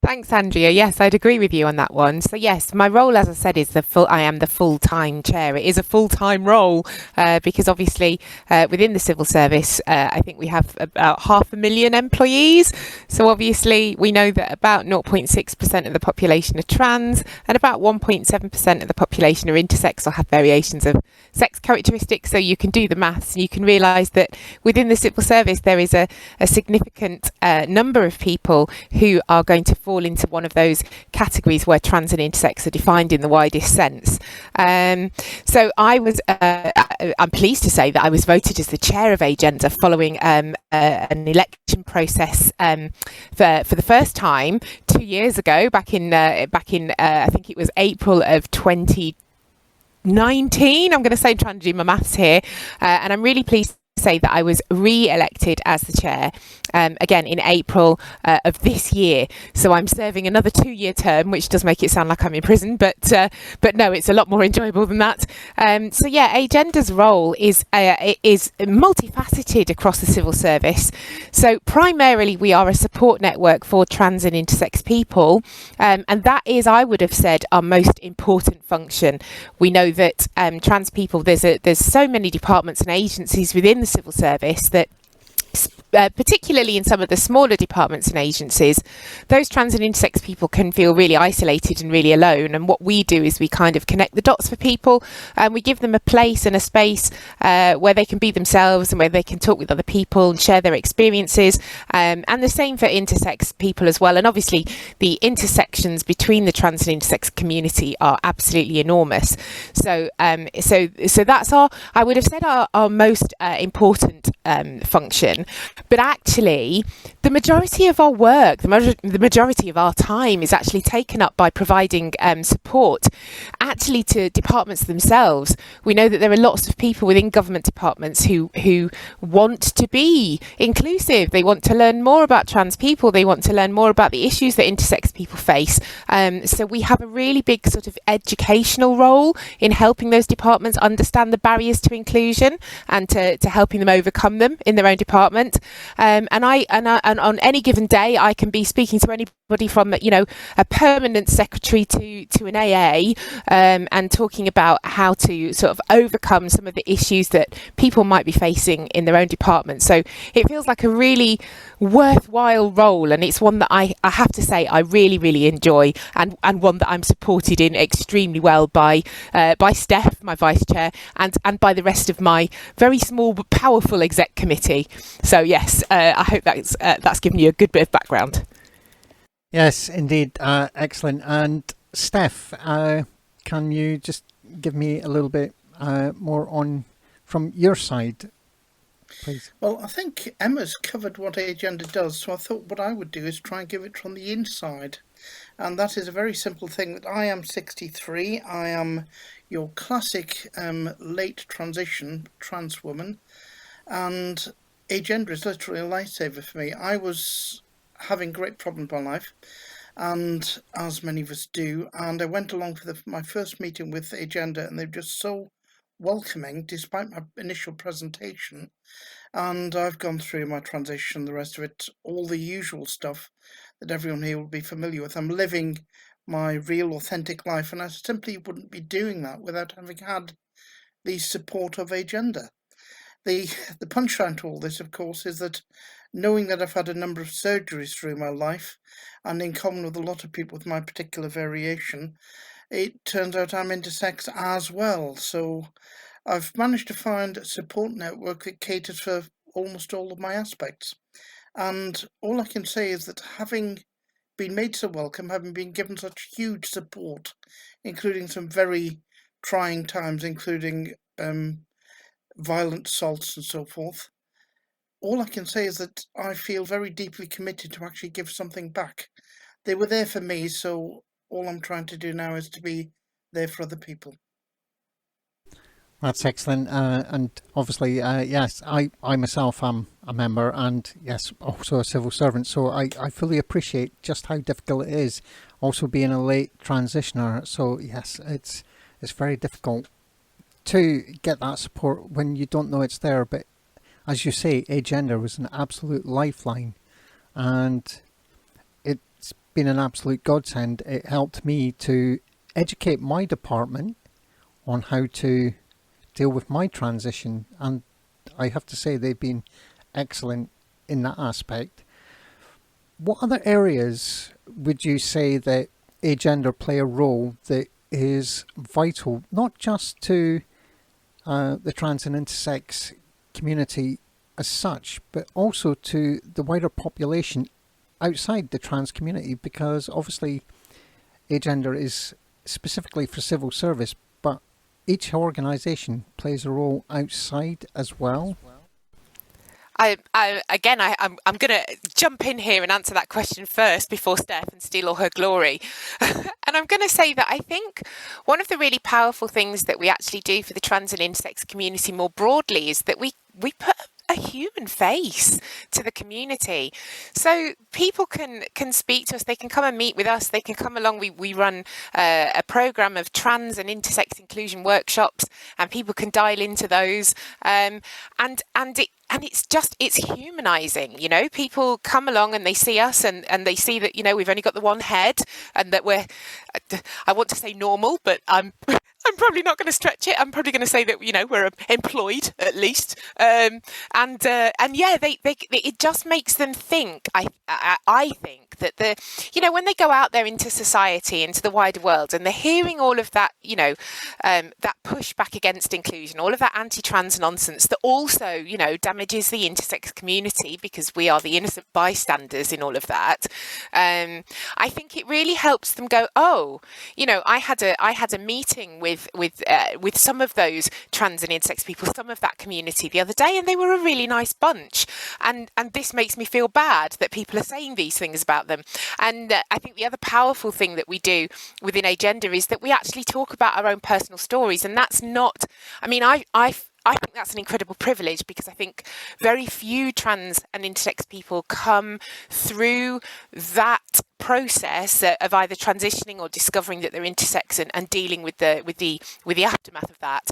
Thanks, Andrea. Yes, I'd agree with you on that one. So yes, my role, as I said, is I am the full-time chair. It is a full-time role because obviously within the civil service, I think we have about 500,000 employees. So obviously we know that about 0.6% of the population are trans and about 1.7% of the population are intersex or have variations of sex characteristics. So you can do the maths and you can realise that within the civil service there is a significant number of people who are going to fall into one of those categories where trans and intersex are defined in the widest sense. So I'm pleased to say that I was voted as the chair of Agenda following an election process for the first time 2 years ago, back in I think it was April of 2019. I'm going to say, I'm trying to do my maths here, and I'm really pleased to say that I was re-elected as the chair again in April of this year. So I'm serving another 2-year term, which does make it sound like I'm in prison, but no, it's a lot more enjoyable than that. So yeah, Agenda's role is multifaceted across the civil service. So primarily we are a support network for trans and intersex people, and that is, I would have said, our most important function. We know that trans people, there's so many departments and agencies within the civil service that particularly in some of the smaller departments and agencies, those trans and intersex people can feel really isolated and really alone. And what we do is we kind of connect the dots for people, and we give them a place and a space where they can be themselves and where they can talk with other people and share their experiences. And the same for intersex people as well. And obviously the intersections between the trans and intersex community are absolutely enormous. So that's I would have said our most important function. But actually, the majority of our work, the majority of our time is actually taken up by providing support actually to departments themselves. We know that there are lots of people within government departments who want to be inclusive. They want to learn more about trans people. They want to learn more about the issues that intersex people face. So we have a really big sort of educational role in helping those departments understand the barriers to inclusion and to helping them overcome them in their own department. And on any given day, I can be speaking to anybody from, a permanent secretary to an AA, and talking about how to sort of overcome some of the issues that people might be facing in their own department. So it feels like a really worthwhile role, and it's one that I have to say I really, really enjoy, and one that I'm supported in extremely well by Steph, my vice chair, and by the rest of my very small but powerful exec committee. So yes, I hope that's given you a good bit of background. Yes, indeed. Excellent. And Steph, can you just give me a little bit more on from your side, please? Well, I think Emma's covered what Agenda does, so I thought what I would do is try and give it from the inside. And that is a very simple thing. That I am 63. I am your classic late transition trans woman. And Agenda is literally a lifesaver for me. I was having great problems in my life, and as many of us do, and I went along for my first meeting with Agenda, and they're just so welcoming despite my initial presentation. And I've gone through my transition, the rest of it, all the usual stuff that everyone here will be familiar with. I'm living my real authentic life, and I simply wouldn't be doing that without having had the support of Agenda. The punchline to all this, of course, is that knowing that I've had a number of surgeries through my life, and in common with a lot of people with my particular variation, it turns out I'm intersex as well. So I've managed to find a support network that caters for almost all of my aspects. And all I can say is that having been made so welcome, having been given such huge support, including some very trying times, including violent assaults and so forth, all I can say is that I feel very deeply committed to actually give something back. They were there for me, so all I'm trying to do now is to be there for other people. That's excellent. And obviously, yes, I myself am a member, and yes, also a civil servant. So I fully appreciate just how difficult it is also being a late transitioner. So yes, it's very difficult to get that support when you don't know it's there. But as you say, Agenda was an absolute lifeline, and been an absolute godsend. It helped me to educate my department on how to deal with my transition, and I have to say they've been excellent in that aspect. What other areas would you say that agender play a role that is vital, not just to the trans and intersex community as such, but also to the wider population outside the trans community? Because obviously agender is specifically for civil service, but each organisation plays a role outside as well. I'm going to jump in here and answer that question first before Steph and steal all her glory. And I'm going to say that I think one of the really powerful things that we actually do for the trans and intersex community more broadly is that we put a human face to the community. So people can speak to us, they can come and meet with us, they can come along. We run a programme of trans and intersex inclusion workshops, and people can dial into those. And it's humanising, you know. People come along and they see us and they see that, you know, we've only got the one head and that we're, I want to say normal, but I'm probably not going to stretch it. I'm probably going to say that, you know, we're employed at least. And yeah, it just makes them think. I think that when they go out there into society, into the wider world, and they're hearing all of that, you know, that pushback against inclusion, all of that anti-trans nonsense that also, you know, damages the intersex community because we are the innocent bystanders in all of that. I think it really helps them go, oh, you know, I had a meeting with some of those trans and intersex people, some of that community the other day, and they were a really nice bunch. And this makes me feel bad that people are saying these things about them. And I think the other powerful thing that we do within Agenda is that we actually talk about our own personal stories. And that's not, I mean, I think that's an incredible privilege, because I think very few trans and intersex people come through that process of either transitioning or discovering that they're intersex and dealing with the aftermath of that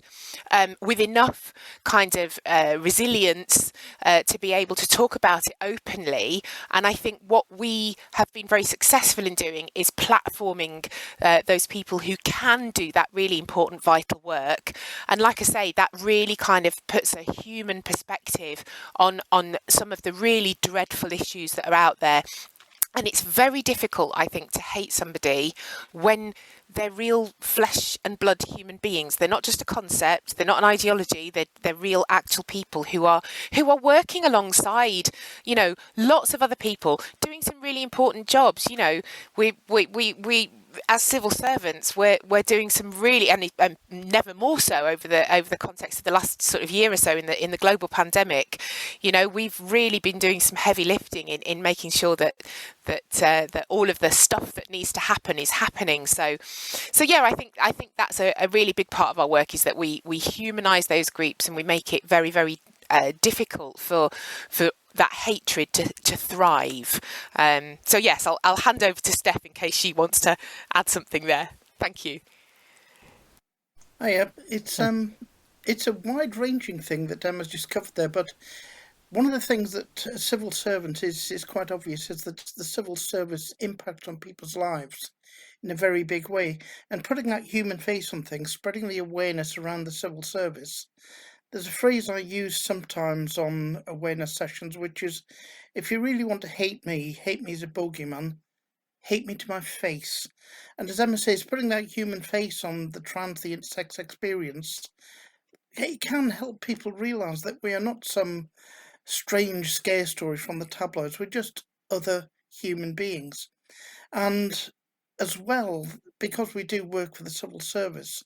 with enough kind of resilience to be able to talk about it openly. And I think what we have been very successful in doing is platforming those people who can do that really important, vital work. And like I say, that really kind of puts a human perspective on some of the really dreadful issues that are out there. And it's very difficult, I think, to hate somebody when they're real flesh and blood human beings. They're not just a concept, they're not an ideology, they're real actual people who are working alongside, you know, lots of other people doing some really important jobs. You know, we as civil servants, we're doing some really, and never more so over the context of the last sort of year or so in the global pandemic. You know, we've really been doing some heavy lifting in making sure that all of the stuff that needs to happen is happening. So yeah, I think that's a really big part of our work, is that we humanise those groups and we make it very, very difficult for that hatred to thrive. So yes, I'll hand over to Steph in case she wants to add something there. Thank you. Oh, yeah, it's a wide-ranging thing that Emma's just covered there, but one of the things that a civil servant is quite obvious is that the civil service impact on people's lives in a very big way, and putting that human face on things, spreading the awareness around the civil service. There's a phrase I use sometimes on awareness sessions, which is, if you really want to hate me as a bogeyman, hate me to my face. And as Emma says, putting that human face on the trans, the intersex experience, it can help people realise that we are not some strange scare story from the tabloids. We're just other human beings. And as well, because we do work for the civil service,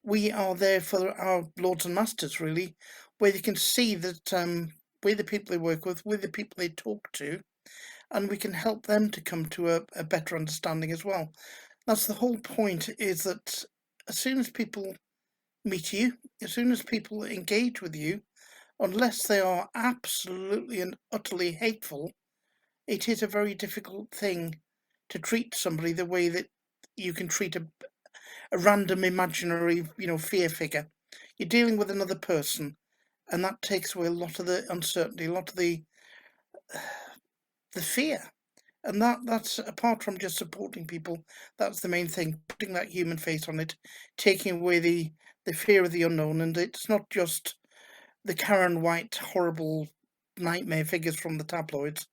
we are there for our lords and masters, really, where they can see that we're the people they work with, we're the people they talk to, and we can help them to come to a better understanding as well. That's the whole point, is that as soon as people meet you, as soon as people engage with you, unless they are absolutely and utterly hateful, it is a very difficult thing to treat somebody the way that you can treat a random imaginary, you know, fear figure. You're dealing with another person, and that takes away a lot of the uncertainty, a lot of the fear. And that's apart from just supporting people, that's the main thing, putting that human face on it, taking away the fear of the unknown. And it's not just the Karen White horrible nightmare figures from the tabloids.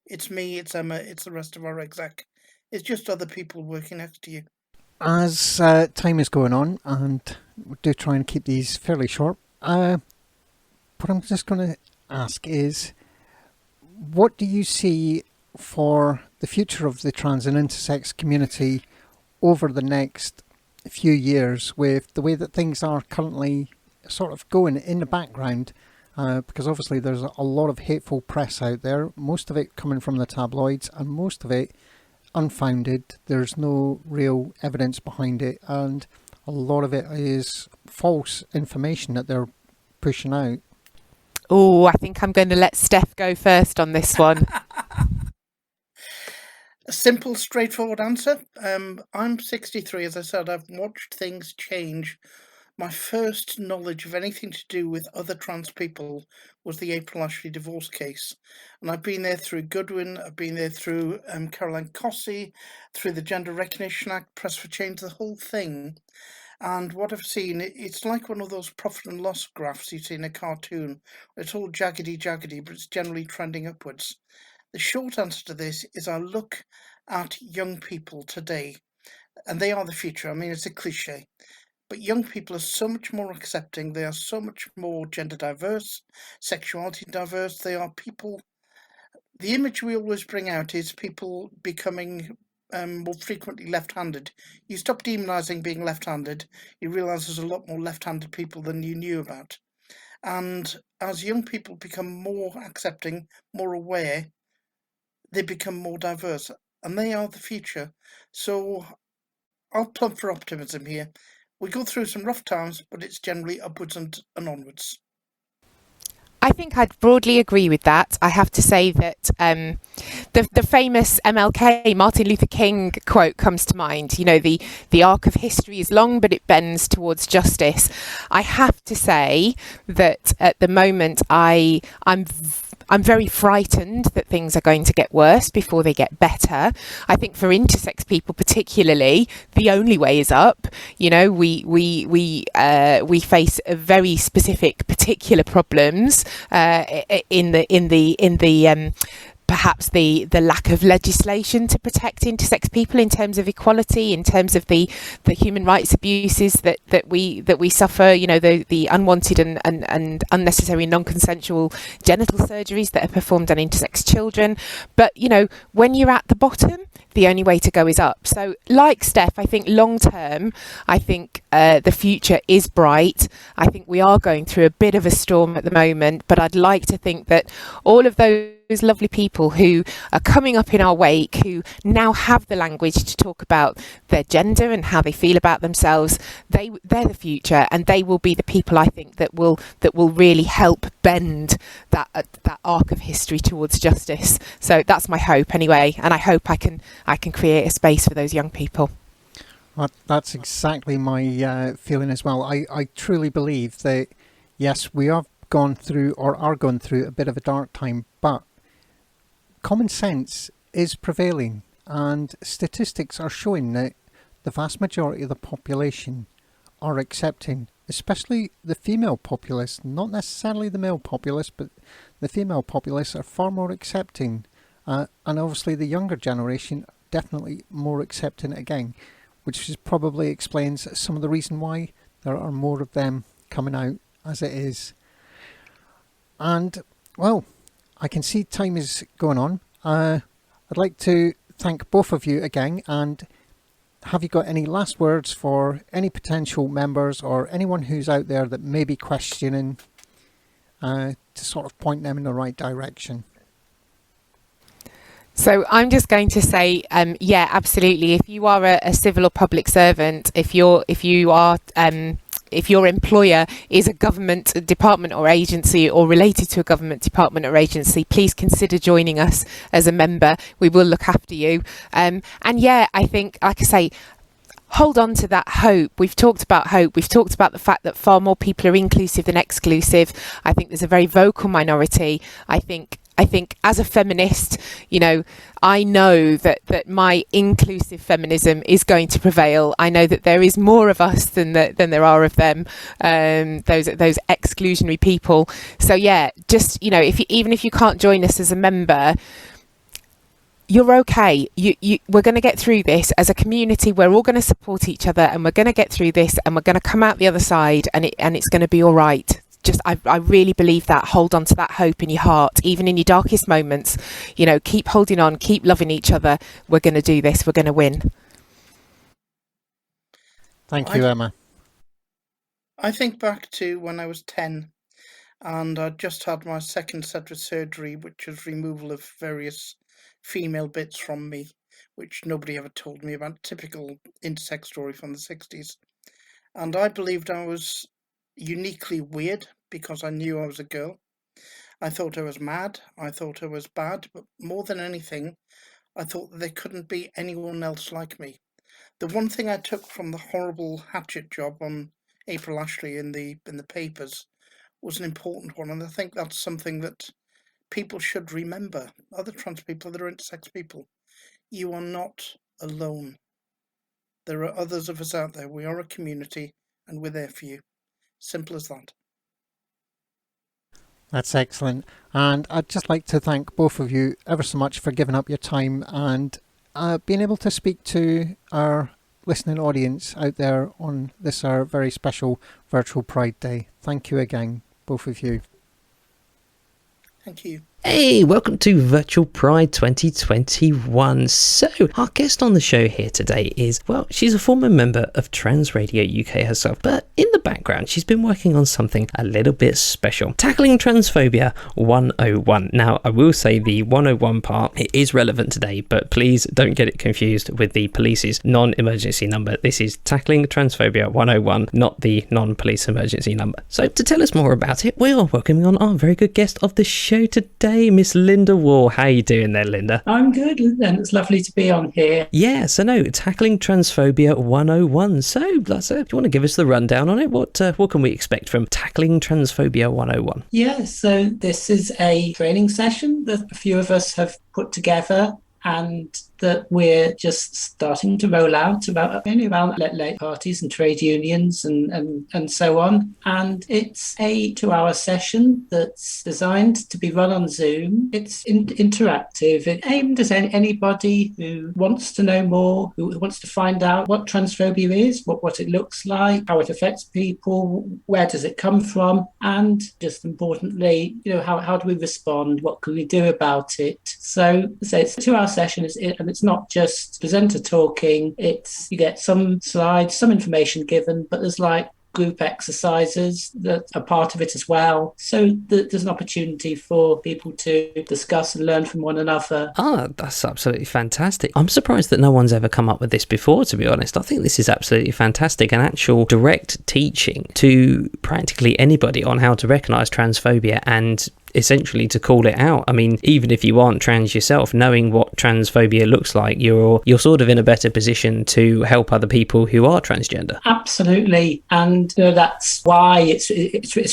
It's me, it's Emma, it's the rest of our exec. It's just other people working next to you. As time is going on, and we do try and keep these fairly short, what I'm just going to ask is, what do you see for the future of the trans and intersex community over the next few years with the way that things are currently sort of going in the background? Because obviously there's a lot of hateful press out there, most of it coming from the tabloids and most of it unfounded. There's no real evidence behind it, and a lot of it is false information that they're pushing out. Oh, I think I'm going to let Steph go first on this one. A simple, straightforward answer. I'm 63, as I said. I've watched things change. My first knowledge of anything to do with other trans people was the April Ashley divorce case. And I've been there through Goodwin, I've been there through Caroline Cossey, through the Gender Recognition Act, Press for Change, the whole thing. And what I've seen, it's like one of those profit and loss graphs you see in a cartoon. It's all jaggedy, but it's generally trending upwards. The short answer to this is I look at young people today, and they are the future. I mean, it's a cliche. But young people are so much more accepting. They are so much more gender diverse, sexuality diverse. They are people. The image we always bring out is people becoming more frequently left-handed. You stop demonising being left-handed, you realise there's a lot more left-handed people than you knew about. And as young people become more accepting, more aware, they become more diverse. And they are the future. So I'll plump for optimism here. We go through some rough times, but it's generally upwards and onwards. I think I'd broadly agree with that. I have to say that the famous MLK, Martin Luther King quote comes to mind. You know, the arc of history is long, but it bends towards justice. I have to say that at the moment I'm very frightened that things are going to get worse before they get better. I think for intersex people particularly, the only way is up. You know, we face a very specific, particular problems in the perhaps the lack of legislation to protect intersex people in terms of equality, in terms of the human rights abuses that we suffer, you know, the unwanted and unnecessary non-consensual genital surgeries that are performed on intersex children. But, you know, when you're at the bottom, the only way to go is up. So like Steph, I think long term, I think the future is bright. I think we are going through a bit of a storm at the moment, but I'd like to think that all of those lovely people who are coming up in our wake, who now have the language to talk about their gender and how they feel about themselves, they're the future, and they will be the people, I think, that will really help bend that arc of history towards justice. So that's my hope anyway, and I hope I can create a space for those young people. That's exactly my feeling as well. I truly believe that, yes, we have gone through or are going through a bit of a dark time, but common sense is prevailing, and statistics are showing that the vast majority of the population are accepting, especially the female populace, not necessarily the male populace, but the female populace are far more accepting, and obviously the younger generation definitely more accepting again, which is probably explains some of the reason why there are more of them coming out as it is. And well, I can see time is going on. I'd like to thank both of you again, and have you got any last words for any potential members or anyone who's out there that may be questioning, to sort of point them in the right direction? So I'm just going to say, yeah, absolutely. If you are a civil or public servant, if your employer is a government department or agency or related to a government department or agency, please consider joining us as a member. We will look after you. And yeah, I think, like I say, hold on to that hope. We've talked about hope. We've talked about the fact that far more people are inclusive than exclusive. I think there's a very vocal minority. I think I think as a feminist, you know, I know that my inclusive feminism is going to prevail. I know that there is more of us than there are of them, those exclusionary people. So yeah, just, you know, even if you can't join us as a member, you're okay. We're going to get through this as a community. We're all going to support each other, and we're going to get through this, and we're going to come out the other side, and it's going to be all right. Just, I really believe that. Hold on to that hope in your heart, even in your darkest moments. You know, keep holding on, keep loving each other. We're going to do this. We're going to win. Thank you, Emma. I think back to when I was 10 and I just had my second set of surgery, which was removal of various female bits from me, which nobody ever told me about. Typical intersex story from the 60s. And I believed I was uniquely weird because I knew I was a girl. I thought I was mad. I thought I was bad. But more than anything, I thought that there couldn't be anyone else like me. The one thing I took from the horrible hatchet job on April Ashley in the papers was an important one. And I think that's something that people should remember. Other trans people, other intersex people, you are not alone. There are others of us out there. We are a community and we're there for you. Simple as that. That's excellent. And I'd just like to thank both of you ever so much for giving up your time and being able to speak to our listening audience out there on this our very special Virtual Pride Day. Thank you again, both of you. Thank you. Hey, welcome to Virtual Pride 2021. So, our guest on the show here today is, well, she's a former member of Trans Radio UK herself, but in the background, she's been working on something a little bit special. Tackling Transphobia 101. Now, I will say the 101 part, it is relevant today, but please don't get it confused with the police's non-emergency number. This is Tackling Transphobia 101, not the non-police emergency number. So, to tell us more about it, we are welcoming on our very good guest of the show today, Miss Linda Wall. How are you doing there, Linda? I'm good, and it's lovely to be on here. Yeah, so no, Tackling Transphobia 101. So, do you want to give us the rundown on it? What can we expect from Tackling Transphobia 101? Yeah, so this is a training session that a few of us have put together and that we're just starting to roll out mainly around late parties and trade unions and so on. And it's a 2-hour session that's designed to be run on Zoom. It's interactive. It's aimed at anybody who wants to know more, who wants to find out what transphobia is, what it looks like, how it affects people, where does it come from, and just importantly, you know, how do we respond? What can we do about it? So it's a 2-hour session, and it's not just presenter talking. You get some slides, some information given, but there's like group exercises that are part of it as well. So there's an opportunity for people to discuss and learn from one another. Ah, that's absolutely fantastic. I'm surprised that no one's ever come up with this before, to be honest. I think this is absolutely fantastic. An actual direct teaching to practically anybody on how to recognise transphobia and essentially to call it out. I mean, even if you aren't trans yourself, knowing what transphobia looks like, you're sort of in a better position to help other people who are transgender. Absolutely, and you know, that's why it's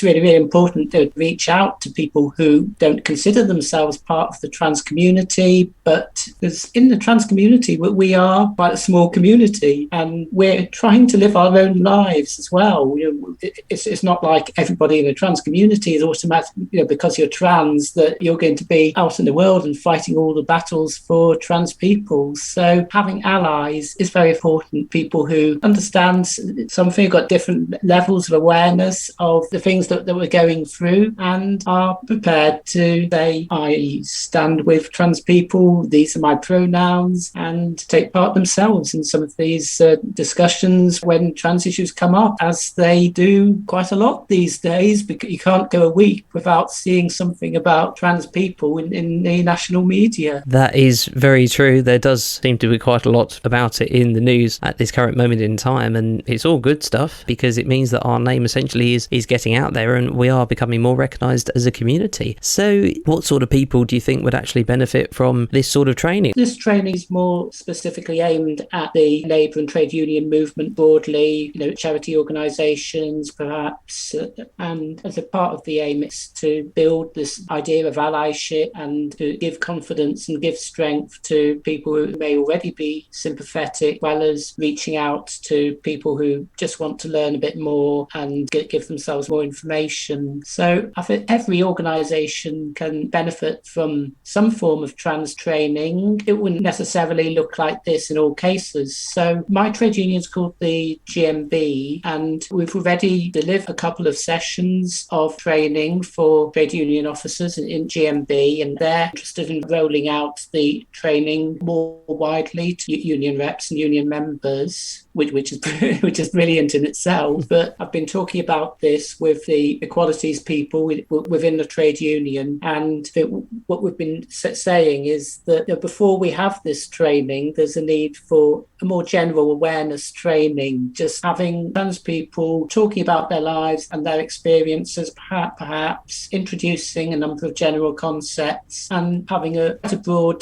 really, really important to reach out to people who don't consider themselves part of the trans community, but because in the trans community we are quite a small community and we're trying to live our own lives as well. You know, it's not like everybody in the trans community is automatic, you know, because you're trans, that you're going to be out in the world and fighting all the battles for trans people. So having allies is very important. People who understand something, got different levels of awareness of the things that we're going through and are prepared to say, I stand with trans people, these are my pronouns, and take part themselves in some of these discussions when trans issues come up, as they do quite a lot these days, because you can't go a week without seeing something about trans people in the national media. That is very true. There does seem to be quite a lot about it in the news at this current moment in time, and it's all good stuff because it means that our name essentially is getting out there and we are becoming more recognised as a community. So what sort of people do you think would actually benefit from this sort of training? This training is more specifically aimed at the labour and trade union movement broadly, you know, charity organisations perhaps, and as a part of the aim it's to build build this idea of allyship and to give confidence and give strength to people who may already be sympathetic, as well as reaching out to people who just want to learn a bit more and give themselves more information. So I think every organisation can benefit from some form of trans training. It wouldn't necessarily look like this in all cases. So my trade union is called the GMB, and we've already delivered a couple of sessions of training for trade union officers in GMB, and they're interested in rolling out the training more widely to union reps and union members, which is brilliant in itself. But I've been talking about this with the equalities people within the trade union, and what we've been saying is that before we have this training, there's a need for a more general awareness training, just having trans people talking about their lives and their experiences, perhaps introducing a number of general concepts and having a broad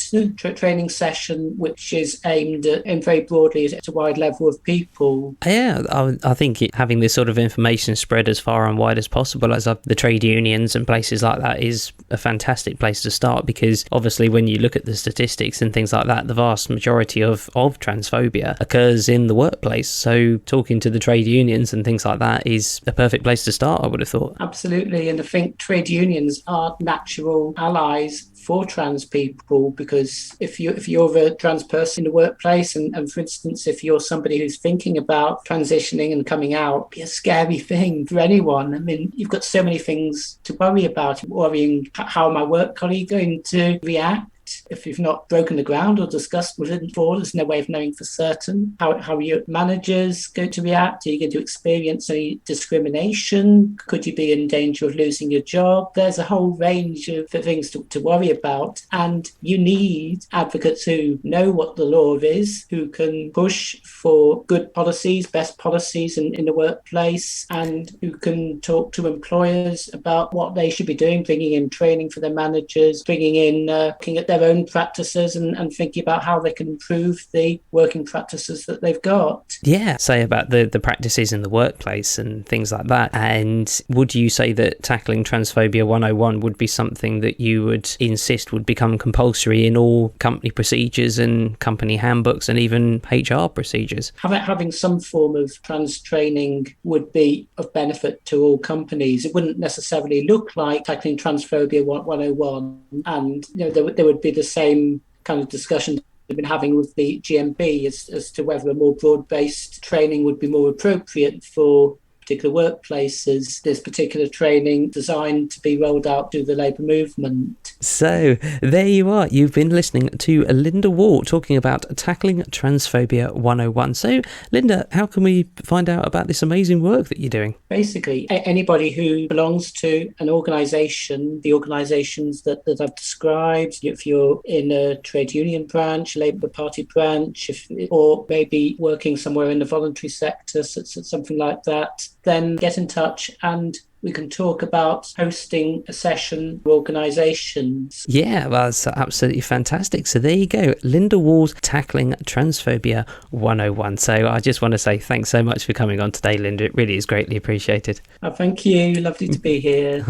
training session which is aimed at, and very broadly at a wide level of people. Yeah, I think having this sort of information spread as far and wide as possible as the trade unions and places like that is a fantastic place to start, because obviously when you look at the statistics and things like that, the vast majority of transphobia occurs in the workplace. So talking to the trade unions and things like that is a perfect place to start, I would have thought. Absolutely, and I think trade unions are natural allies for trans people, because if you're a trans person in the workplace, and for instance, if you're somebody who's thinking about transitioning and coming out, it'd be a scary thing for anyone. I mean, you've got so many things to worry about, worrying how my work colleague going to react. If you've not broken the ground or discussed with it before, there's no way of knowing for certain how your managers going to react. Are you going to experience any discrimination? Could you be in danger of losing your job? There's a whole range of things to worry about, and you need advocates who know what the law is, who can push for good policies, best policies in the workplace, and who can talk to employers about what they should be doing, bringing in training for their managers, bringing in looking at their own practices and thinking about how they can improve the working practices that they've got. Yeah, say about the practices in the workplace and things like that. And would you say that tackling Transphobia 101 would be something that you would insist would become compulsory in all company procedures and company handbooks and even HR procedures? Having some form of trans training would be of benefit to all companies. It wouldn't necessarily look like tackling Transphobia 101, and there would be the same kind of discussion we've been having with the GMB as to whether a more broad-based training would be more appropriate for particular workplaces. There's particular training designed to be rolled out through the labour movement. So there you are. You've been listening to Linda Wall talking about tackling Transphobia 101. So Linda, how can we find out about this amazing work that you're doing? Basically, anybody who belongs to an organisation, the organisations that I've described, if you're in a trade union branch, Labour Party branch, or maybe working somewhere in the voluntary sector, something like that, then get in touch and we can talk about hosting a session for organisations. Yeah, well, that's absolutely fantastic. So there you go, Linda Wall's Tackling Transphobia 101. So I just want to say thanks so much for coming on today, Linda. It really is greatly appreciated. Oh, thank you. Lovely to be here.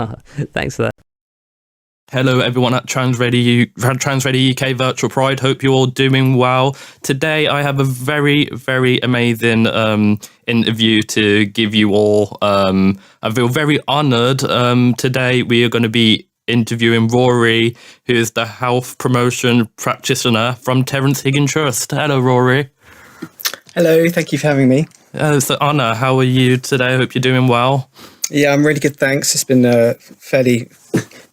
Thanks for that. Hello everyone at Transradio UK Virtual Pride. Hope you're all doing well. Today I have a very, very amazing interview to give you all. I feel very honoured. Today we are going to be interviewing Rory, who is the health promotion practitioner from Terrence Higgins Trust. Hello Rory. Hello, thank you for having me. It's an honour. How are you today? I hope you're doing well. Yeah, I'm really good, thanks. It's been a fairly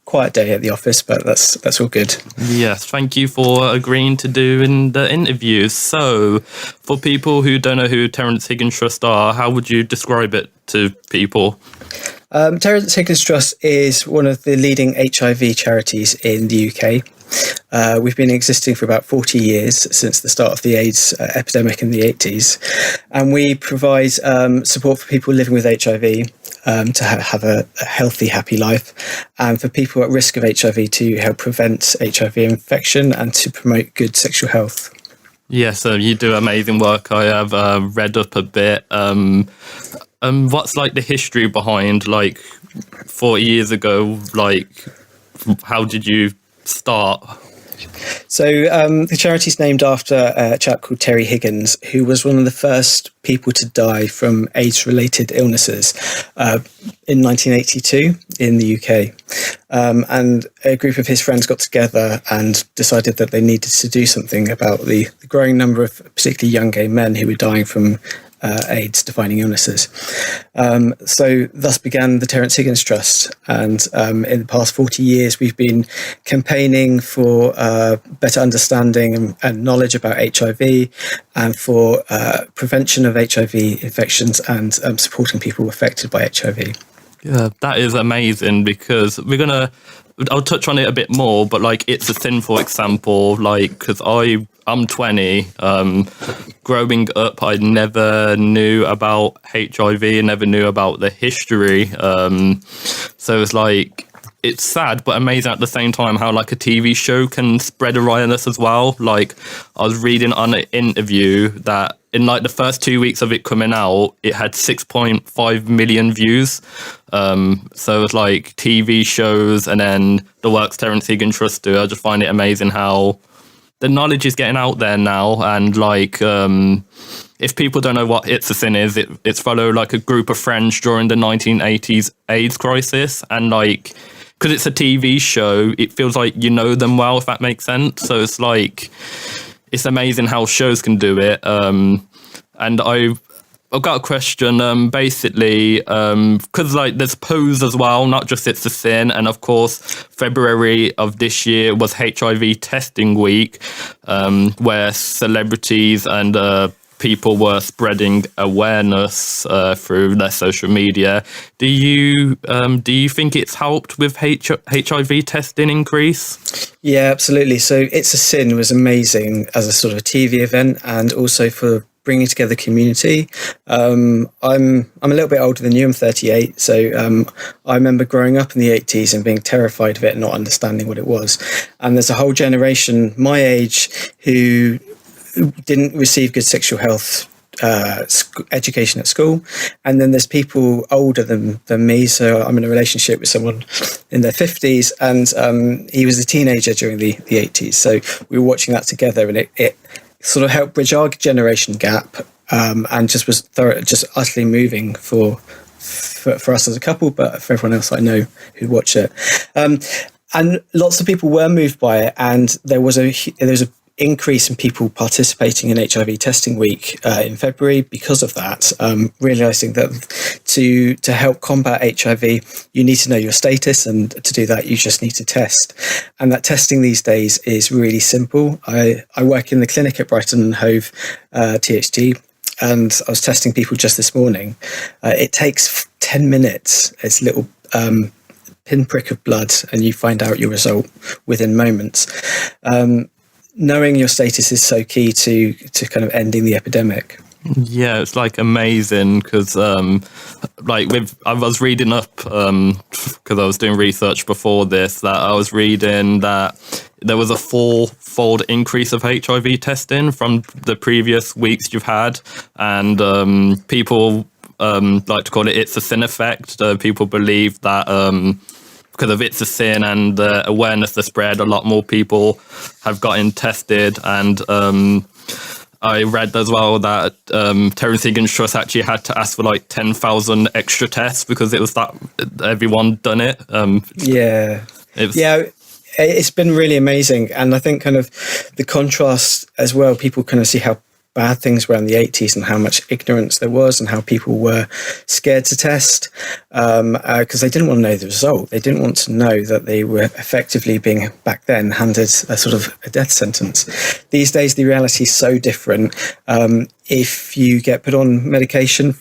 quiet day at the office, but that's all good. Yes, thank you for agreeing to do in the interview. So, for people who don't know who Terrence Higgins Trust are, how would you describe it to people? Terrence Higgins Trust is one of the leading HIV charities in the UK. We've been existing for about 40 years, since the start of the AIDS epidemic in the 80s. And we provide support for people living with HIV to have a healthy, happy life, and for people at risk of HIV to help prevent HIV infection and to promote good sexual health. Yes, you do amazing work. I have read up a bit. What's like the history behind, like 40 years ago, like how did you start? So the charity's named after a chap called Terry Higgins, who was one of the first people to die from AIDS-related illnesses in 1982 in the UK. And a group of his friends got together and decided that they needed to do something about the growing number of particularly young gay men who were dying from AIDS-defining illnesses. So thus began the Terrence Higgins Trust. And in the past 40 years, we've been campaigning for better understanding and knowledge about HIV and for prevention of HIV infections and supporting people affected by HIV. Yeah, that is amazing, because I'll touch on it a bit more, but like It's a Sin, for example, like, because I'm 20, growing up, I never knew about HIV, never knew about the history. So it's like, it's sad, but amazing at the same time how like a TV show can spread awareness as well. Like, I was reading on an interview that in like the first 2 weeks of it coming out, it had 6.5 million views. So it's like TV shows and then the works Terrence Higgins Trust do. I just find it amazing how the knowledge is getting out there now. And like, if people don't know what It's a Sin is, it's follow like a group of friends during the 1980s AIDS crisis. And like, because it's a TV show, it feels like you know them well, if that makes sense. So it's like, it's amazing how shows can do it. And I've got a question, basically, because like there's Pose as well, not just It's a Sin. And of course, February of this year was HIV Testing Week, where celebrities and people were spreading awareness through their social media. Do you think it's helped with HIV testing increase? Yeah, absolutely. So It's a Sin was amazing as a sort of a TV event, and also for bringing together community. I'm a little bit older than you. I'm 38. So I remember growing up in the 80s and being terrified of it and not understanding what it was. And there's a whole generation my age who didn't receive good sexual health education at school, and then there's people older than me. So I'm in a relationship with someone in their 50s, and he was a teenager during the 80s. So we were watching that together, and it sort of helped bridge our generation gap, and just was just utterly moving for us as a couple, but for everyone else I know who'd watch it. And lots of people were moved by it, and there was a increase in people participating in HIV Testing Week in February because of that, realising that to help combat HIV, you need to know your status, and to do that, you just need to test. And that testing these days is really simple. I work in the clinic at Brighton and Hove THT, and I was testing people just this morning. It takes 10 minutes. It's a little pinprick of blood, and you find out your result within moments. Knowing your status is so key to kind of ending the epidemic. Yeah, it's like amazing, because like I was reading up, because I was doing research before this, that I was reading that there was a 4-fold increase of HIV testing from the previous weeks you've had, and people like to call it It's a Sin effect. People believe that because of It's a Sin and the awareness that spread, a lot more people have gotten tested. And I read as well that Terrence Higgins Trust actually had to ask for like 10,000 extra tests because it was that everyone done it. It's been really amazing. And I think kind of the contrast as well, people kind of see how bad things were in the 80s and how much ignorance there was and how people were scared to test because they didn't want to know the result. They didn't want to know that they were effectively being, back then, handed a sort of a death sentence. These days, the reality is so different. If you get put on medication,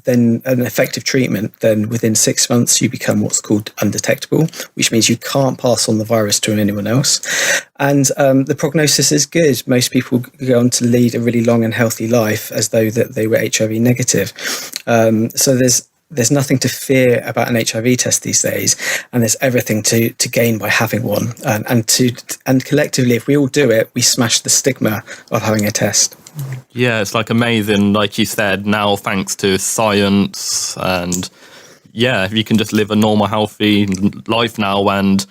then an effective treatment, then within 6 months you become what's called undetectable, which means you can't pass on the virus to anyone else. And the prognosis is good. Most people go on to lead a really long and healthy life as though that they were HIV negative. So there's nothing to fear about an HIV test these days, and there's everything to gain by having one. And collectively, if we all do it, we smash the stigma of having a test. Yeah, it's like amazing, like you said, now thanks to science and if you can just live a normal, healthy life now. And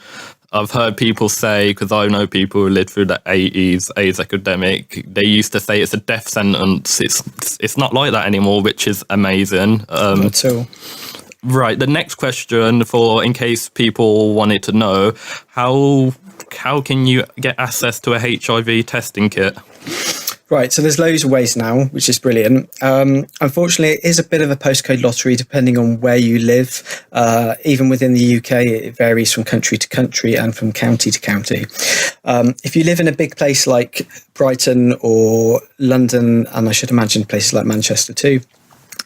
I've heard people say, because I know people who lived through the 80s AIDS epidemic, they used to say it's a death sentence. It's not like that anymore, which is amazing. Not at all. Right. The next question, in case people wanted to know, how can you get access to a HIV testing kit? Right, so there's loads of ways now, which is brilliant. Unfortunately, it is a bit of a postcode lottery depending on where you live. Even within the UK, it varies from country to country and from county to county. If you live in a big place like Brighton or London, and I should imagine places like Manchester too,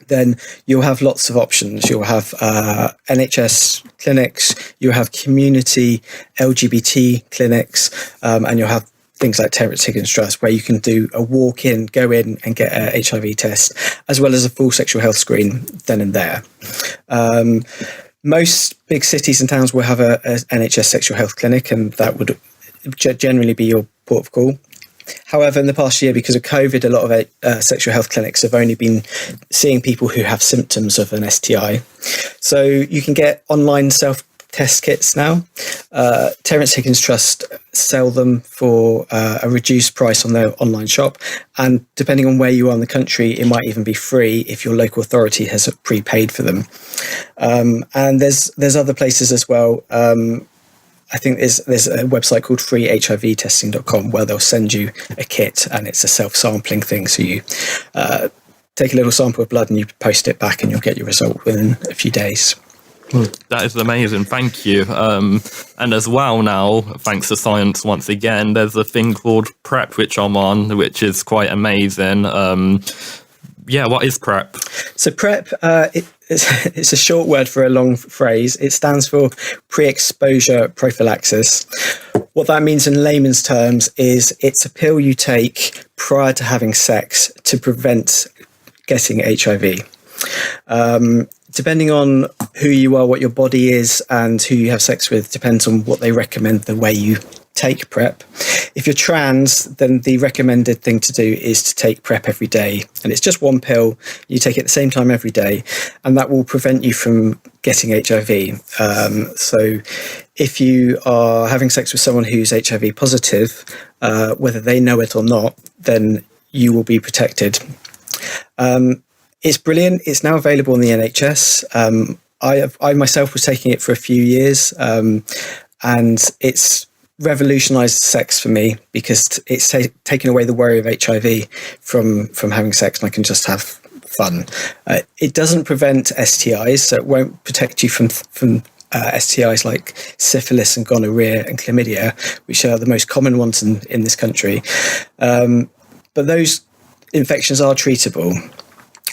then you'll have lots of options. You'll have NHS clinics, you'll have community LGBT clinics, and you'll have things like Terrence, Higgins Trust, where you can do a walk-in, go in and get a HIV test, as well as a full sexual health screen then and there. Most big cities and towns will have a NHS sexual health clinic, and that would generally be your port of call. However, in the past year, because of COVID, a lot of sexual health clinics have only been seeing people who have symptoms of an STI. So you can get online self-test kits now. Terrence Higgins Trust sell them for a reduced price on their online shop. And depending on where you are in the country, it might even be free if your local authority has prepaid for them. And there's other places as well. I think there's a website called freehivtesting.com where they'll send you a kit, and it's a self-sampling thing. So you take a little sample of blood and you post it back and you'll get your result within a few days. That is amazing. Thank you. And as well now, thanks to science once again, there's a thing called PrEP, which I'm on, which is quite amazing. What is PrEP? So PrEP, it's a short word for a long phrase. It stands for pre-exposure prophylaxis. What that means in layman's terms is it's a pill you take prior to having sex to prevent getting HIV. Depending on who you are, what your body is, and who you have sex with, depends on what they recommend the way you take PrEP. If you're trans, then the recommended thing to do is to take PrEP every day. And it's just one pill. You take it at the same time every day, and that will prevent you from getting HIV. So if you are having sex with someone who's HIV positive, whether they know it or not, then you will be protected. It's brilliant. It's now available on the NHS. I myself was taking it for a few years, and it's revolutionized sex for me because it's taken away the worry of HIV from having sex, and I can just have fun. It doesn't prevent STIs, so it won't protect you from STIs like syphilis and gonorrhea and chlamydia, which are the most common ones in this country. But those infections are treatable.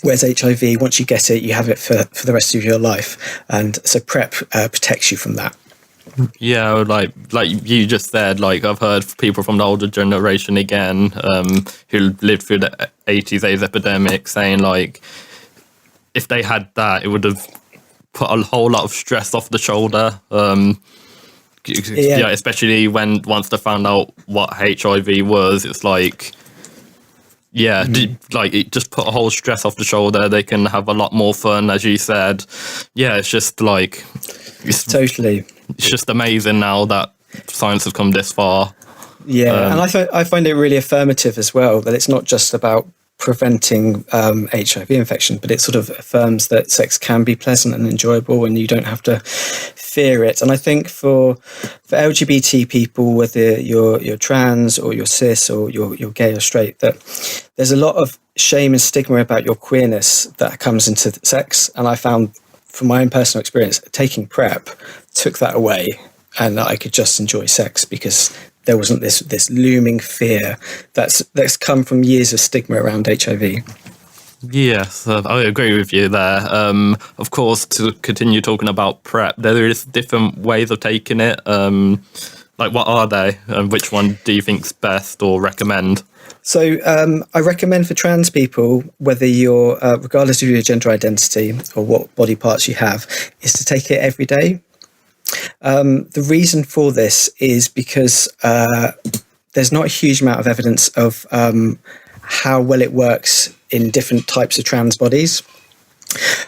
Whereas HIV, once you get it, you have it for the rest of your life. And so PrEP protects you from that. Yeah, like you just said, like I've heard people from the older generation again, who lived through the 80s AIDS epidemic, saying like if they had that, it would have put a whole lot of stress off the shoulder. Yeah, especially once they found out what HIV was, it's like, like it just put a whole stress off the shoulder. They can have a lot more fun, as you said. Yeah, it's just like totally. It's just amazing now that science has come this far. Yeah, and I find it really affirmative as well, that it's not just about preventing HIV infection, but it sort of affirms that sex can be pleasant and enjoyable, and you don't have to fear it. And I think for LGBT people, whether you're trans or you're cis or you're gay or straight, that there's a lot of shame and stigma about your queerness that comes into sex. And I found, from my own personal experience, taking PrEP took that away, and I could just enjoy sex because there wasn't this looming fear that's come from years of stigma around HIV. Yes, I agree with you there. Of course, to continue talking about PrEP, there is different ways of taking it. Like, what are they, and which one do you think's best or recommend? So I recommend for trans people, whether you're, regardless of your gender identity or what body parts you have, is to take it every day. The reason for this is because there's not a huge amount of evidence of how well it works in different types of trans bodies.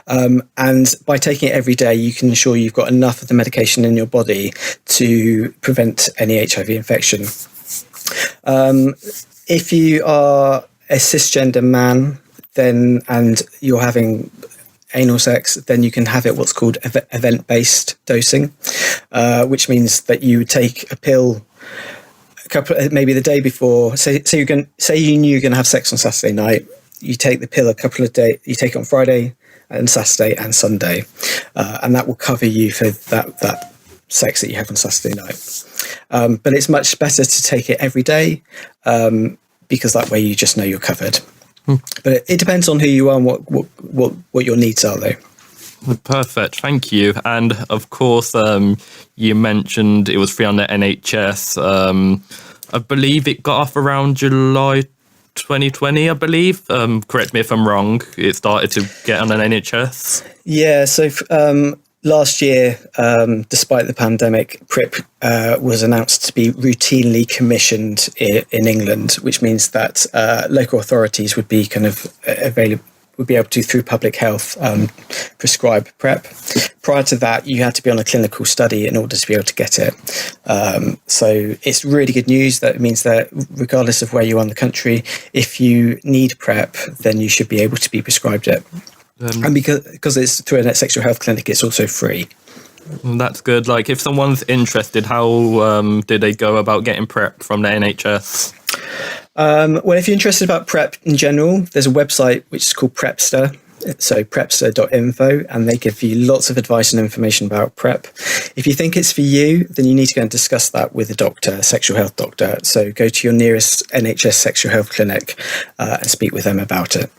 And by taking it every day, you can ensure you've got enough of the medication in your body to prevent any HIV infection. If you are a cisgender man, then and you're having anal sex, then you can have it what's called event-based dosing, which means that you take a pill maybe the day before. Say you knew you're going to have sex on Saturday night. You take the pill a couple of days. You take it on Friday and Saturday and Sunday, and that will cover you for that sex that you have on Saturday night. But it's much better to take it every day, because that way you just know you're covered. But it depends on who you are and what your needs are, though. Perfect, thank you. And of course, you mentioned it was free on the NHS. I believe it got off around July 2020, I believe. Correct me if I'm wrong. It started to get on an NHS. Yeah, so last year, despite the pandemic, PrEP was announced to be routinely commissioned in England, which means that local authorities would be kind of would be able to, through public health, prescribe PrEP. Prior to that, you had to be on a clinical study in order to be able to get it. So it's really good news. That means that regardless of where you are in the country, if you need PrEP, then you should be able to be prescribed it. And because it's through a sexual health clinic, it's also free. That's good. Like, if someone's interested, how do they go about getting PrEP from the NHS? Well, if you're interested about PrEP in general, there's a website which is called Prepster. So prepster.info, and they give you lots of advice and information about PrEP. If you think it's for you, then you need to go and discuss that with a doctor, a sexual health doctor. So go to your nearest NHS sexual health clinic and speak with them about it.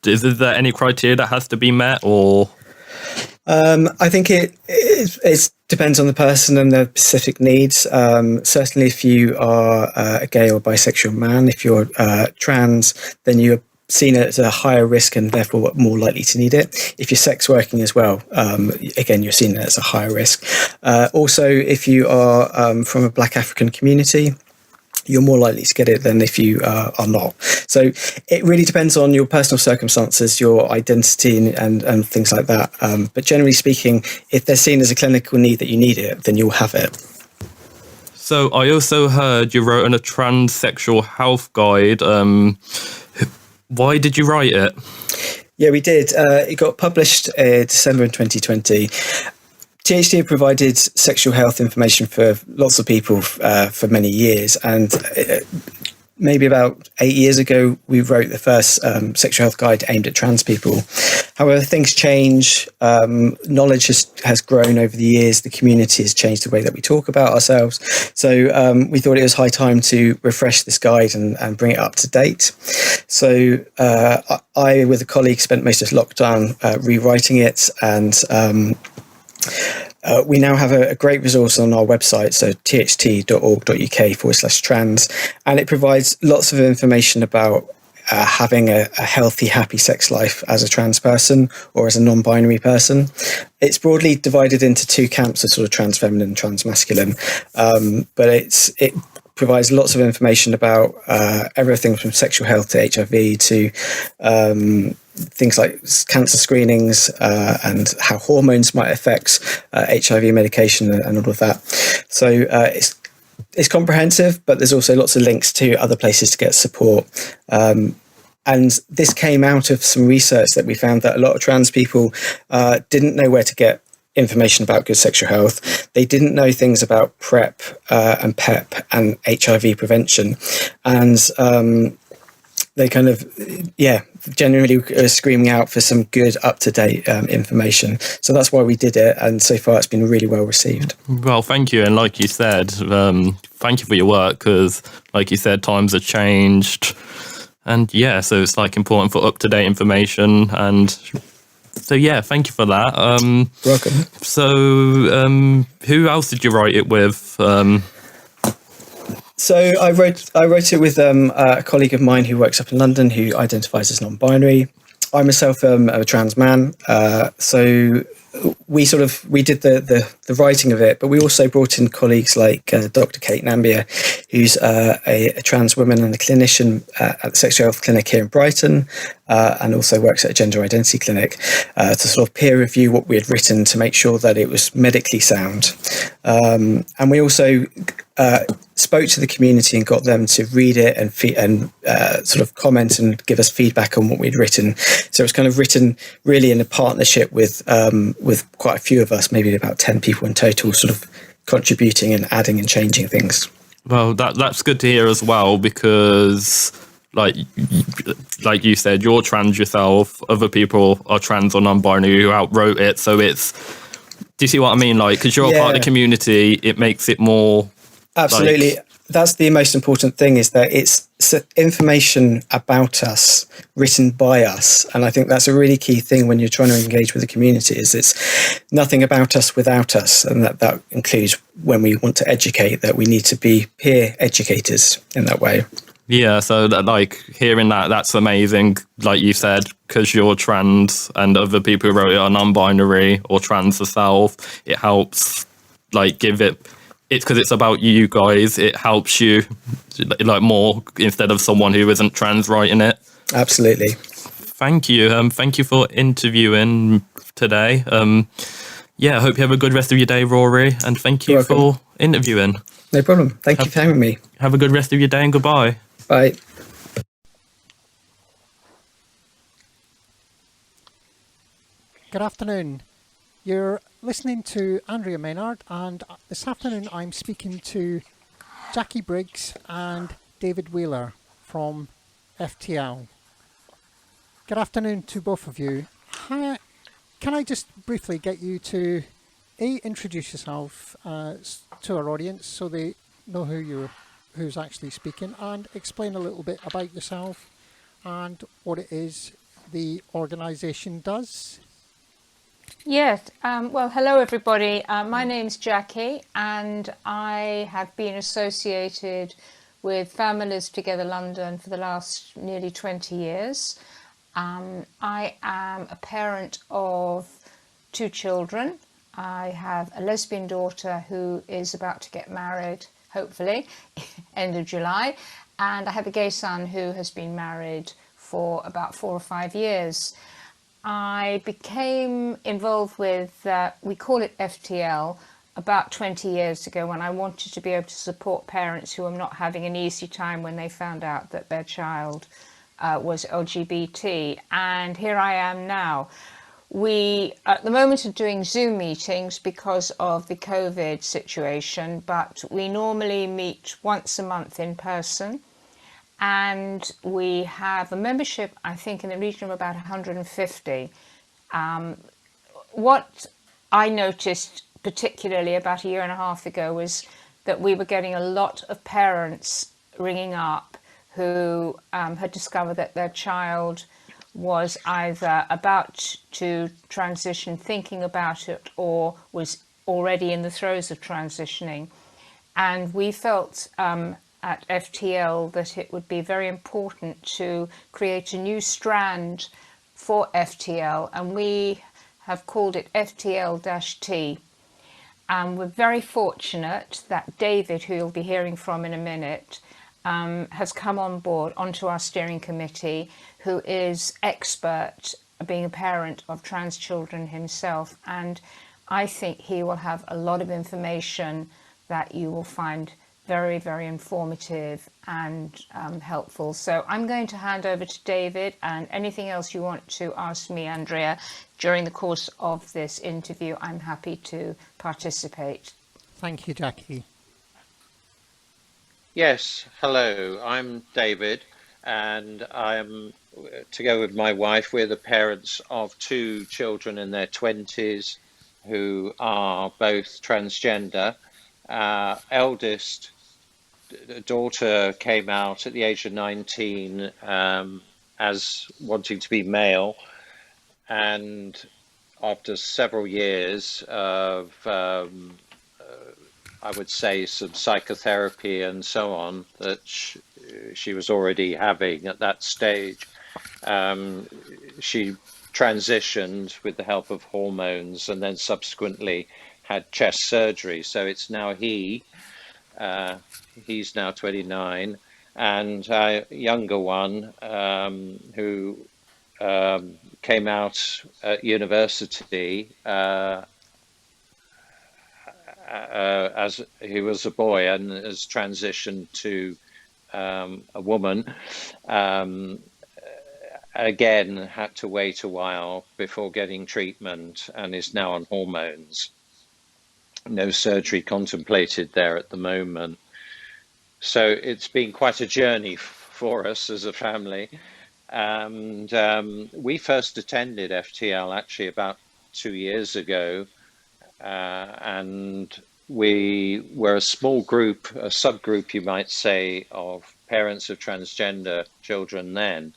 Is there any criteria that has to be met, or? I think it depends on the person and their specific needs. Certainly, if you are a gay or bisexual man, if you're trans, then you're seen as a higher risk and therefore more likely to need it. If you're sex working as well, again, you're seen as a higher risk. Also, if you are from a Black African community, you're more likely to get it than if you are not. So it really depends on your personal circumstances, your identity and things like that. But generally speaking, if they're seen as a clinical need that you need it, then you'll have it. So I also heard you wrote a transsexual health guide. Why did you write it? Yeah, we did. It got published December in 2020. THD provided sexual health information for lots of people for many years, and maybe about 8 years ago we wrote the first sexual health guide aimed at trans people. However, things change. Knowledge has grown over the years. The community has changed the way that we talk about ourselves. So we thought it was high time to refresh this guide and bring it up to date. So I, with a colleague, spent most of lockdown rewriting it, and we now have a great resource on our website, so tht.org.uk/trans, and it provides lots of information about having a healthy, happy sex life as a trans person or as a non-binary person. It's broadly divided into two camps of sort of trans feminine and trans masculine, but it provides lots of information about everything from sexual health to HIV to things like cancer screenings and how hormones might affect HIV medication and all of that. So it's comprehensive, but there's also lots of links to other places to get support. And this came out of some research that we found that a lot of trans people didn't know where to get information about good sexual health. They didn't know things about PrEP and PEP and HIV prevention. And they kind of, generally are screaming out for some good, up-to-date information. So that's why we did it. And so far, it's been really well received. Well, thank you. And like you said, thank you for your work, because like you said, times have changed. And so it's like important for up-to-date information. And so, thank you for that. Welcome. So who else did you write it with? So I wrote it with a colleague of mine who works up in London who identifies as non-binary. I myself am a trans man. So we did the writing of it, but we also brought in colleagues like Dr. Kate Nambier, who's a trans woman and a clinician at the Sexual Health Clinic here in Brighton, and also works at a gender identity clinic, to sort of peer review what we had written to make sure that it was medically sound. And we also spoke to the community and got them to read it and sort of comment and give us feedback on what we'd written. So it was kind of written really in a partnership with quite a few of us, maybe about 10 people in total, sort of contributing and adding and changing things. Well, that's good to hear as well, because like you said, you're trans yourself, other people are trans or non-binary who outwrote it, so it's, do you see what I mean? Like, because you're a part of the community, it makes it more... Absolutely. That's the most important thing, is that it's information about us written by us. And I think that's a really key thing when you're trying to engage with the community, is it's nothing about us without us. And that includes when we want to educate, that we need to be peer educators in that way. Yeah, so that, like, hearing that's amazing, like you said, because you're trans and other people who wrote it are non-binary or trans herself, it helps, like, give it... It's because it's about you guys. It helps you, like, more instead of someone who isn't trans writing it. Absolutely. Thank you. Thank you for interviewing today. Yeah, I hope you have a good rest of your day, Rory, and thank you for interviewing. No problem. Thank you for having me. Have a good rest of your day and goodbye. Bye. Good afternoon. You're listening to Andrea Maynard, and this afternoon I'm speaking to Jackie Briggs and David Wheeler from FTL. Good afternoon to both of you. Can I just briefly get you to introduce yourself to our audience so they know who's actually speaking, and explain a little bit about yourself and what it is the organisation does? Yes, well, hello everybody. My name's Jackie, and I have been associated with Families Together London for the last nearly 20 years. I am a parent of 2 children. I have a lesbian daughter who is about to get married, hopefully, end of July, and I have a gay son who has been married for about 4 or 5 years. I became involved with, we call it FTL, about 20 years ago, when I wanted to be able to support parents who are not having an easy time when they found out that their child was LGBT. And here I am now. We, at the moment, are doing Zoom meetings because of the COVID situation, but we normally meet once a month in person. And we have a membership, I think, in the region of about 150. What I noticed particularly about 1.5 years ago was that we were getting a lot of parents ringing up who had discovered that their child was either about to transition, thinking about it, or was already in the throes of transitioning. And we felt at FTL that it would be very important to create a new strand for FTL, and we have called it FTL-T. And we're very fortunate that David, who you'll be hearing from in a minute, has come on board onto our steering committee, who is expert being a parent of trans children himself, and I think he will have a lot of information that you will find very, very informative and helpful. So I'm going to hand over to David, and anything else you want to ask me, Andrea, during the course of this interview, I'm happy to participate. Thank you, Jackie. Yes, hello, I'm David, and I'm, together with my wife, we're the parents of 2 children in their 20s who are both transgender. Our eldest daughter came out at the age of 19 as wanting to be male, and after several years of I would say some psychotherapy and so on that she was already having at that stage, she transitioned with the help of hormones and then subsequently had chest surgery. So it's now he's now 29, and a younger one who came out at university as he was a boy and has transitioned to a woman. Again, had to wait a while before getting treatment and is now on hormones. No surgery contemplated there at the moment. So it's been quite a journey for us as a family. And we first attended FTL actually about 2 years ago. And we were a small group, a subgroup, you might say, of parents of transgender children then.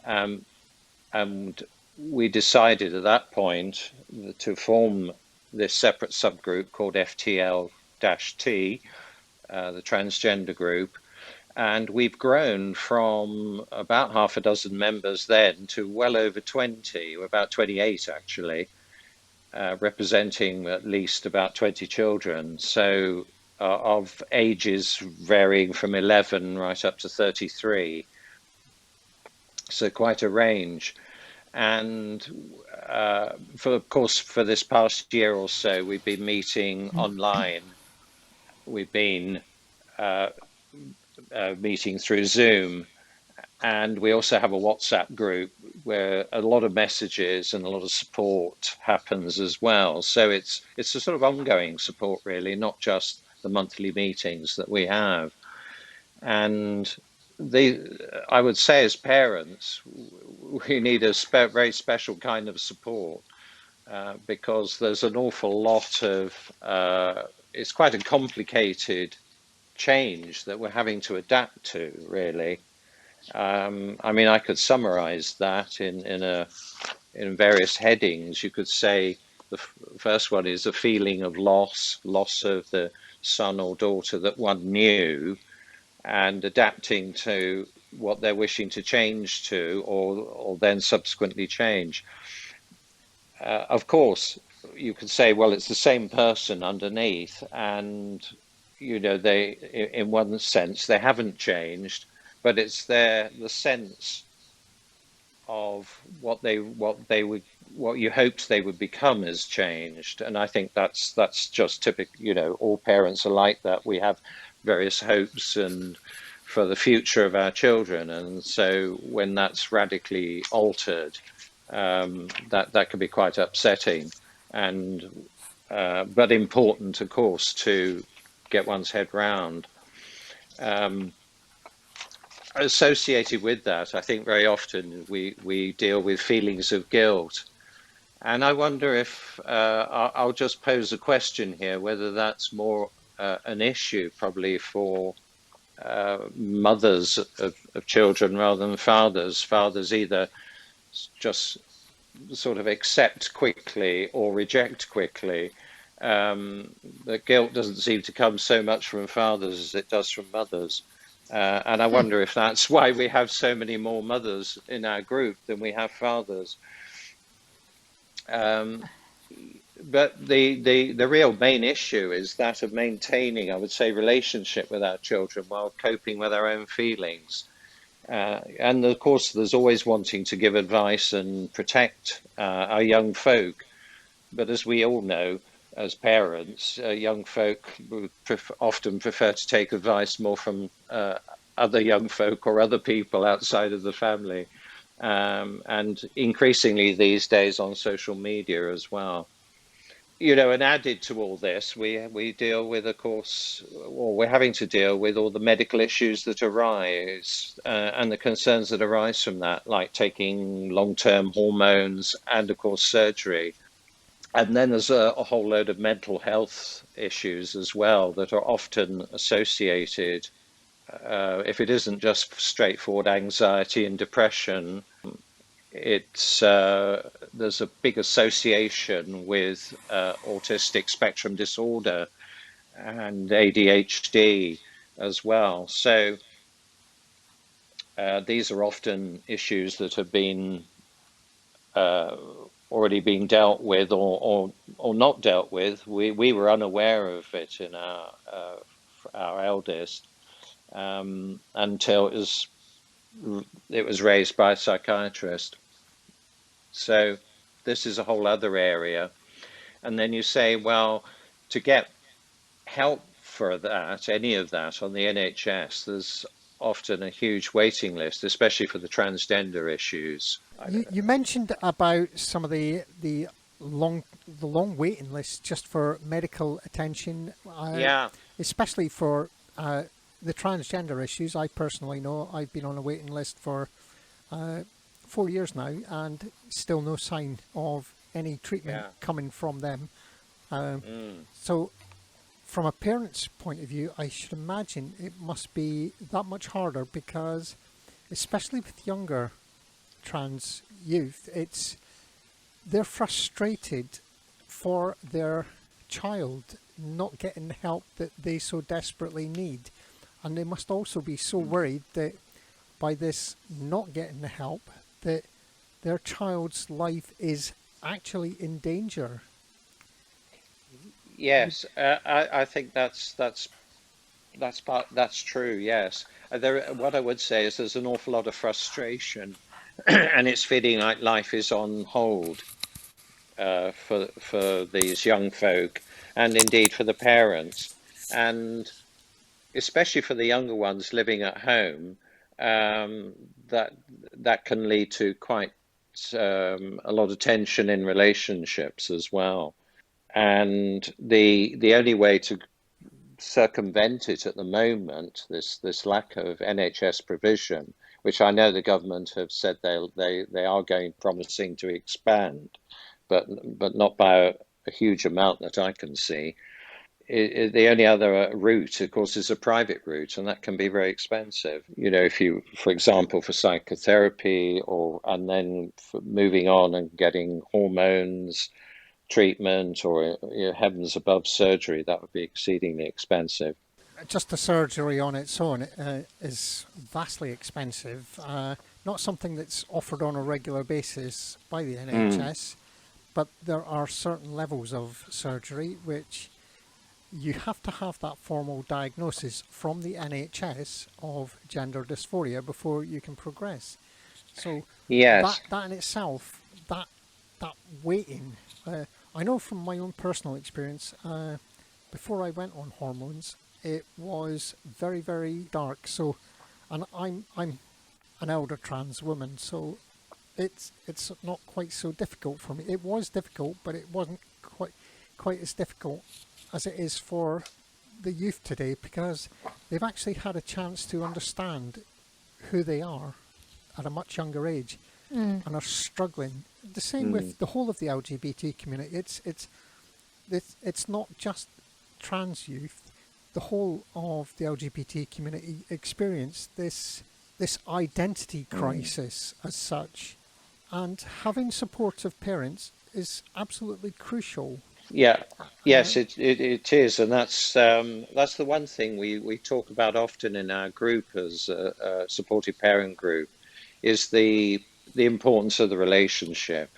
And we decided at that point to form this separate subgroup called FTL-T, the transgender group. And we've grown from about half a dozen members then to well over 20, or about 28 actually, representing at least about 20 children. So of ages varying from 11 right up to 33. So quite a range. And of course, for this past year or so, we've been meeting online. We've been meeting through Zoom. And we also have a WhatsApp group where a lot of messages and a lot of support happens as well. So it's a sort of ongoing support, really, not just the monthly meetings that we have. And I would say as parents, we need a very special kind of support because there's an awful lot of, it's quite a complicated change that we're having to adapt to, really. I mean, I could summarize that in various headings. You could say the first one is a feeling of loss of the son or daughter that one knew, and adapting to what they're wishing to change to, or then subsequently change. Of course, you could say, well, it's the same person underneath, and you know, they, in one sense, they haven't changed, but it's the sense of what you hoped they would become has changed. And I think that's just typical. You know, all parents are like that. We have various hopes and for the future of our children, and so when that's radically altered, that can be quite upsetting, and but important, of course, to get one's head round. Associated with that, I think very often we deal with feelings of guilt. And I wonder if, I'll just pose a question here, whether that's more an issue probably for mothers of children rather than fathers. Fathers either just sort of accept quickly or reject quickly. The guilt doesn't seem to come so much from fathers as it does from mothers. And I wonder if that's why we have so many more mothers in our group than we have fathers. But the real main issue is that of maintaining, I would say, relationship with our children while coping with our own feelings. And of course, there's always wanting to give advice and protect our young folk. But as we all know, as parents, young folk would often prefer to take advice more from other young folk or other people outside of the family. And increasingly these days on social media as well. You know, and added to all this, we deal with, of course, or we're having to deal with all the medical issues that arise and the concerns that arise from that, like taking long-term hormones and, of course, surgery. And then there's a whole load of mental health issues as well that are often associated. If it isn't just straightforward anxiety and depression, it's there's a big association with autistic spectrum disorder and ADHD as well. So these are often issues that have been already being dealt with or not dealt with. We were unaware of it in our eldest until it was raised by a psychiatrist. So this is a whole other area. And then you say, well, to get help for that, any of that on the NHS, there's often a huge waiting list, especially for the transgender issues. You mentioned about some of the long waiting lists just for medical attention. Yeah. Especially for the transgender issues. I personally know I've been on a waiting list for 4 years now, and still no sign of any treatment coming from them. So from a parent's point of view, I should imagine it must be that much harder, because especially with younger trans youth, they're frustrated for their child not getting the help that they so desperately need, and they must also be so worried that by this not getting the help, that their child's life is actually in danger. Yes, I think that's true. Yes, what I would say is there's an awful lot of frustration, and it's feeling like life is on hold for these young folk, and indeed for the parents, and especially for the younger ones living at home. That can lead to quite a lot of tension in relationships as well. And the only way to circumvent it at the moment, this lack of NHS provision, which I know the government have said they are promising to expand, but not by a huge amount that I can see. The only other route, of course, is a private route, and that can be very expensive. If you, for example, for psychotherapy, and then for moving on and getting hormones treatment, or heavens above, surgery, that would be exceedingly expensive. Just the surgery on its own is vastly expensive. Not something that's offered on a regular basis by the NHS, but there are certain levels of surgery which you have to have that formal diagnosis from the NHS of gender dysphoria before you can progress. So yes, that in itself, that waiting. I know from my own personal experience, before I went on hormones, it was very, very dark. So, and I'm an elder trans woman, so it's not quite so difficult for me. It was difficult, but it wasn't quite as difficult as it is for the youth today, because they've actually had a chance to understand who they are at a much younger age. And are struggling. The same with the whole of the LGBT community. It's not just trans youth. The whole of the LGBT community experience this identity crisis as such, and having supportive parents is absolutely crucial. Yes, it is, and that's the one thing we talk about often in our group as a supportive parent group, is the importance of the relationship,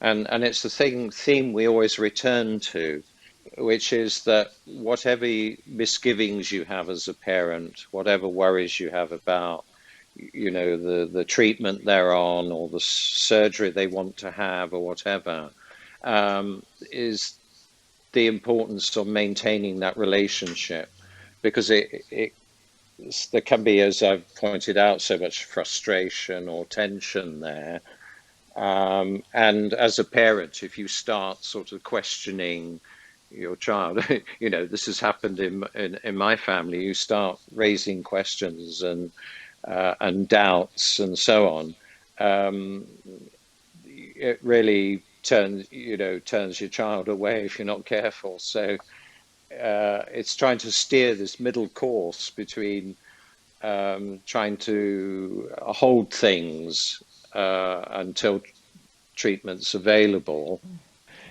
and it's the theme we always return to, which is that whatever misgivings you have as a parent, whatever worries you have about the treatment they're on, or the surgery they want to have, or whatever, is the importance of maintaining that relationship, because there can be, as I've pointed out, so much frustration or tension there. And as a parent, if you start sort of questioning your child, this has happened in my family, you start raising questions and doubts and so on. It really turns your child away if you're not careful. So it's trying to steer this middle course between trying to hold things until treatment's available.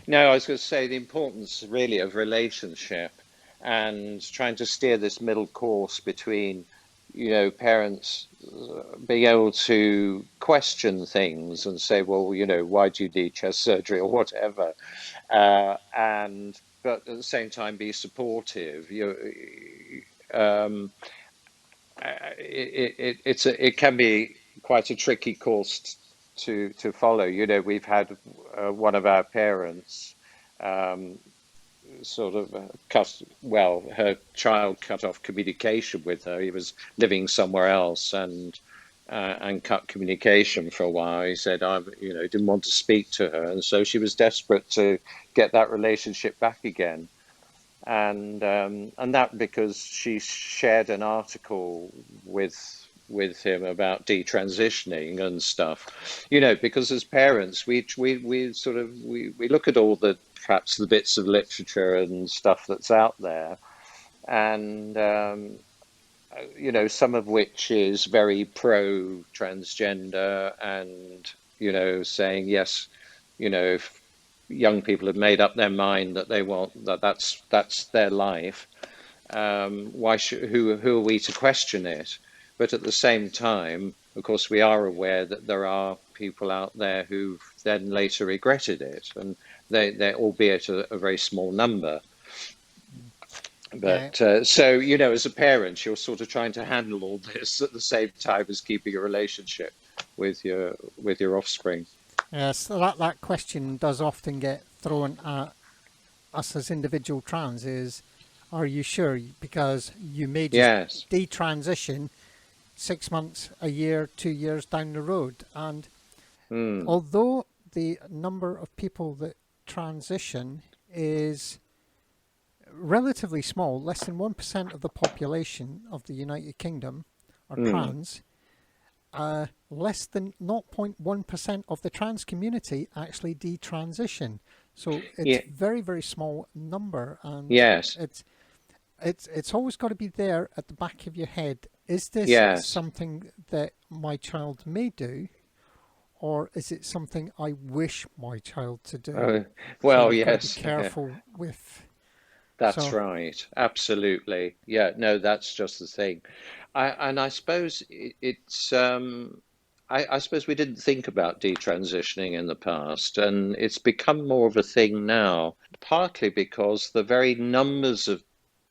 No, I was going to say the importance really of relationship, and trying to steer this middle course between parents being able to question things and say, well, why do you need chest surgery or whatever, but at the same time be supportive. It can be quite a tricky course to follow. We've had one of our parents sort of her child cut off communication with her. He was living somewhere else and cut communication for a while. He said, I didn't want to speak to her, and so she was desperate to get that relationship back again. And that because she shared an article with him about detransitioning and stuff, because as parents we look at all perhaps the bits of literature and stuff that's out there, and some of which is very pro transgender and saying yes, if young people have made up their mind that they want that's their life, who are we to question it? But at the same time, of course, we are aware that there are people out there who've then later regretted it, and they're albeit a very small number. But so as a parent, you're sort of trying to handle all this at the same time as keeping a relationship with your offspring. Yes, that question does often get thrown at us as individual trans is, are you sure? Because you may just detransition 6 months, a year, 2 years down the road. And although the number of people that transition is relatively small, less than 1% of the population of the United Kingdom are trans, less than 0.1% of the trans community actually detransition. So it's very, very small number, and it's always got to be there at the back of your head. Is this something that my child may do, or is it something I wish my child to do? Well, so yes. Be careful with. That's right. Absolutely. Yeah. No, that's just the thing. I suppose it's. I suppose we didn't think about detransitioning in the past, and it's become more of a thing now, partly because the very numbers of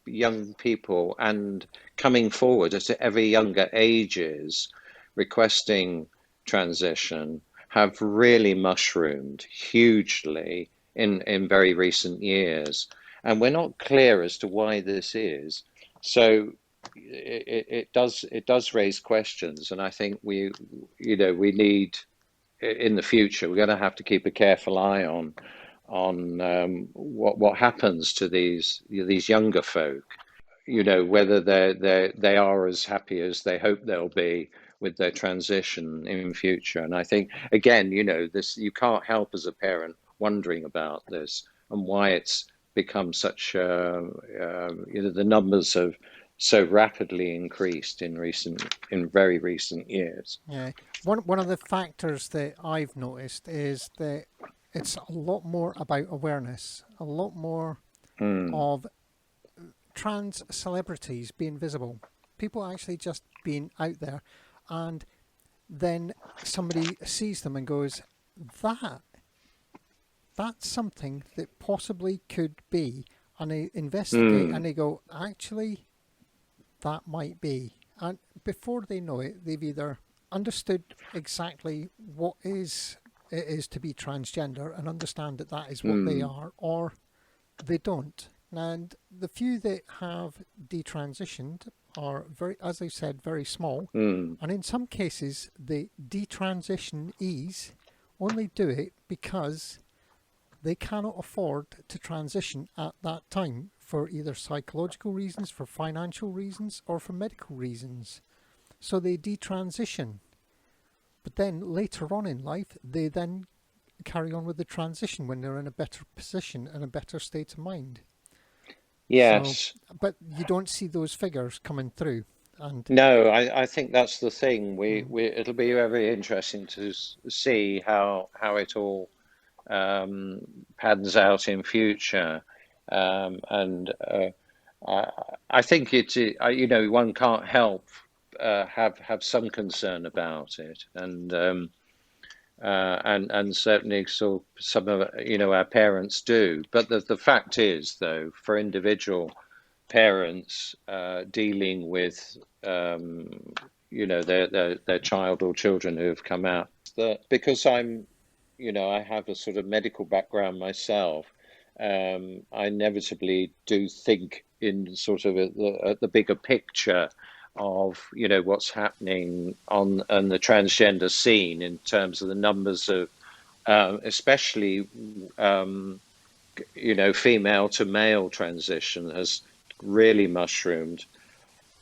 young people and coming forward at ever younger ages requesting transition have really mushroomed hugely in very recent years. And we're not clear as to why this is. So it does raise questions, and I think we need in the future we're going to have to keep a careful eye on what happens to these younger folk. Whether they are as happy as they hope they'll be with their transition in future. And I think again, this you can't help as a parent wondering about this and why it's become such the numbers have so rapidly increased in very recent years. Yeah, one of the factors that I've noticed is that it's a lot more about awareness, a lot more of trans celebrities being visible, people actually just being out there, and then somebody sees them and goes, that's something that possibly could be, and they investigate and they go, actually, that might be. And before they know it, they've either understood exactly what it is to be transgender and understand that is what they are, or they don't. And the few that have detransitioned are very, as I said, very small. And in some cases, the detransitionees only do it because they cannot afford to transition at that time for either psychological reasons, for financial reasons, or for medical reasons. So they detransition. But then later on in life, they then carry on with the transition when they're in a better position and a better state of mind. Yes. So, but you don't see those figures coming through. And no, I think that's the thing. It'll be very interesting to see how it all pans out in future, and I think one can't help have some concern about it, and certainly so some of our parents do. But the fact is, though, for individual parents dealing with their child or children who have come out, that because I have a sort of medical background myself, I inevitably do think in sort of the bigger picture of what's happening on the transgender scene in terms of the numbers of especially female to male transition has really mushroomed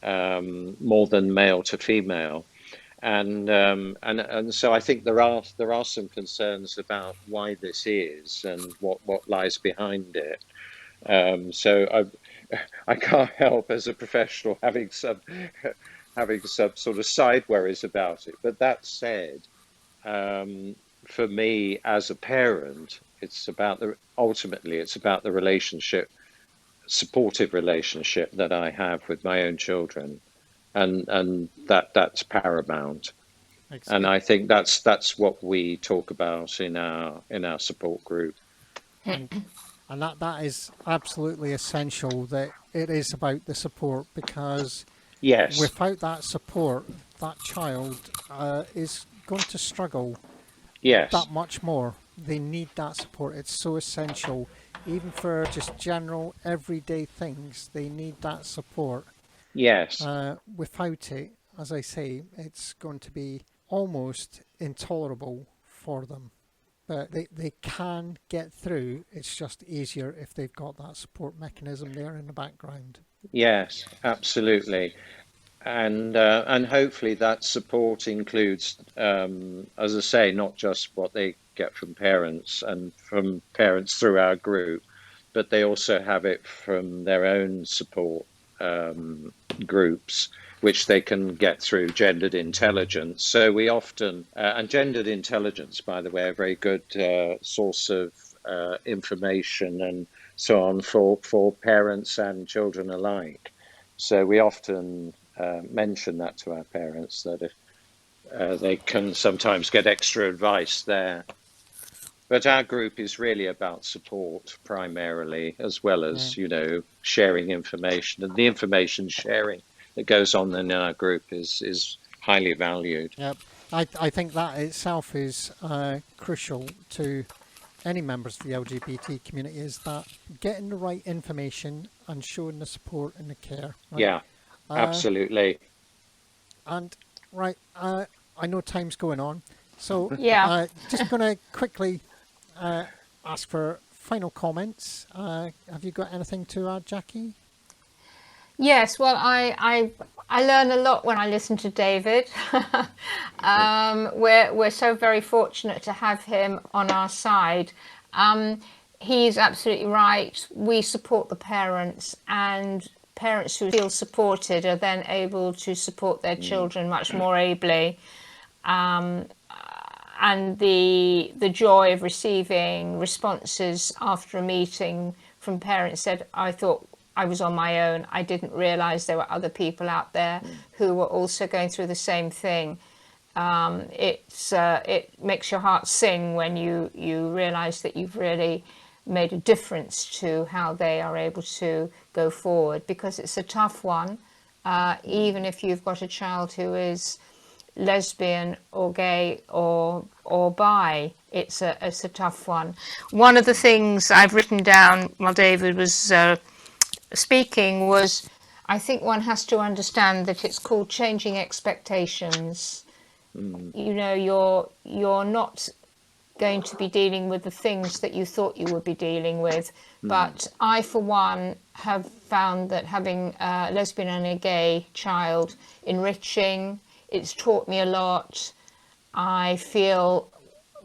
more than male to female, and so I think there are some concerns about why this is and what lies behind it. So I can't help as a professional having some sort of side worries about it. But that said, for me as a parent, ultimately it's about the relationship, supportive relationship that I have with my own children, and that's paramount. Excellent. And I think that's what we talk about in our support group. And that is absolutely essential, that it is about the support, because yes, without that support, that child is going to struggle yes, that much more. They need that support. It's so essential, even for just general everyday things. They need that support. Yes. Without it, as I say, it's going to be almost intolerable for them. But they can get through. It's just easier if they've got that support mechanism there in the background. Yes, absolutely. And hopefully that support includes, as I say, not just what they get from parents and from parents through our group, but they also have it from their own support groups, which they can get through gendered intelligence. So we often, and gendered intelligence, by the way, a very good source of information and so on for parents and children alike. So we often mention that to our parents, that if they can sometimes get extra advice there. But our group is really about support primarily, as well as, sharing information. And the information sharing that goes on in our group is highly valued. Yep. I think that itself is crucial to any members of the LGBT community, is that getting the right information and showing the support and the care. Right? Yeah, absolutely. And right, I know time's going on, so Yeah. Just going to quickly ask for final comments. Have you got anything to add, Jackie? Yes, well, I learn a lot when I listen to David. We're so very fortunate to have him on our side. He's absolutely right. We support the parents, and parents who feel supported are then able to support their children much more ably. And the joy of receiving responses after a meeting from parents said, I thought I was on my own. I didn't realise there were other people out there who were also going through the same thing. It makes your heart sing when you realise that you've really made a difference to how they are able to go forward, because it's a tough one. Even if you've got a child who is lesbian or gay or bi, it's a tough one. One of the things I've written down while David was speaking was, I think one has to understand that it's called changing expectations. You're not going to be dealing with the things that you thought you would be dealing with. But I, for one, have found that having a lesbian and a gay child enriching. It's taught me a lot. I feel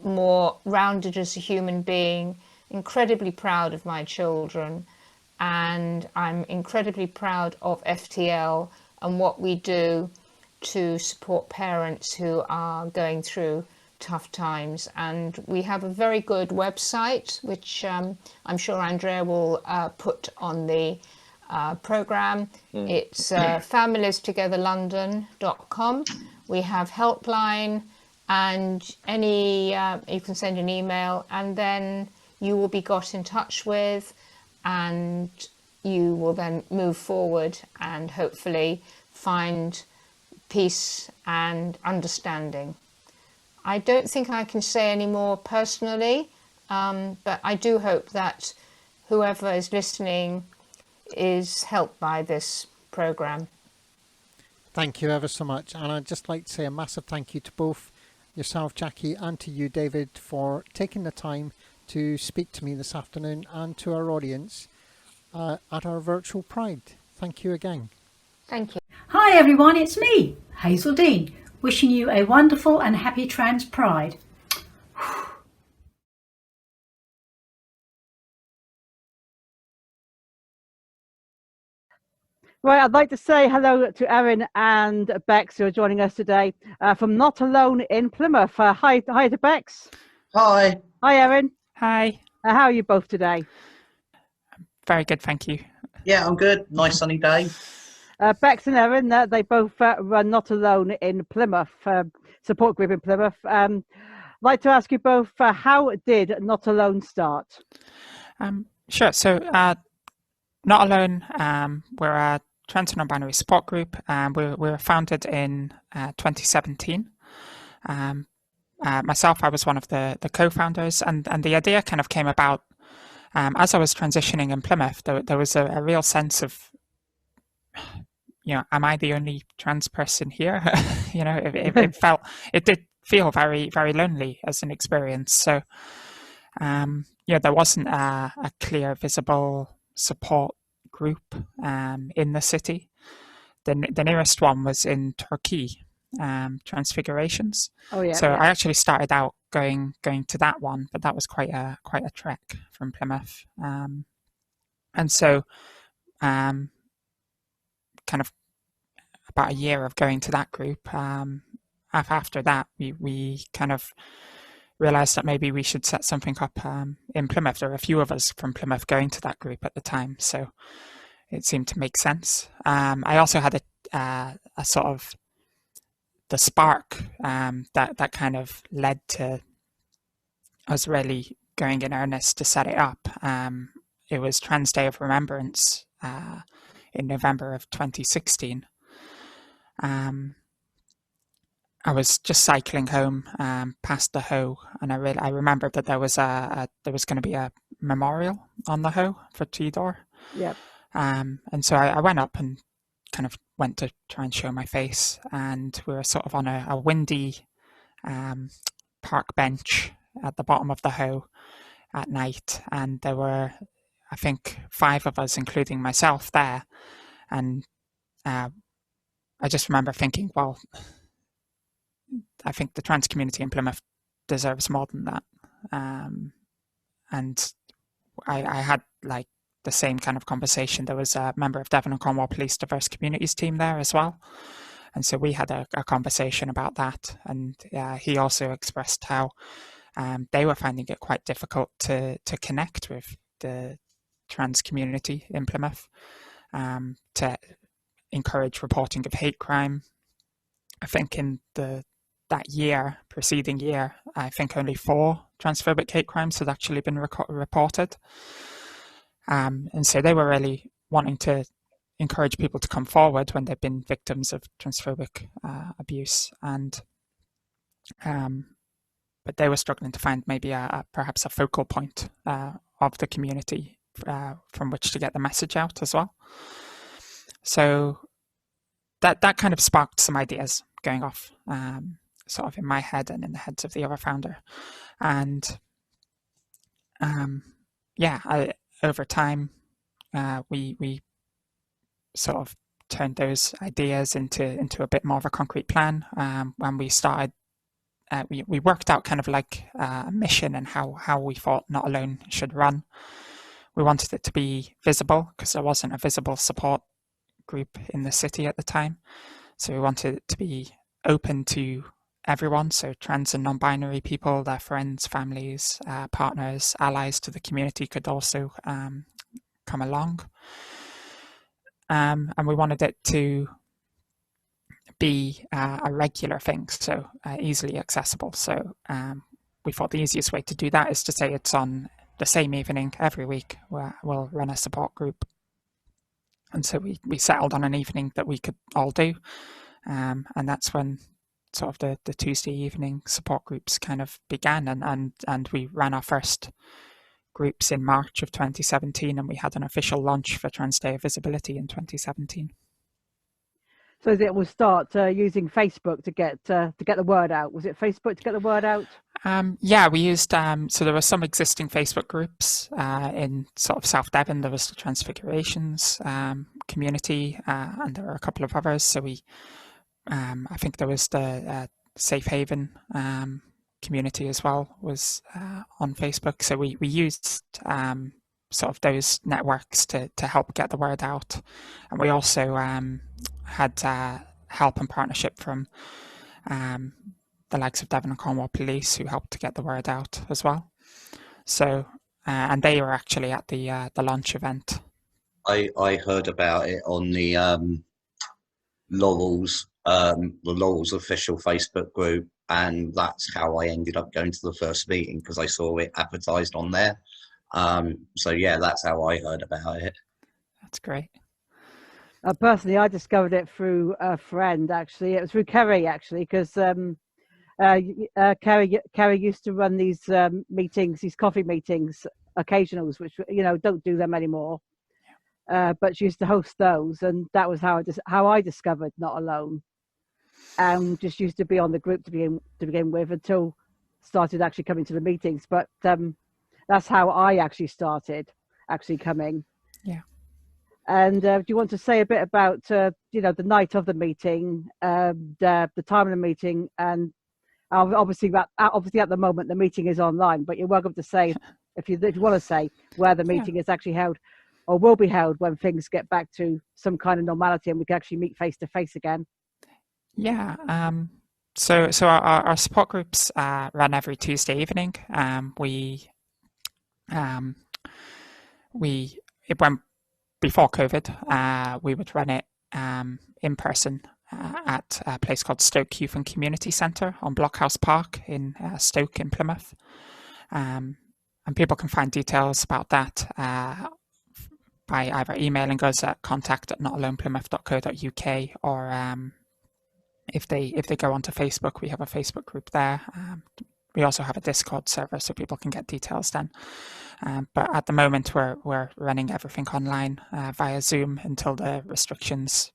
more rounded as a human being, incredibly proud of my children, and I'm incredibly proud of FTL and what we do to support parents who are going through tough times. And we have a very good website, which I'm sure Andrea will put on the program. It's familiestogetherlondon.com. We have helpline, and you can send an email, and then you will be got in touch with, and you will then move forward and hopefully find peace and understanding. I don't think I can say any more personally, but I do hope that whoever is listening is helped by this program. Thank you ever so much. And I'd just like to say a massive thank you to both yourself, Jackie, and to you, David, for taking the time to speak to me this afternoon, and to our audience at our virtual Pride. Thank you again. Thank you. Hi everyone, it's me, Hazel Dean, wishing you a wonderful and happy Trans Pride. Right, I'd like to say hello to Erin and Bex, who are joining us today from Not Alone in Plymouth. Hi to Bex. Hi. Hi, Erin. Hi. How are you both today? Very good, thank you. Yeah, I'm good. Nice sunny day. Bex and Erin, they both run Not Alone in Plymouth, support group in Plymouth. I'd like to ask you both, how did Not Alone start? Sure. So, Not Alone, we're a trans and non-binary support group. We were founded in 2017. Myself, I was one of the co-founders, and the idea kind of came about as I was transitioning in Plymouth. There was a real sense of, am I the only trans person here? It did feel very, very lonely as an experience. So, there wasn't a clear, visible support group in the city. The nearest one was in Turkey, Transfigurations. Oh yeah. So yeah. I actually started out going to that one, but that was quite a trek from Plymouth. And so, kind of about a year of going to that group. After that, we kind of realised that maybe we should set something up in Plymouth. There were a few of us from Plymouth going to that group at the time, so it seemed to make sense. I also had a sort of the spark that kind of led to us really going in earnest to set it up. It was Trans Day of Remembrance in November of 2016. I was just cycling home past the Hoe, and I remembered that there was going to be a memorial on the Hoe for Tudor. Yep. And so I went up and kind of went to try and show my face, and we were sort of on a windy park bench at the bottom of the Hoe at night, and there were, I think, 5 of us, including myself, there, and I just remember thinking, well, I think the trans community in Plymouth deserves more than that. And I had like the same kind of conversation. There was a member of Devon and Cornwall Police Diverse Communities team there as well. And so we had a conversation about that. And he also expressed how they were finding it quite difficult to connect with the trans community in Plymouth, to encourage reporting of hate crime. I think in that preceding year, I think only 4 transphobic hate crimes had actually been reported. And so they were really wanting to encourage people to come forward when they've been victims of transphobic abuse. And but they were struggling to find maybe perhaps a focal point of the community from which to get the message out as well. So that kind of sparked some ideas going off, sort of in my head and in the heads of the other founder. And over time, we sort of turned those ideas into a bit more of a concrete plan. When we started, we worked out kind of like a mission and how we thought Not Alone should run. We wanted it to be visible because there wasn't a visible support group in the city at the time. So we wanted it to be open to everyone, so trans and non-binary people, their friends, families, partners, allies to the community could also come along. and we wanted it to be a regular thing, so easily accessible. So we thought the easiest way to do that is to say it's on the same evening every week where we'll run a support group. And so we settled on an evening that we could all do. And that's when sort of the Tuesday evening support groups kind of began. And we ran our first groups in March of 2017, and we had an official launch for Trans Day of Visibility in 2017. So it will start using Facebook to get the word out. Was it Facebook to get the word out? Yeah, we used, so there were some existing Facebook groups in sort of South Devon. There was the Transfigurations community, and there were a couple of others. So we, I think there was the Safe Haven community as well, was on Facebook. So we used sort of those networks to help get the word out. And we also had help and partnership from the likes of Devon and Cornwall Police, who helped to get the word out as well. So, and they were actually at the launch event. I heard about it on the Laurel's official Facebook group, and that's how I ended up going to the first meeting, because I saw it advertised on there. So yeah, that's how I heard about it. That's great. Personally, I discovered it through a friend. Actually, it was through Kerry. Actually, because Kerry used to run these meetings, these coffee meetings, occasionals, which don't do them anymore. But she used to host those, and that was how I discovered Not Alone, and just used to be on the group to begin with until started actually coming to the meetings. But that's how I actually started coming. Yeah. And do you want to say a bit about the night of the meeting, the time of the meeting, and obviously at the moment the meeting is online, but you're welcome to say if you want to say where the meeting is actually held or will be held when things get back to some kind of normality and we can actually meet face to face again. Yeah. So our support groups run every Tuesday evening. It went before COVID. We would run it in person at a place called Stoke Youth and Community Centre on Blockhouse Park in Stoke in Plymouth. And people can find details about that by either emailing us at contact@notaloneplymouth.co.uk, or if they go onto Facebook, we have a Facebook group there. We also have a Discord server, so people can get details then. But at the moment, we're running everything online via Zoom until the restrictions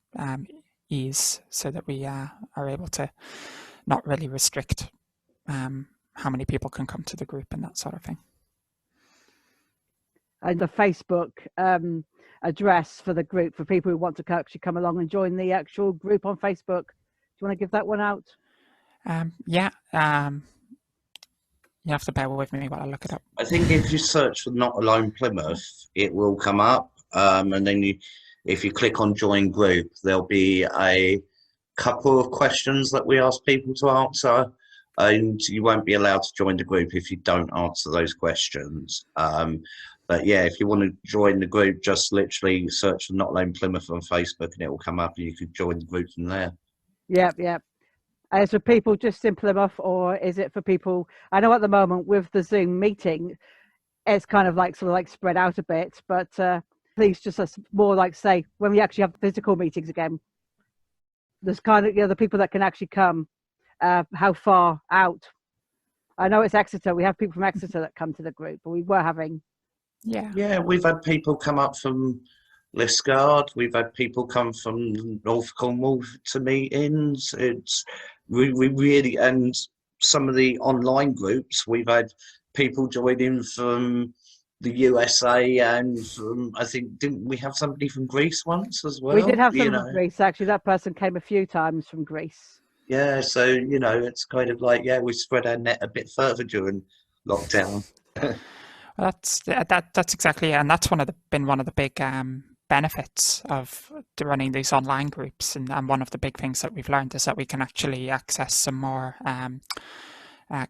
ease, so that we are able to not really restrict how many people can come to the group and that sort of thing. And the Facebook address for the group for people who want to actually come along and join the actual group on Facebook. Do you want to give that one out? Yeah. You have to bear with me while I look it up. I think if you search for Not Alone Plymouth, it will come up. And then if you click on Join Group, there'll be a couple of questions that we ask people to answer. And you won't be allowed to join the group if you don't answer those questions. But yeah, if you want to join the group, just literally search for Not Alone Plymouth on Facebook and it will come up and you can join the group from there. Yep. Is it for people just in Plymouth, or is it for people? I know at the moment with the Zoom meeting, it's kind of like spread out a bit, but please just more like say when we actually have physical meetings again, there's kind of the people that can actually come. How far out? I know it's Exeter. We have people from Exeter that come to the group, but we were having. Yeah, we've had people come up from Liskeard. We've had people come from North Cornwall to meetings. We really, and some of the online groups, we've had people joining from the USA and from, I think, didn't we have somebody from Greece once as well? We did have some from Greece, actually. That person came a few times from Greece. Yeah, so, it's kind of like, we spread our net a bit further during lockdown. Well, that's exactly it. And that's been one of the big benefits of running these online groups, and one of the big things that we've learned is that we can actually access some more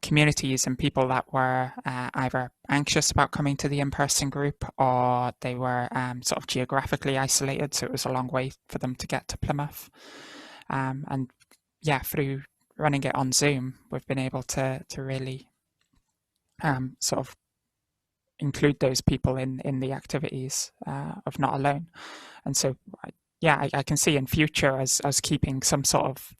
communities and people that were either anxious about coming to the in-person group, or they were sort of geographically isolated, so it was a long way for them to get to Plymouth. And yeah, through running it on Zoom, we've been able to really sort of include those people in the activities of Not Alone. And so, yeah, I can see in future as keeping some sort of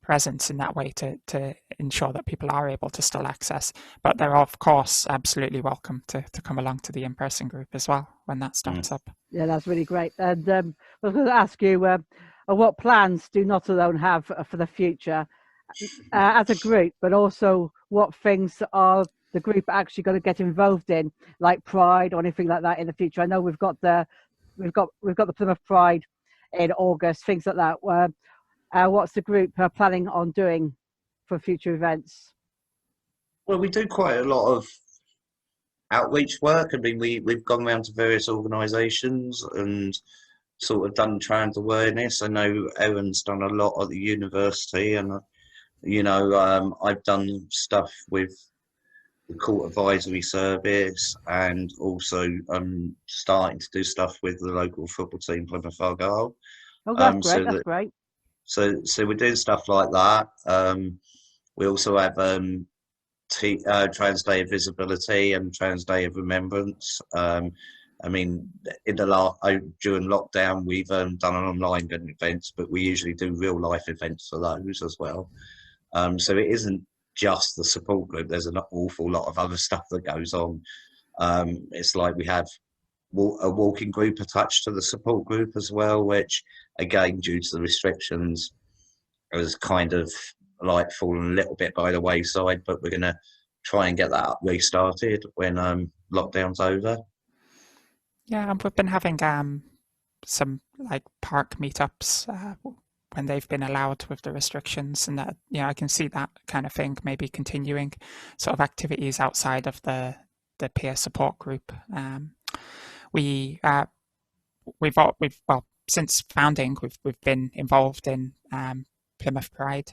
presence in that way to ensure that people are able to still access. But they're, of course, absolutely welcome to come along to the in-person group as well when that starts up. Yeah, that's really great. And I was going to ask you, what plans do Not Alone have for the future as a group, but also what things are the group actually going to get involved in, like Pride or anything like that in the future? I know we've got the Plymouth Pride in August, things like that. What's the group planning on doing for future events? Well, we do quite a lot of outreach work. I mean, we've gone around to various organisations and sort of done trans awareness. I know Erin's done a lot at the university, and I've done stuff with the Court Advisory Service, and also starting to do stuff with the local football team, Plymouth Argyle. Oh, that's great. That's great. So we're doing stuff like that. We also have Trans Day of Visibility and Trans Day of Remembrance. I mean, during lockdown, we've done an online events, but we usually do real life events for those as well. So it isn't just the support group. There's an awful lot of other stuff that goes on. It's like we have a walking group attached to the support group as well, which again, due to the restrictions, has kind of like fallen a little bit by the wayside, but we're going to try and get that restarted when lockdown's over. Yeah, and we've been having some like park meetups when they've been allowed with the restrictions, and that, I can see that kind of thing maybe continuing, sort of activities outside of the peer support group. We've since founding, we've been involved in Plymouth Pride.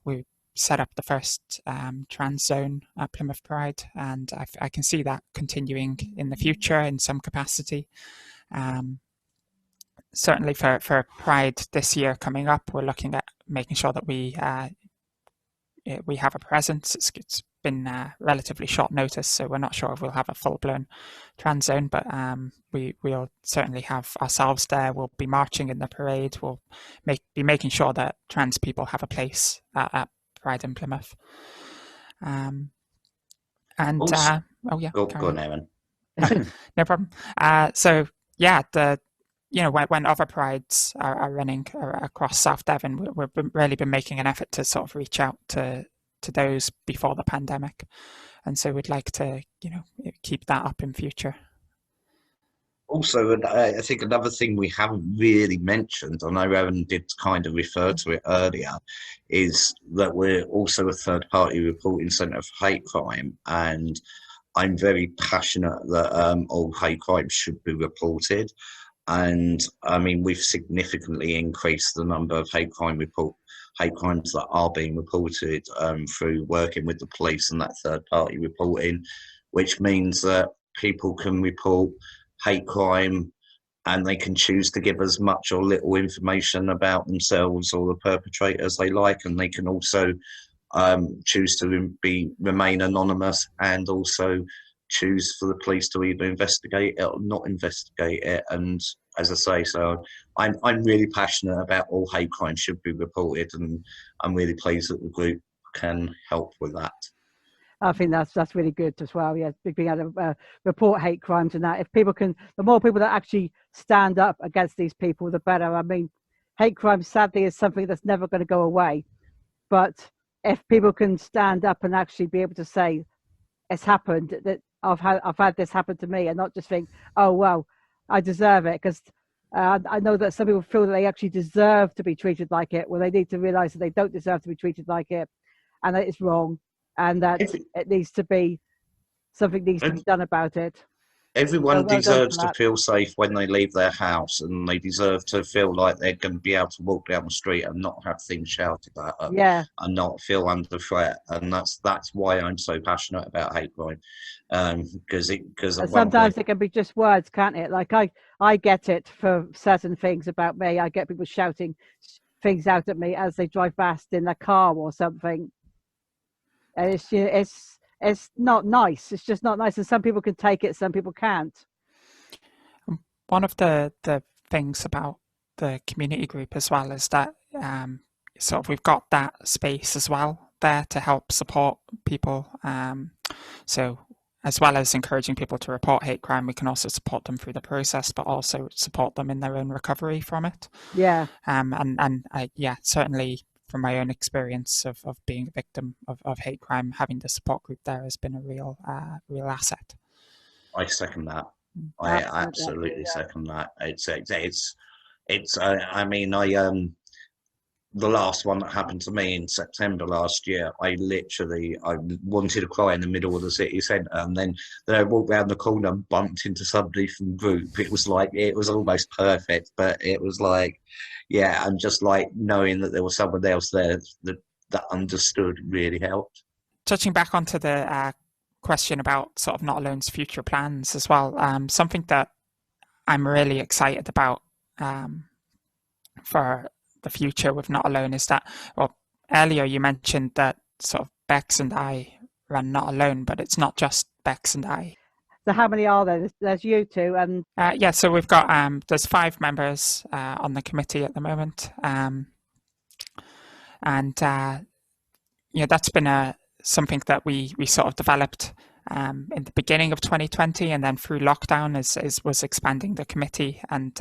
We set up the first trans zone at Plymouth Pride, and I can see that continuing in the future in some capacity. Certainly for Pride this year coming up, we're looking at making sure that we have a presence. It's been relatively short notice, so we're not sure if we'll have a full-blown trans zone, but we'll certainly have ourselves there. We'll be marching in the parade. We'll be making sure that trans people have a place at Pride in Plymouth. And also, go on, Erin. No problem. So yeah, when other prides are running across South Devon, we've really been making an effort to sort of reach out to those before the pandemic, and so we'd like to keep that up in future. Also, I think another thing we haven't really mentioned, I know Erin did kind of refer to it earlier, is that we're also a third-party reporting centre for hate crime, and I'm very passionate that all hate crimes should be reported. And I mean, we've significantly increased the number of hate crimes that are being reported through working with the police and that third-party reporting, which means that people can report hate crime and they can choose to give as much or little information about themselves or the perpetrators they like, and they can also choose to remain anonymous, and also choose for the police to either investigate it or not investigate it. And as I say, so I'm really passionate about all hate crimes should be reported, and I'm really pleased that the group can help with that. I think that's really good as well. Yeah, being able to report hate crimes and that. If people can, the more people that actually stand up against these people, the better. I mean, hate crime sadly is something that's never going to go away. But if people can stand up and actually be able to say, it's happened, that I've had this happen to me, and not just think, oh well, I deserve it, because I know that some people feel that they actually deserve to be treated like it. Well, they need to realise that they don't deserve to be treated like it, and that it's wrong, and that it needs to be something needs to be done about it. Everyone well done for deserves to that. feel safe when they leave their house, and they deserve to feel like they're going to be able to walk down the street and not have things shouted at them Yeah. and not feel under threat. And that's why I'm so passionate about hate crime, because And at one sometimes point, it can be just words, can't it? Like I get it for certain things about me. I get people shouting things out at me as they drive past in their car or something. And it's not nice. It's just not nice. And some people can take it, some people can't. One of the things about the community group as well is that sort of we've got that space as well there to help support people. So as well as encouraging people to report hate crime, we can also support them through the process, but also support them in their own recovery from it. Yeah. Yeah, certainly from my own experience of being a victim of hate crime, having the support group there has been a real asset. I second that. I absolutely second that. I mean, the last one that happened to me in September last year, I wanted to cry in the middle of the city centre, and then I walked round the corner and bumped into somebody from group. It was almost perfect, but it was like, yeah, and just like knowing that there was someone else there that understood really helped. Touching back onto the question about sort of Not Alone's future plans as well, something that I'm really excited about for the future with Not Alone is that, well, earlier you mentioned that sort of Bex and I run Not Alone, but it's not just Bex and I. So how many are there? There's you two and yeah, so we've got there's 5 members on the committee at the moment, and that's been something that we sort of developed in the beginning of 2020, and then through lockdown was expanding the committee and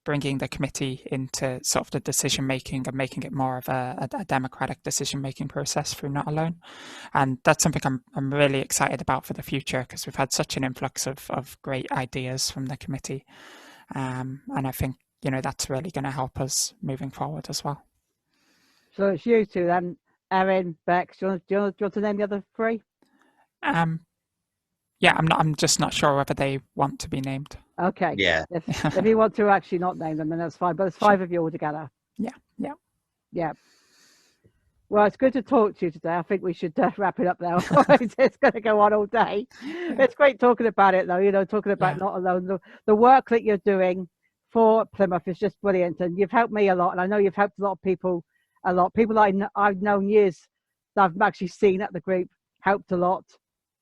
bringing the committee into sort of the decision making and making it more of a democratic decision making process through Not Alone. And that's something I'm really excited about for the future, because we've had such an influx of great ideas from the committee, and I think that's really going to help us moving forward as well. so it's you two then, Erin, Bex. Do you want to name the other 3? Yeah, I'm just not sure whether they want to be named. Okay. Yeah. If you want to actually not name them, then that's fine. But there's 5 of you all together. Yeah. Well, it's good to talk to you today. I think we should wrap it up now. It's going to go on all day. It's great talking about it, though. Talking about Not Alone. The work that you're doing for Plymouth is just brilliant, and you've helped me a lot. And I know you've helped a lot of people. A lot. People that I've known years that I've actually seen at the group helped a lot.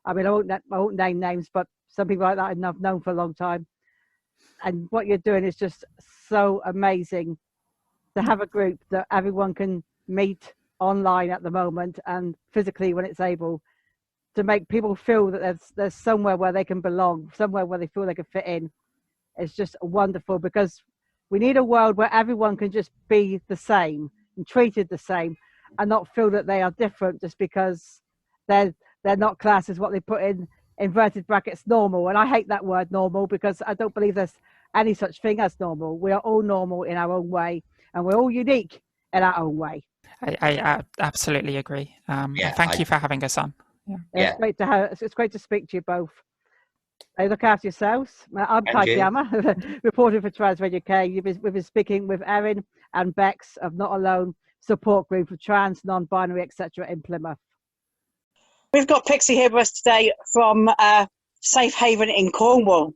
I mean, I won't name names, but some people like that I've known for a long time. And what you're doing is just so amazing to have a group that everyone can meet online at the moment and physically when it's able, to make people feel that there's somewhere where they can belong, somewhere where they feel they can fit in. It's just wonderful, because we need a world where everyone can just be the same and treated the same and not feel that they are different just because they're not classed as what they put in inverted brackets normal. And I hate that word normal, because I don't believe there's any such thing as normal. We are all normal in our own way, and we're all unique in our own way. I absolutely agree. Thank you for having us on. It's great to speak to you both. Look after yourselves. I'm Kai Piama, reporting for Trans Radio UK. We've been speaking with Erin and Bex of Not Alone support group for trans, non-binary, etc. in Plymouth. We've got Pixie here with us today from Safe Haven in Cornwall.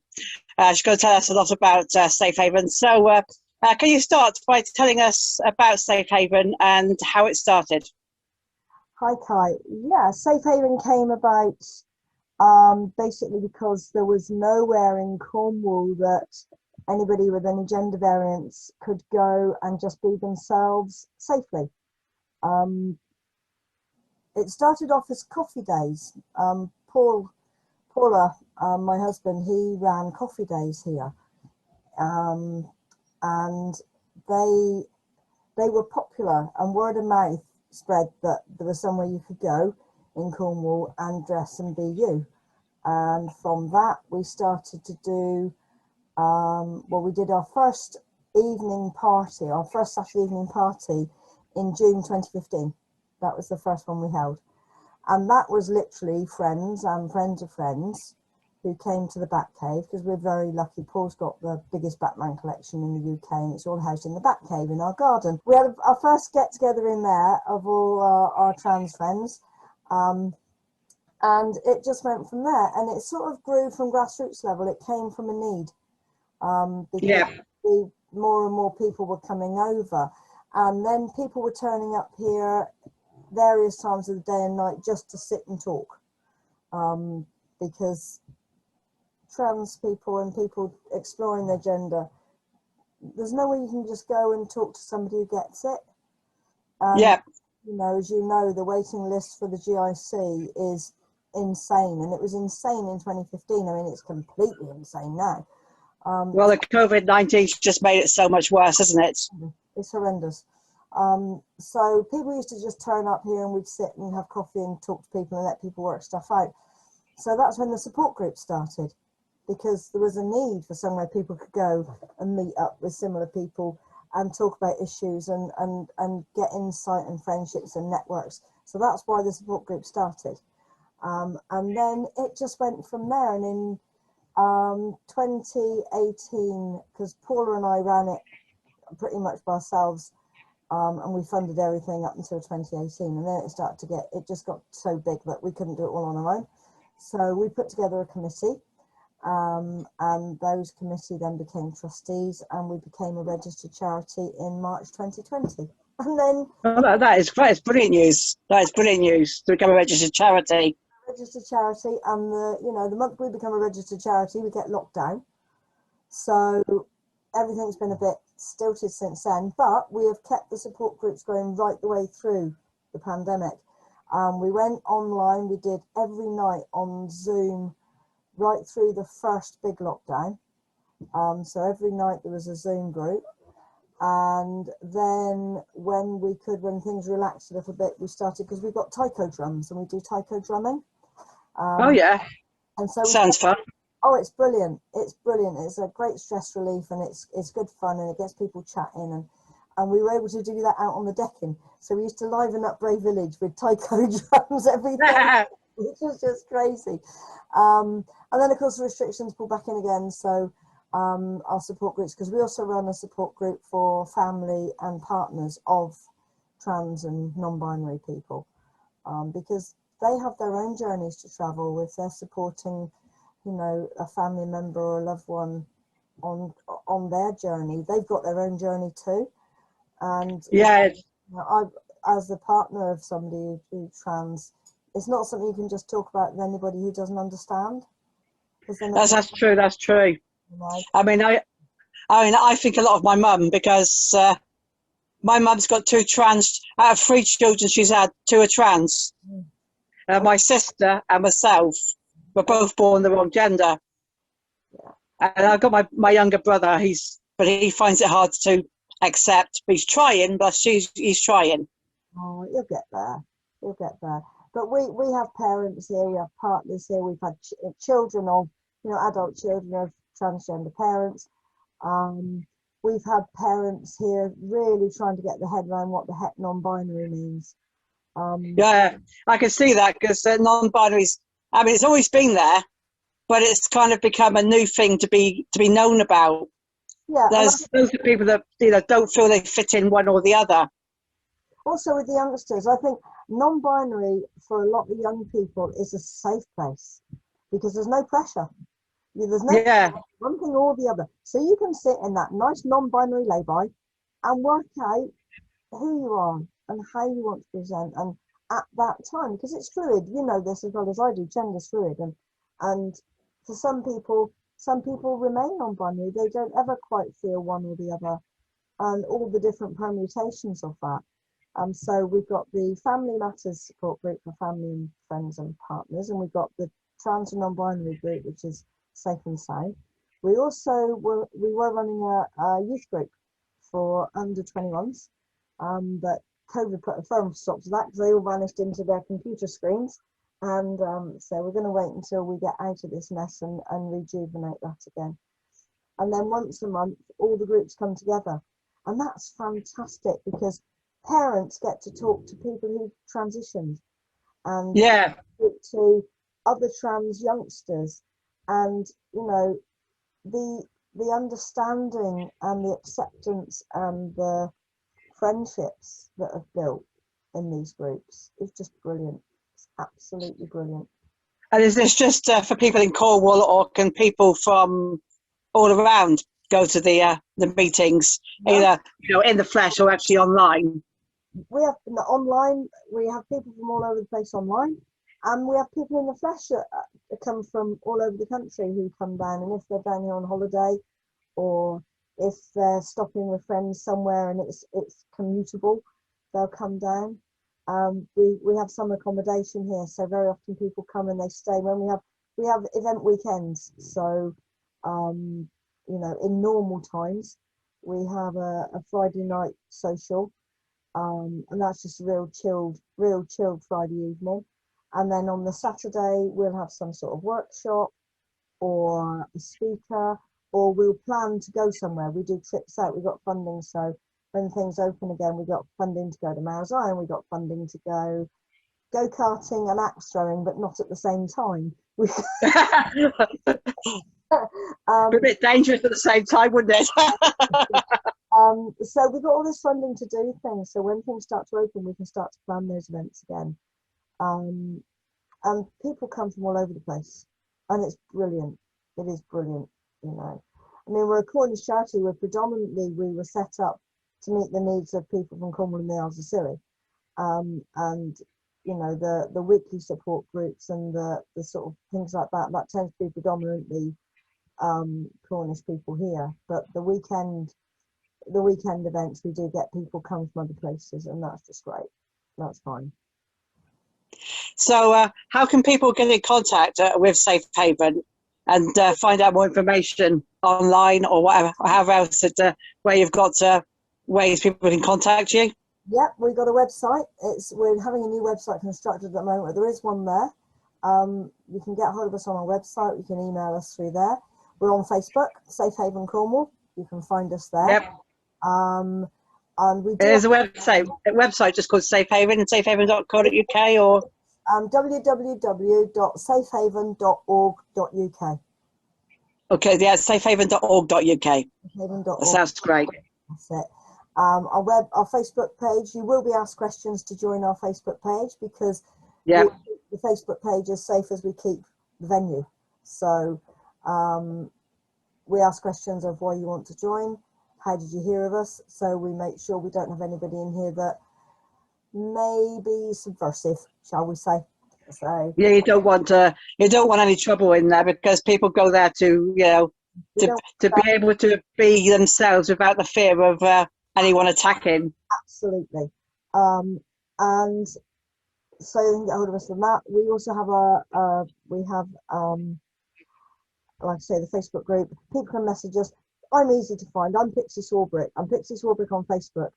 She's going to tell us a lot about Safe Haven. So can you start by telling us about Safe Haven and how it started? Hi, Kai. Yeah, Safe Haven came about basically because there was nowhere in Cornwall that anybody with any gender variance could go and just be themselves safely. It started off as coffee days. Paula, my husband, he ran coffee days here, and they were popular, and word of mouth spread that there was somewhere you could go in Cornwall and dress and be you. And from that we started to do we did our first evening party, our first Saturday evening party in June 2015. That was the first one we held, and that was literally friends and friends of friends who came to the Batcave, because we're very lucky. Paul's got the biggest Batman collection in the UK, and it's all housed in the Batcave in our garden. We had our first get together in there of all our trans friends, and it just went from there. And it sort of grew from grassroots level. It came from a need, because more and more people were coming over, and then people were turning up here various times of the day and night just to sit and talk, because trans people and people exploring their gender, there's no way you can just go and talk to somebody who gets it. You know, as you know, the waiting list for the GIC is insane, and it was insane in 2015. I mean, it's completely insane now. Well, the COVID-19 just made it so much worse, isn't it? It's horrendous. So people used to just turn up here and we'd sit and have coffee and talk to people and let people work stuff out. So that's when the support group started, because there was a need for somewhere people could go and meet up with similar people and talk about issues and get insight and friendships and networks. So that's why the support group started. And then it just went from there. And in 2018, because Paula and I ran it pretty much by ourselves, and we funded everything up until 2018, and then it just got so big that we couldn't do it all on our own. So we put together a committee, and those committee then became trustees, and we became a registered charity in March 2020. And then that is brilliant news. That is brilliant news to become a registered charity. Registered charity, and the month we become a registered charity, we get locked down. So everything's been a bit stilted since then, but we have kept the support groups going right the way through the pandemic. We went online, we did every night on Zoom right through the first big lockdown. So every night there was a Zoom group. And then when things relaxed a little bit, we started, because we've got taiko drums and we do taiko drumming. And so sounds fun. Oh, it's brilliant. It's brilliant. It's a great stress relief, and it's good fun, and it gets people chatting, and we were able to do that out on the decking. So we used to liven up Bray Village with taiko drums every day, which was just crazy. And then of course the restrictions pulled back in again. So our support groups, because we also run a support group for family and partners of trans and non-binary people, because they have their own journeys to travel. If they're supporting, a family member or a loved one on their journey, they've got their own journey too. And I've, as the partner of somebody who's trans, it's not something you can just talk about with anybody who doesn't understand. That's true. That's true. Right. I mean, I think a lot of my mum, because my mum's got 2 trans out of 3 children she's had. 2 are trans. My sister and myself were both born the wrong gender, and I've got my younger brother. He finds it hard to accept, but he's trying. But he's trying. Oh, you'll get there. You'll get there. But we have parents here. We have partners here. We've had children of adult children of transgender parents. We've had parents here really trying to get their head around what the heck non-binary means. I can see that, because non-binaries, I mean, it's always been there, but it's kind of become a new thing to be known about. There's those people that don't feel they fit in one or the other. Also with the youngsters, I think non-binary for a lot of young people is a safe place, because there's no pressure. There's no pressure, one thing or the other. So you can sit in that nice non-binary lay-by and work out who you are and how you want to present, and at that time, because it's fluid. You know this as well as I do. Gender's fluid, and for some people remain non-binary. They don't ever quite feel one or the other, and all the different permutations of that. So we've got the Family Matters support group for family and friends and partners, and we've got the trans and non-binary group, which is Safe and Sound. We also were running a youth group for under 21s, but COVID put a firm stop to that because they all vanished into their computer screens. And so we're going to wait until we get out of this mess and rejuvenate that again. And then once a month, all the groups come together. And that's fantastic, because parents get to talk to people who've transitioned and talk to other trans youngsters And you know, the understanding and the acceptance and the friendships that have built in these groups is just brilliant. It's absolutely brilliant. And is this just for people in Cornwall, or can people from all around go to the meetings, either in the flesh or actually online? We have online. We have people from all over the place online, and we have people in the flesh that come from all over the country who come down. And if they're down here on holiday, or if they're stopping with friends somewhere and it's commutable, they'll come down. We have some accommodation here, so very often people come and they stay. When we have event weekends, so in normal times we have a Friday night social, and that's just a real chilled Friday evening. And then on the Saturday we'll have some sort of workshop or a speaker, or we'll plan to go somewhere. We do trips out. We got funding, so when things open again, we got funding to go to Mount Zion. We got funding to go karting and axe throwing, but not at the same time. A bit dangerous at the same time, wouldn't it? So we've got all this funding to do things. So when things start to open, we can start to plan those events again. And people come from all over the place, and it's brilliant. It is brilliant, you know. I mean, we're a Cornish charity. We were set up to meet the needs of people from Cornwall and the Isles of Surrey, and you know, the weekly support groups and the sort of things like that tends to be predominantly Cornish people here. But the weekend events, we do get people come from other places, and that's just great. That's fine. So how can people get in contact with Safe Haven and find out more information online or whatever, or however else where you've got ways people can contact you? Yep, we've got a website. We're having a new website constructed at the moment. There is one there. You can get hold of us on our website. You can email us through there. We're on Facebook, Safe Haven Cornwall. You can find us there. Yep. And we do There's a website just called Safe Haven, and safehaven.co.uk, or www.safehaven.org.uk. Okay, yeah, safehaven.org.uk. That sounds great. That's it. Our Facebook page, you will be asked questions to join our Facebook page, because the Facebook page is safe as we keep the venue. So we ask questions of why you want to join, how did you hear of us, so we make sure we don't have anybody in here that may be subversive, shall we say. So yeah, you don't want any trouble in there, because people go there to to be able to be themselves without the fear of anyone attacking. Absolutely. And so you can get hold of us from that. We also have like I say, the Facebook group. People can message us. I'm easy to find. I'm Pixie Swarbrick. I'm Pixie Swarbrick on Facebook.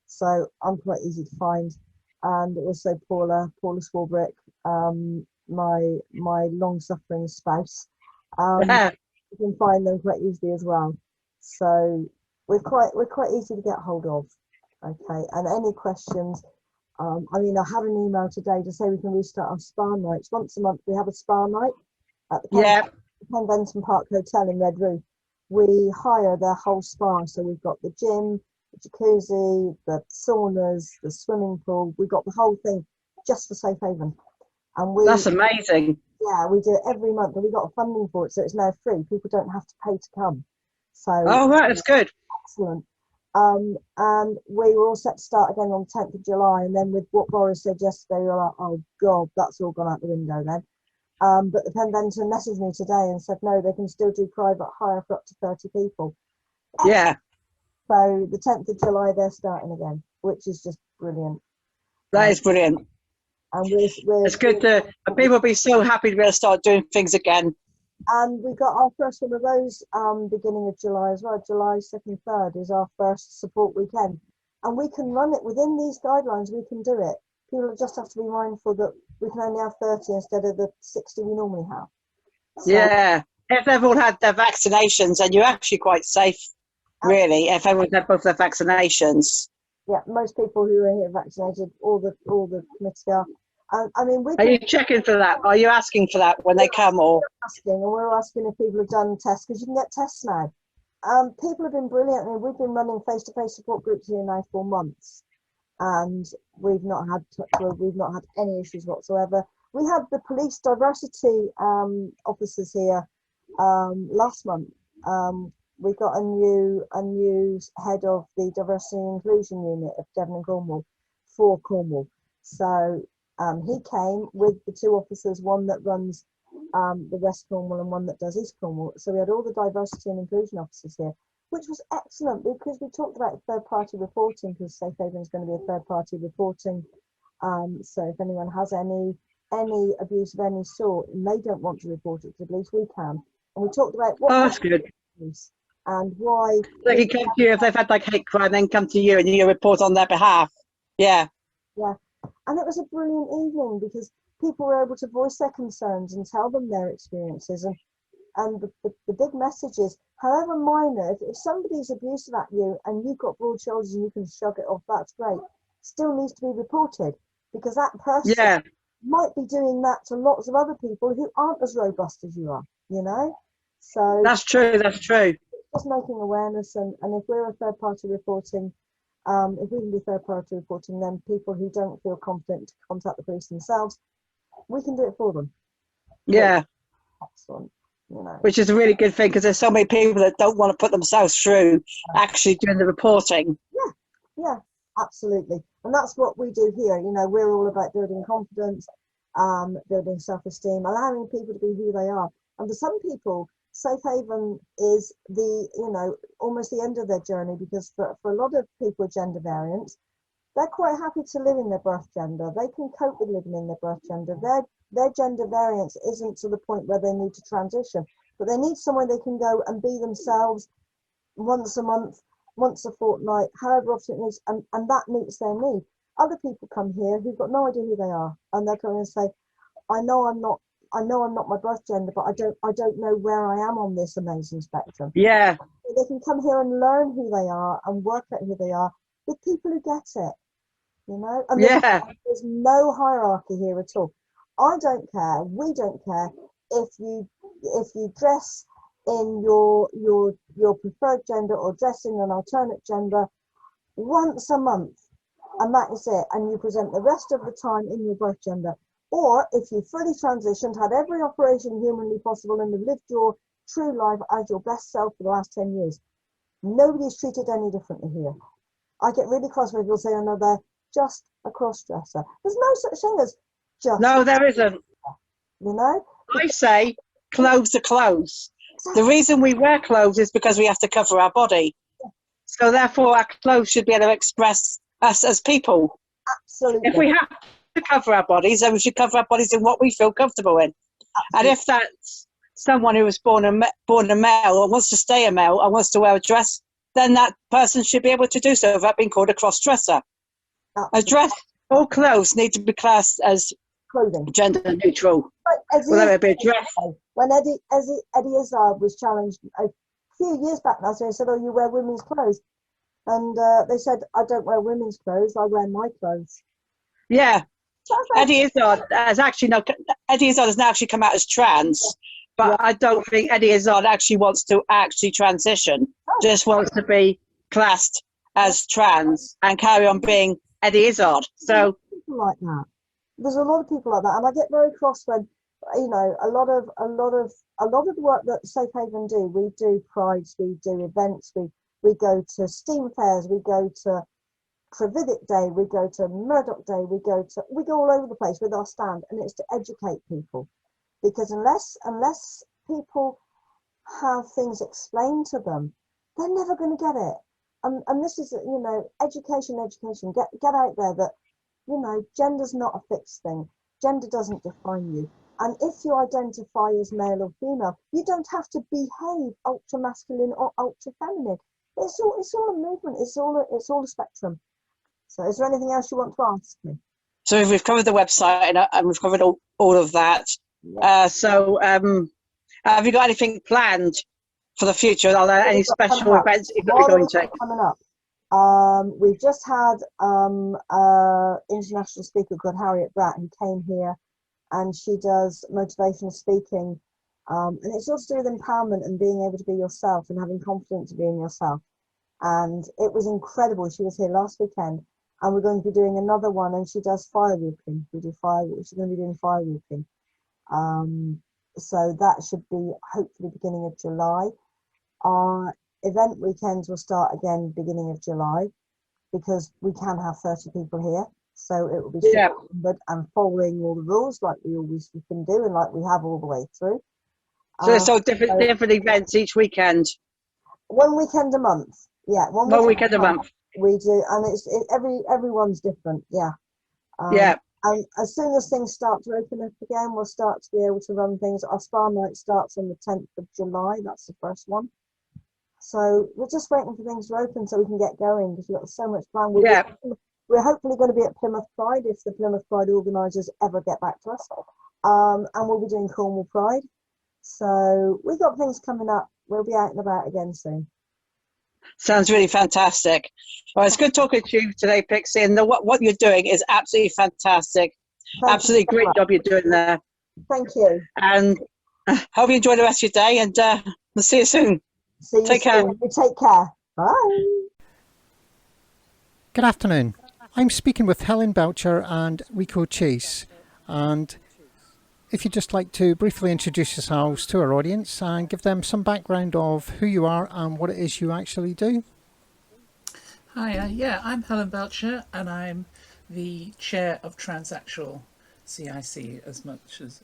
So I'm quite easy to find. And also Paula Swarbrick, my long-suffering spouse. You can find them quite easily as well. So we're quite easy to get hold of. Okay, and any questions? I mean, I had an email today to say we can restart our spa nights. Once a month we have a spa night at the Penn Benton Park Hotel in Red Roof. We hire their whole spa, so we've got the gym, the jacuzzi, the saunas, the swimming pool. We've got the whole thing just for Safe Haven. And that's amazing. Yeah, we do it every month, and we got funding for it, so it's now free. People don't have to pay to come. So right, that's good. Excellent. And we were all set to start again on the 10th of July, and then with what Boris said yesterday, we were like, oh God, that's all gone out the window then. But the Penn Benton messaged me today and said, no, they can still do private hire for up to 30 people. Yeah. So the 10th of July, they're starting again, which is just brilliant. That is brilliant. And it's good to people will be so happy to be able to start doing things again. And we got our first one of those beginning of July as well. July 2nd, 3rd is our first support weekend. And we can run it within these guidelines, we can do it. People just have to be mindful that we can only have 30 instead of the 60 we normally have. So, yeah, if they've all had their vaccinations, then you're actually quite safe, really, if everyone's had both their vaccinations. Yeah, most people who are here vaccinated, all the committee are. I mean, Are you checking for that? Are you asking for that when they come, or asking, and we're asking if people have done tests, because you can get tests now. People have been brilliant. I mean, we've been running face-to-face support groups here now for months, and we've not had any issues whatsoever. We had the police diversity officers here last month. We got a new head of the diversity and inclusion unit of Devon and Cornwall for Cornwall. So he came with the two officers, one that runs the West Cornwall and one that does East Cornwall. So we had all the diversity and inclusion officers here, which was excellent, because we talked about third-party reporting, because Safe Haven is going to be a third-party reporting. So if anyone has any abuse of any sort and they don't want to report it to the police, we can. And we talked about what that's good. And why They can come to you if they've had like hate crime, then come to you and you report on their behalf. Yeah. Yeah. And it was a brilliant evening, because people were able to voice their concerns and tell them their experiences. And the big message is, however minor, if somebody's abusive at you and you've got broad shoulders and you can shrug it off, that's great. Still needs to be reported, because that person might be doing that to lots of other people who aren't as robust as you are, you know? So that's true. Just making awareness, and if we're a third party reporting, if we can do third party reporting, then people who don't feel confident to contact the police themselves, we can do it for them. Yeah. Excellent. You know. Which is a really good thing, because there's so many people that don't want to put themselves through actually doing the reporting. Yeah, absolutely. And that's what we do here. You know, we're all about building confidence, building self-esteem, allowing people to be who they are. And for some people, Safe Haven is almost the end of their journey, because for a lot of people with gender variants, they're quite happy to live in their birth gender. They can cope with living in their birth gender. Their gender variance isn't to the point where they need to transition, but they need somewhere they can go and be themselves once a month, once a fortnight, however often it is, and that meets their need. Other people come here who've got no idea who they are, and they're coming and say, I know I'm not my birth gender, but I don't know where I am on this amazing spectrum. Yeah. They can come here and learn who they are and work out who they are with people who get it, you know? And there's no hierarchy here at all. I don't care, we don't care if you dress in your preferred gender or dress in an alternate gender once a month, and that is it, and you present the rest of the time in your birth gender. Or if you fully transitioned, had every operation humanly possible, and have lived your true life as your best self for the last 10 years, nobody's treated any differently here. I get really cross when people say, oh no, they're just a cross-dresser. There's no such thing as just. No, there isn't. You know? I say clothes are clothes. The reason we wear clothes is because we have to cover our body. So therefore our clothes should be able to express us as people. Absolutely. If we have to cover our bodies, then we should cover our bodies in what we feel comfortable in. Absolutely. And if that's someone who was born a male or wants to stay a male or wants to wear a dress, then that person should be able to do so without being called a cross-dresser. A dress, all clothes need to be classed as clothing, gender neutral. Whether it be a dress. When Eddie Izzard was challenged a few years back now, so he said, oh, you wear women's clothes. And they said, I don't wear women's clothes, I wear my clothes. Yeah. Eddie Izzard has now actually come out as trans, but I don't think Eddie Izzard actually wants to transition, just wants to be classed as trans and carry on being Eddie Izzard. So people like that. There's a lot of people like that, and I get very cross when, you know, a lot of the work that Safe Haven do. We do prides, we do events, we go to STEAM fairs, we go to Travidic Day, we go to Murdoch Day, we go all over the place with our stand, and it's to educate people, because unless people have things explained to them, they're never going to get it. And this is, you know, education, get out there that, you know, gender's not a fixed thing. Gender doesn't define you. And if you identify as male or female, you don't have to behave ultra masculine or ultra feminine. It's all a movement. It's all a spectrum. So is there anything else you want to ask me? So we've covered the website and we've covered all of that. Yeah. Have you got anything planned for the future? Are there any special events you're going to? Coming up. We've just had international speaker called Harriet Bratt, who came here, and she does motivational speaking, and it's all to do with empowerment and being able to be yourself and having confidence in being yourself. And it was incredible. She was here last weekend, and we're going to be doing another one, and she does firewalking. She's going to be doing firewalking. So that should be hopefully beginning of July. Our event weekends will start again beginning of July, because we can have 30 people here. So it will be numbered and following all the rules like we always can do and like we have all the way through. So it's all different events each weekend. One weekend a month. Yeah, one weekend a month. We do, and everyone's different. Yeah. And as soon as things start to open up again, we'll start to be able to run things. Our spa night starts on the 10th of July. That's the first one. So we're just waiting for things to open so we can get going, because we've got so much planned. We're hopefully going to be at Plymouth Pride if the Plymouth Pride organisers ever get back to us. And we'll be doing Cornwall Pride. So we've got things coming up. We'll be out and about again soon. Sounds really fantastic. Well, it's good talking to you today, Pixie, and what you're doing is absolutely fantastic. Absolutely great job you're doing there. Thank you. And hope you enjoy the rest of your day, and we'll see you soon. Take care. You take care. Bye. Good afternoon. I'm speaking with Helen Belcher and Rico Chase. And if you'd just like to briefly introduce yourselves to our audience and give them some background of who you are and what it is you actually do. Hi, I'm Helen Belcher, and I'm the chair of TransActual CIC, as much as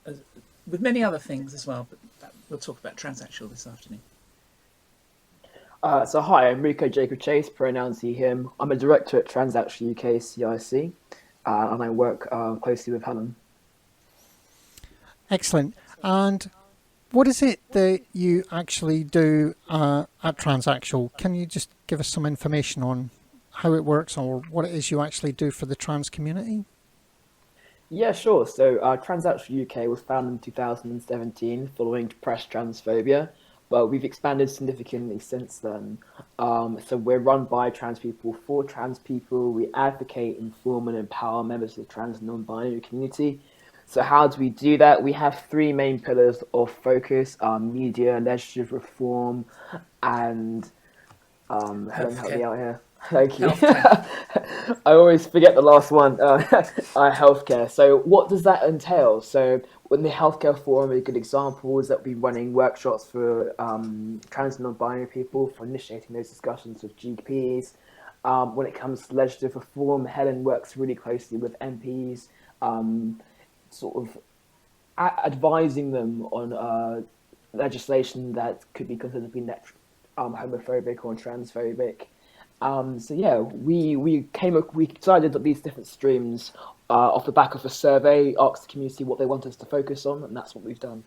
with many other things as well, but we'll talk about TransActual this afternoon. So hi, I'm Rico Jacob Chase, pronouns he, him. I'm a director at TransActual UK CIC, and I work closely with Helen. Excellent. And what is it that you actually do at TransActual? Can you just give us some information on how it works or what it is you actually do for the trans community? Yeah, sure. So TransActual UK was founded in 2017 following depressed transphobia, but we've expanded significantly since then. So we're run by trans people for trans people. We advocate, inform and empower members of the trans and non-binary community. So how do we do that? We have three main pillars of focus: media, legislative reform, and Helen, help me out here. Thank you. I always forget the last one. Healthcare. So what does that entail? So in the healthcare forum, a good example is that we're running workshops for trans and non-binary people, for initiating those discussions with GPs. When it comes to legislative reform, Helen works really closely with MPs, sort of advising them on legislation that could be considered to be homophobic or transphobic. So yeah, we decided that these different streams off the back of a survey, asked the community what they want us to focus on, and that's what we've done.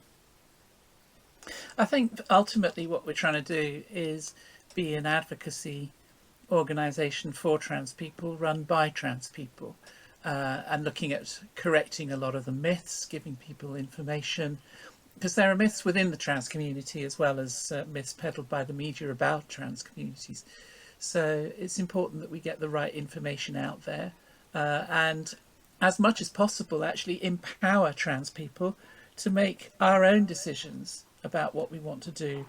I think ultimately what we're trying to do is be an advocacy organisation for trans people, run by trans people, and looking at correcting a lot of the myths, giving people information, because there are myths within the trans community as well as myths peddled by the media about trans communities. So it's important that we get the right information out there and as much as possible actually empower trans people to make our own decisions about what we want to do.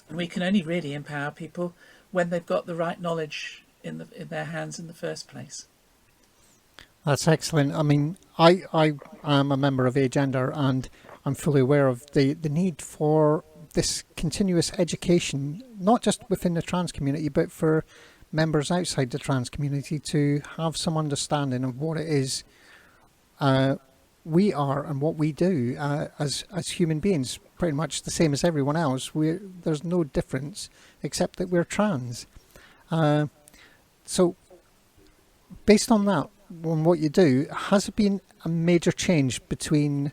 And we can only really empower people when they've got the right knowledge in their hands in the first place. That's excellent. I mean, I am a member of Agender, and I'm fully aware of the need for this continuous education, not just within the trans community, but for members outside the trans community to have some understanding of what it is we are and what we do as human beings, pretty much the same as everyone else. There's no difference except that we're trans. So based on that, on what you do, has it been a major change between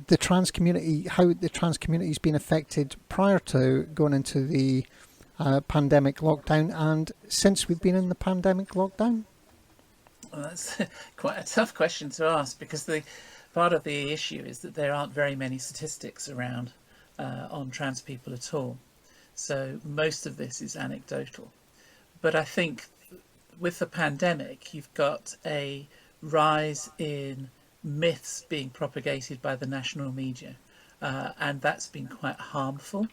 the trans community, how the trans community has been affected prior to going into the pandemic lockdown and since we've been in the pandemic lockdown? Well, that's quite a tough question to ask, because the part of the issue is that there aren't very many statistics around on trans people at all. So most of this is anecdotal. But I think with the pandemic, you've got a rise in myths being propagated by the national media, and that's been quite harmful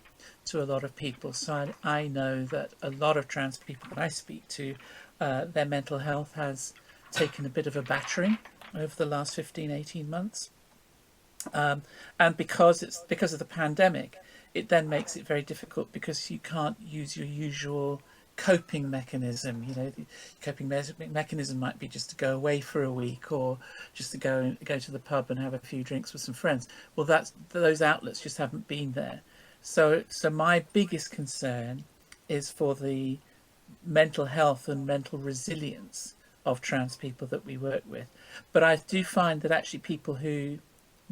to a lot of people. So I know that a lot of trans people that I speak to, their mental health has taken a bit of a battering over the last 15, 18 months. And because of the pandemic, it then makes it very difficult because you can't use your usual coping mechanism. You know, the coping mechanism might be just to go away for a week, or just to go to the pub and have a few drinks with some friends. Well, those outlets just haven't been there. So my biggest concern is for the mental health and mental resilience of trans people that we work with. But I do find that actually people who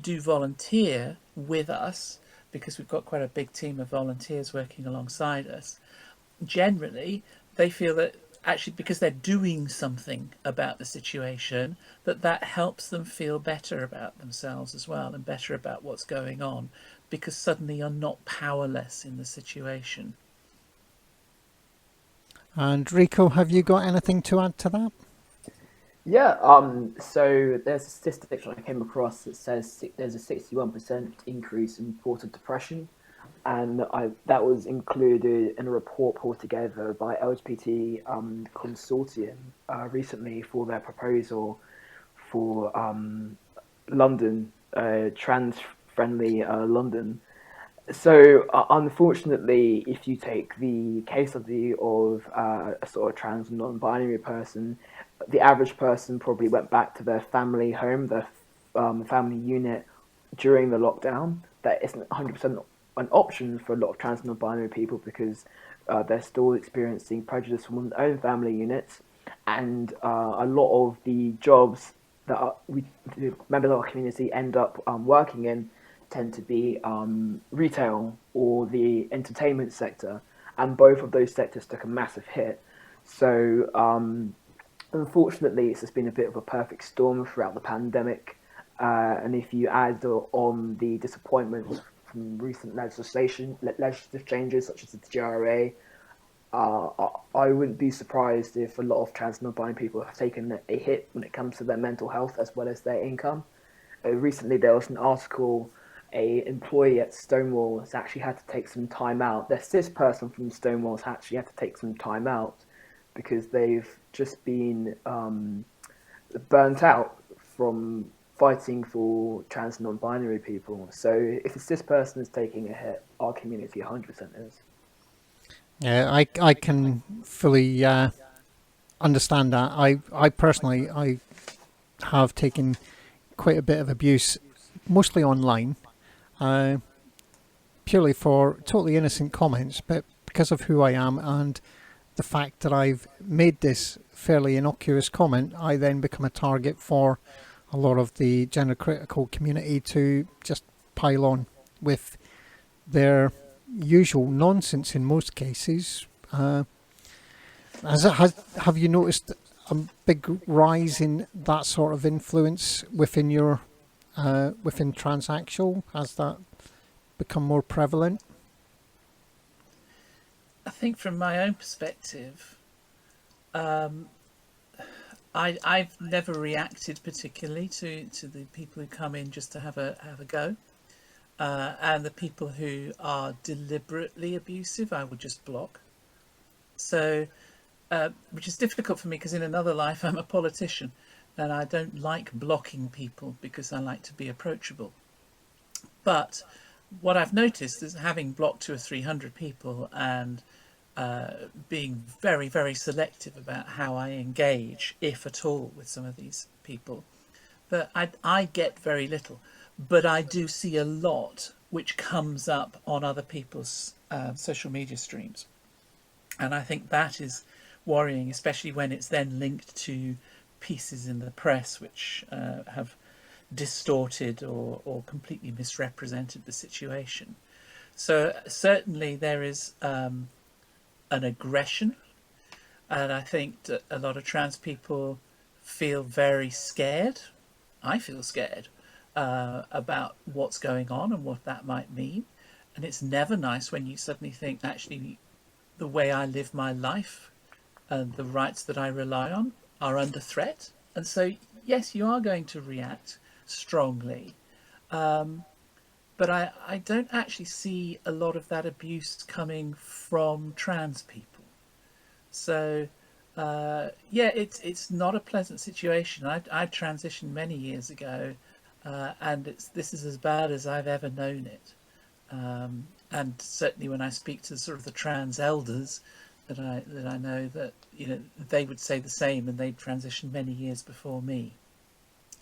do volunteer with us, because we've got quite a big team of volunteers working alongside us, generally they feel that actually because they're doing something about the situation, that helps them feel better about themselves as well, and better about what's going on, because suddenly you're not powerless in the situation. And Rico, have you got anything to add to that? Yeah, so there's a statistic that I came across that says there's a 61% increase in reported depression, and that was included in a report pulled together by LGBT Consortium recently for their proposal for London, trans-friendly London. So unfortunately, if you take the case study of a sort of trans non-binary person, the average person probably went back to their family home, their family unit during the lockdown. That isn't 100% an option for a lot of trans non-binary people, because they're still experiencing prejudice from their own family units, and a lot of the jobs that members of our community end up working in tend to be retail or the entertainment sector, and both of those sectors took a massive hit. So unfortunately, it's just been a bit of a perfect storm throughout the pandemic, and if you add on the disappointments from recent legislative changes such as the GRA, I wouldn't be surprised if a lot of trans non-binary people have taken a hit when it comes to their mental health as well as their income. Recently there was an article, a employee at Stonewall has actually had to take some time out. The cis person from Stonewall has actually had to take some time out because they've just been burnt out from fighting for trans non-binary people. So if a cis person is taking a hit, our community 100% is. Yeah, I can fully understand that. I personally, I have taken quite a bit of abuse, mostly online, purely for totally innocent comments, but because of who I am and the fact that I've made this fairly innocuous comment, I then become a target for a lot of the gender critical community to just pile on with their usual nonsense in most cases. Have you noticed a big rise in that sort of influence within your within TransActual? Has that become more prevalent? I think from my own perspective, I've never reacted particularly to the people who come in just to have a go, and the people who are deliberately abusive, I would just block. So, which is difficult for me because in another life I'm a politician, and I don't like blocking people because I like to be approachable. But what I've noticed is, having blocked 200 or 300 people and being very, very selective about how I engage, if at all, with some of these people, that I get very little, but I do see a lot which comes up on other people's social media streams. And I think that is worrying, especially when it's then linked to pieces in the press which have distorted or completely misrepresented the situation. So certainly there is an aggression, and I think that a lot of trans people feel very scared. I feel scared about what's going on and what that might mean, and it's never nice when you suddenly think, actually, the way I live my life and the rights that I rely on are under threat. And so, yes, you are going to react strongly. But I don't actually see a lot of that abuse coming from trans people. So, yeah, it's not a pleasant situation. I transitioned many years ago, and this is as bad as I've ever known it. And certainly when I speak to sort of the trans elders that I know, that they would say the same, and they'd transitioned many years before me.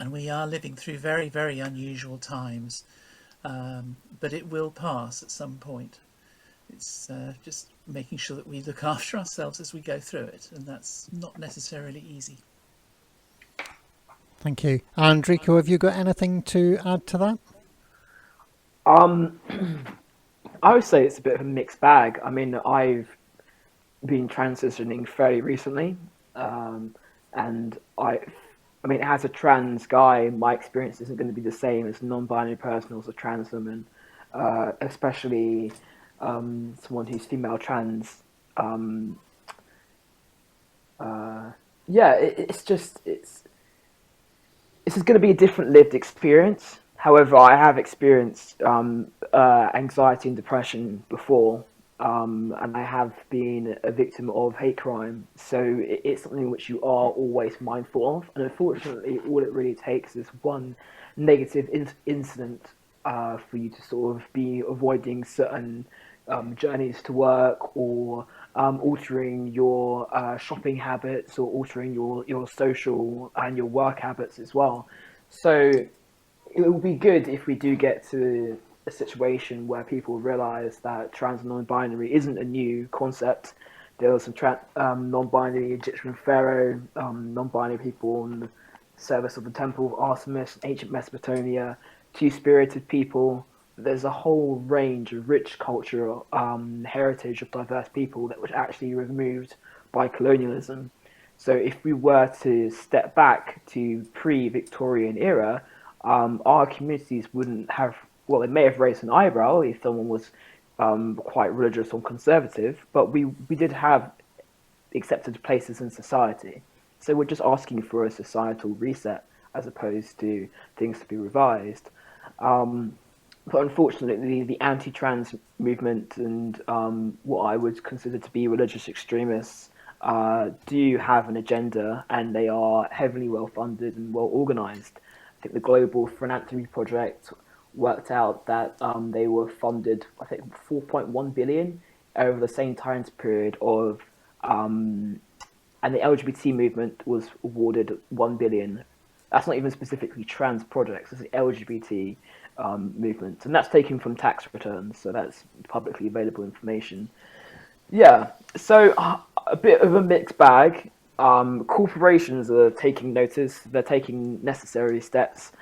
And we are living through very, very unusual times, but it will pass at some point. It's just making sure that we look after ourselves as we go through it, and that's not necessarily easy. Thank you. And Rico, have you got anything to add to that? I would say it's a bit of a mixed bag. I mean, I've been transitioning fairly recently, and I mean, as a trans guy, my experience isn't going to be the same as a non-binary person or as a trans woman, especially someone who's female trans. Yeah, it's going to be a different lived experience. However, I have experienced anxiety and depression before, and I have been a victim of hate crime. So it's something which you are always mindful of. And unfortunately, all it really takes is one negative incident for you to sort of be avoiding certain journeys to work, or altering your shopping habits, or altering your social and your work habits as well. So it would be good if we do get to a situation where people realise that trans and non-binary isn't a new concept. There was some non-binary Egyptian pharaoh, non-binary people in the service of the Temple of Artemis, ancient Mesopotamia, two-spirited people. There's a whole range of rich culture, heritage of diverse people that was actually removed by colonialism. So if we were to step back to pre-Victorian era, our communities wouldn't have, well, it may have raised an eyebrow if someone was quite religious or conservative, but we did have accepted places in society. So we're just asking for a societal reset as opposed to things to be revised. But unfortunately, the anti-trans movement and what I would consider to be religious extremists do have an agenda, and they are heavily well-funded and well-organised. I think the Global Philanthropy Project worked out that they were funded, I think, 4.1 billion over the same time period of, and the LGBT movement was awarded 1 billion. That's not even specifically trans projects, it's the LGBT movement, and that's taken from tax returns, so that's publicly available information. Yeah, so a bit of a mixed bag. Corporations are taking notice, they're taking necessary steps,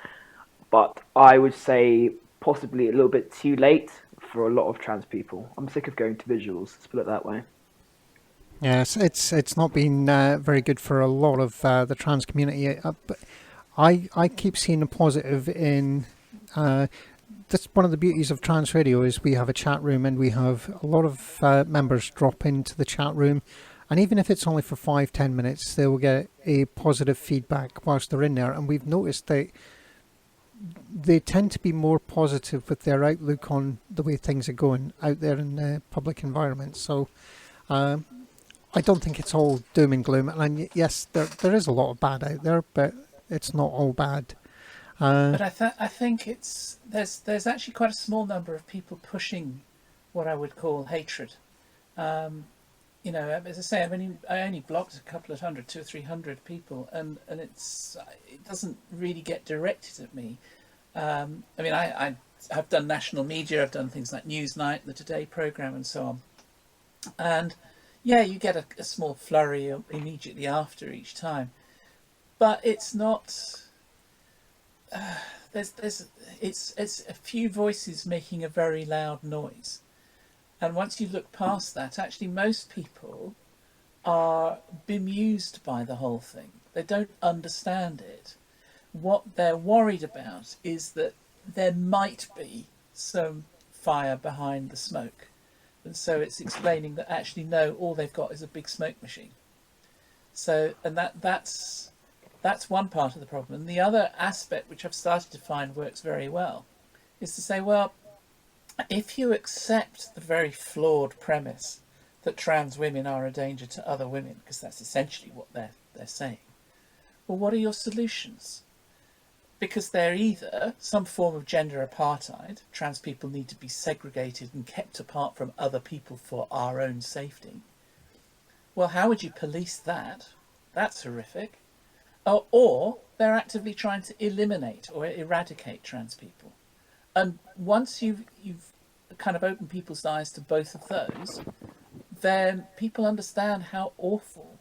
but I would say possibly a little bit too late for a lot of trans people. I'm sick of going to visuals, let's put it that way. Yes, it's not been very good for a lot of the trans community, but I keep seeing a positive in that's one of the beauties of Trans Radio, is we have a chat room, and we have a lot of members drop into the chat room, and even if it's only for 5-10 minutes, they will get a positive feedback whilst they're in there. And we've noticed that they tend to be more positive with their outlook on the way things are going out there in the public environment. So I don't think it's all doom and gloom. And yes, there is a lot of bad out there, but it's not all bad. But I think there's actually quite a small number of people pushing what I would call hatred. You know, as I say, I only blocked a couple of hundred, 200 or 300 people, and it doesn't really get directed at me. I mean, I have done national media, I've done things like Newsnight, the Today programme, and so on. And yeah, you get a small flurry immediately after each time, but it's not. It's a few voices making a very loud noise, and once you look past that, actually most people are bemused by the whole thing. They don't understand it. What they're worried about is that there might be some fire behind the smoke, and so it's explaining that actually no, all they've got is a big smoke machine. So, and that's one part of the problem. And the other aspect, which I've started to find works very well, is to say, well, if you accept the very flawed premise that trans women are a danger to other women, because that's essentially what they're saying, well, what are your solutions? Because they're either some form of gender apartheid, trans people need to be segregated and kept apart from other people for our own safety. Well, how would you police that? That's horrific. Or they're actively trying to eliminate or eradicate trans people. And once you've kind of opened people's eyes to both of those, then people understand how awful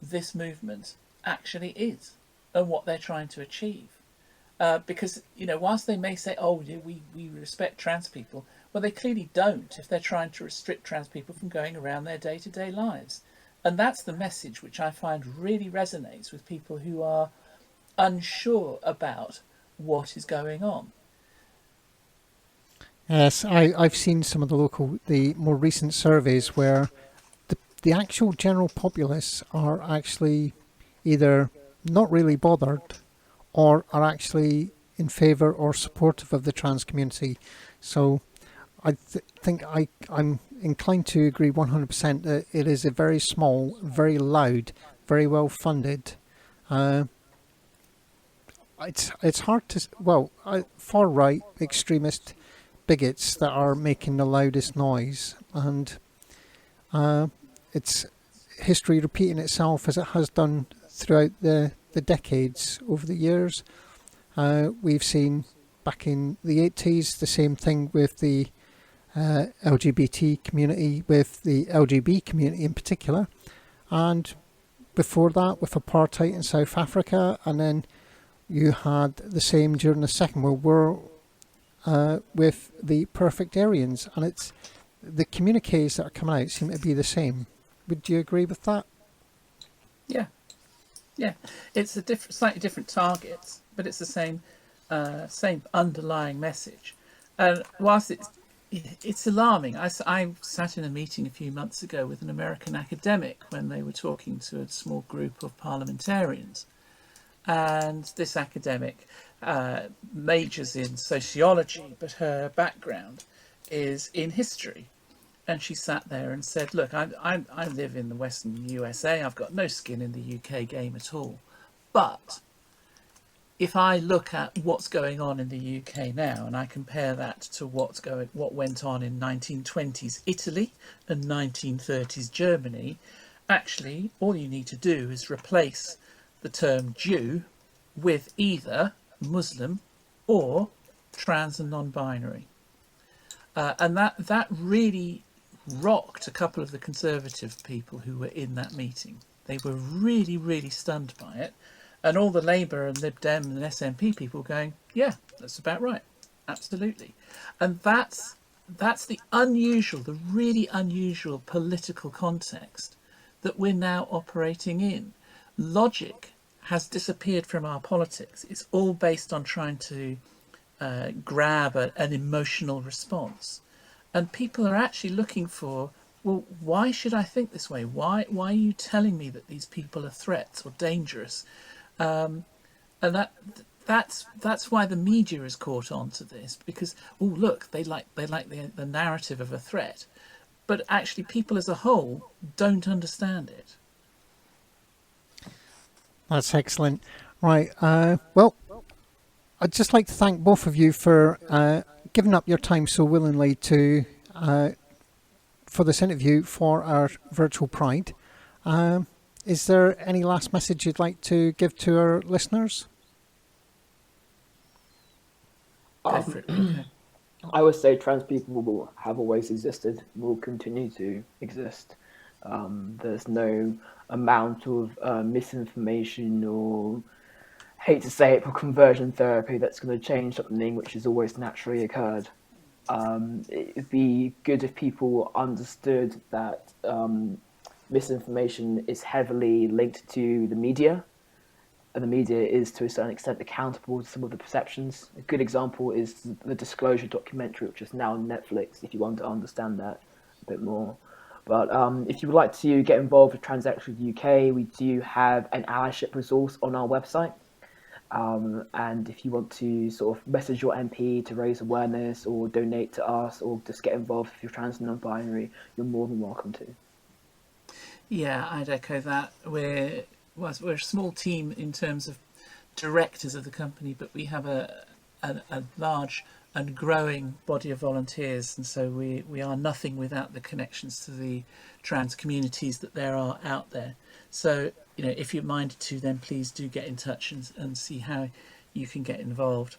this movement actually is and what they're trying to achieve. Because, whilst they may say, oh, yeah, we respect trans people, well, they clearly don't if they're trying to restrict trans people from going around their day-to-day lives. And that's the message which I find really resonates with people who are unsure about what is going on. Yes, I've seen some of the more recent surveys where the actual general populace are actually either not really bothered or are actually in favour or supportive of the trans community. So I think I'm inclined to agree 100% that it is a very small, very loud, very well funded. It's hard to far right extremist bigots that are making the loudest noise, and it's history repeating itself as it has done throughout the decades over the years. We've seen back in the 80s the same thing with the LGBT community, with the LGB community in particular, and before that with apartheid in South Africa, and then you had the same during the Second World War with the Perfect Aryans, and it's the communiques that are coming out seem to be the same. Would you agree with that? Yeah, it's a slightly different targets, but it's the same underlying message. And whilst it's alarming, I sat in a meeting a few months ago with an American academic when they were talking to a small group of parliamentarians, and this academic majors in sociology, but her background is in history. And she sat there and said, look, I live in the Western USA. I've got no skin in the UK game at all. But if I look at what's going on in the UK now and I compare that to what went on in 1920s Italy and 1930s Germany, actually all you need to do is replace the term Jew with either Muslim or trans and non-binary. And that really rocked a couple of the Conservative people who were in that meeting. They were really, really stunned by it. And all the Labour and Lib Dem and SNP people going, yeah, that's about right. Absolutely. And that's the really unusual political context that we're now operating in. Logic has disappeared from our politics. It's all based on trying to grab an emotional response. And people are actually looking for, well, why should I think this way? Why are you telling me that these people are threats or dangerous? And that's why the media has caught on to this, because look, they like the narrative of a threat, but actually people as a whole don't understand it. That's excellent. Right. Well, I'd just like to thank both of you for giving up your time so willingly for this interview for our virtual Pride. Is there any last message you'd like to give to our listeners? I would say trans people have always existed, will continue to exist. There's no amount of misinformation or, hate to say it, for conversion therapy that's going to change something which has always naturally occurred. It'd be good if people understood that misinformation is heavily linked to the media, and the media is to a certain extent accountable to some of the perceptions. A good example is the Disclosure documentary, which is now on Netflix, if you want to understand that a bit more. But if you would like to get involved with TransActual UK, we do have an allyship resource on our website. And if you want to sort of message your MP to raise awareness or donate to us or just get involved if you're trans and non-binary, you're more than welcome to. Yeah, I'd echo that. We're a small team in terms of directors of the company, but we have a large and growing body of volunteers, and so we are nothing without the connections to the trans communities that there are out there. So, you know, if you're minded to, then please do get in touch and see how you can get involved.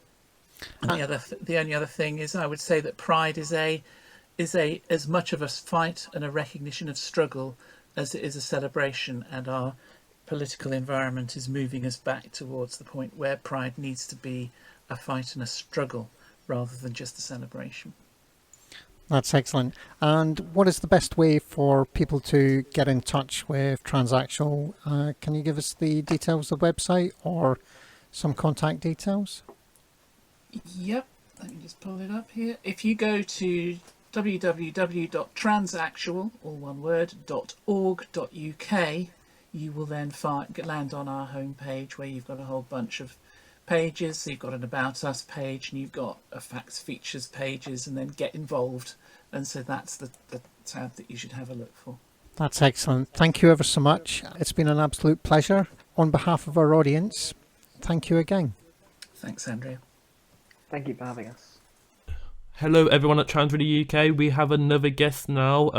And the only other thing is, I would say that Pride is as much of a fight and a recognition of struggle as it is a celebration, and our political environment is moving us back towards the point where Pride needs to be a fight and a struggle rather than just a celebration. That's excellent. And what is the best way for people to get in touch with TransActual? Can you give us the details of the website or some contact details? Yep, let me just pull it up here. If you go to www.transactual, all one word, .org.uk, you will then land on our homepage where you've got a whole bunch of pages. So you've got an About Us page, and you've got a Facts Features pages, and then Get Involved. And so that's the tab that you should have a look for. That's excellent. Thank you ever so much. It's been an absolute pleasure. On behalf of our audience, thank you again. Thanks, Andrea. Thank you for having us. Hello everyone at Trans Radio UK. We have another guest now.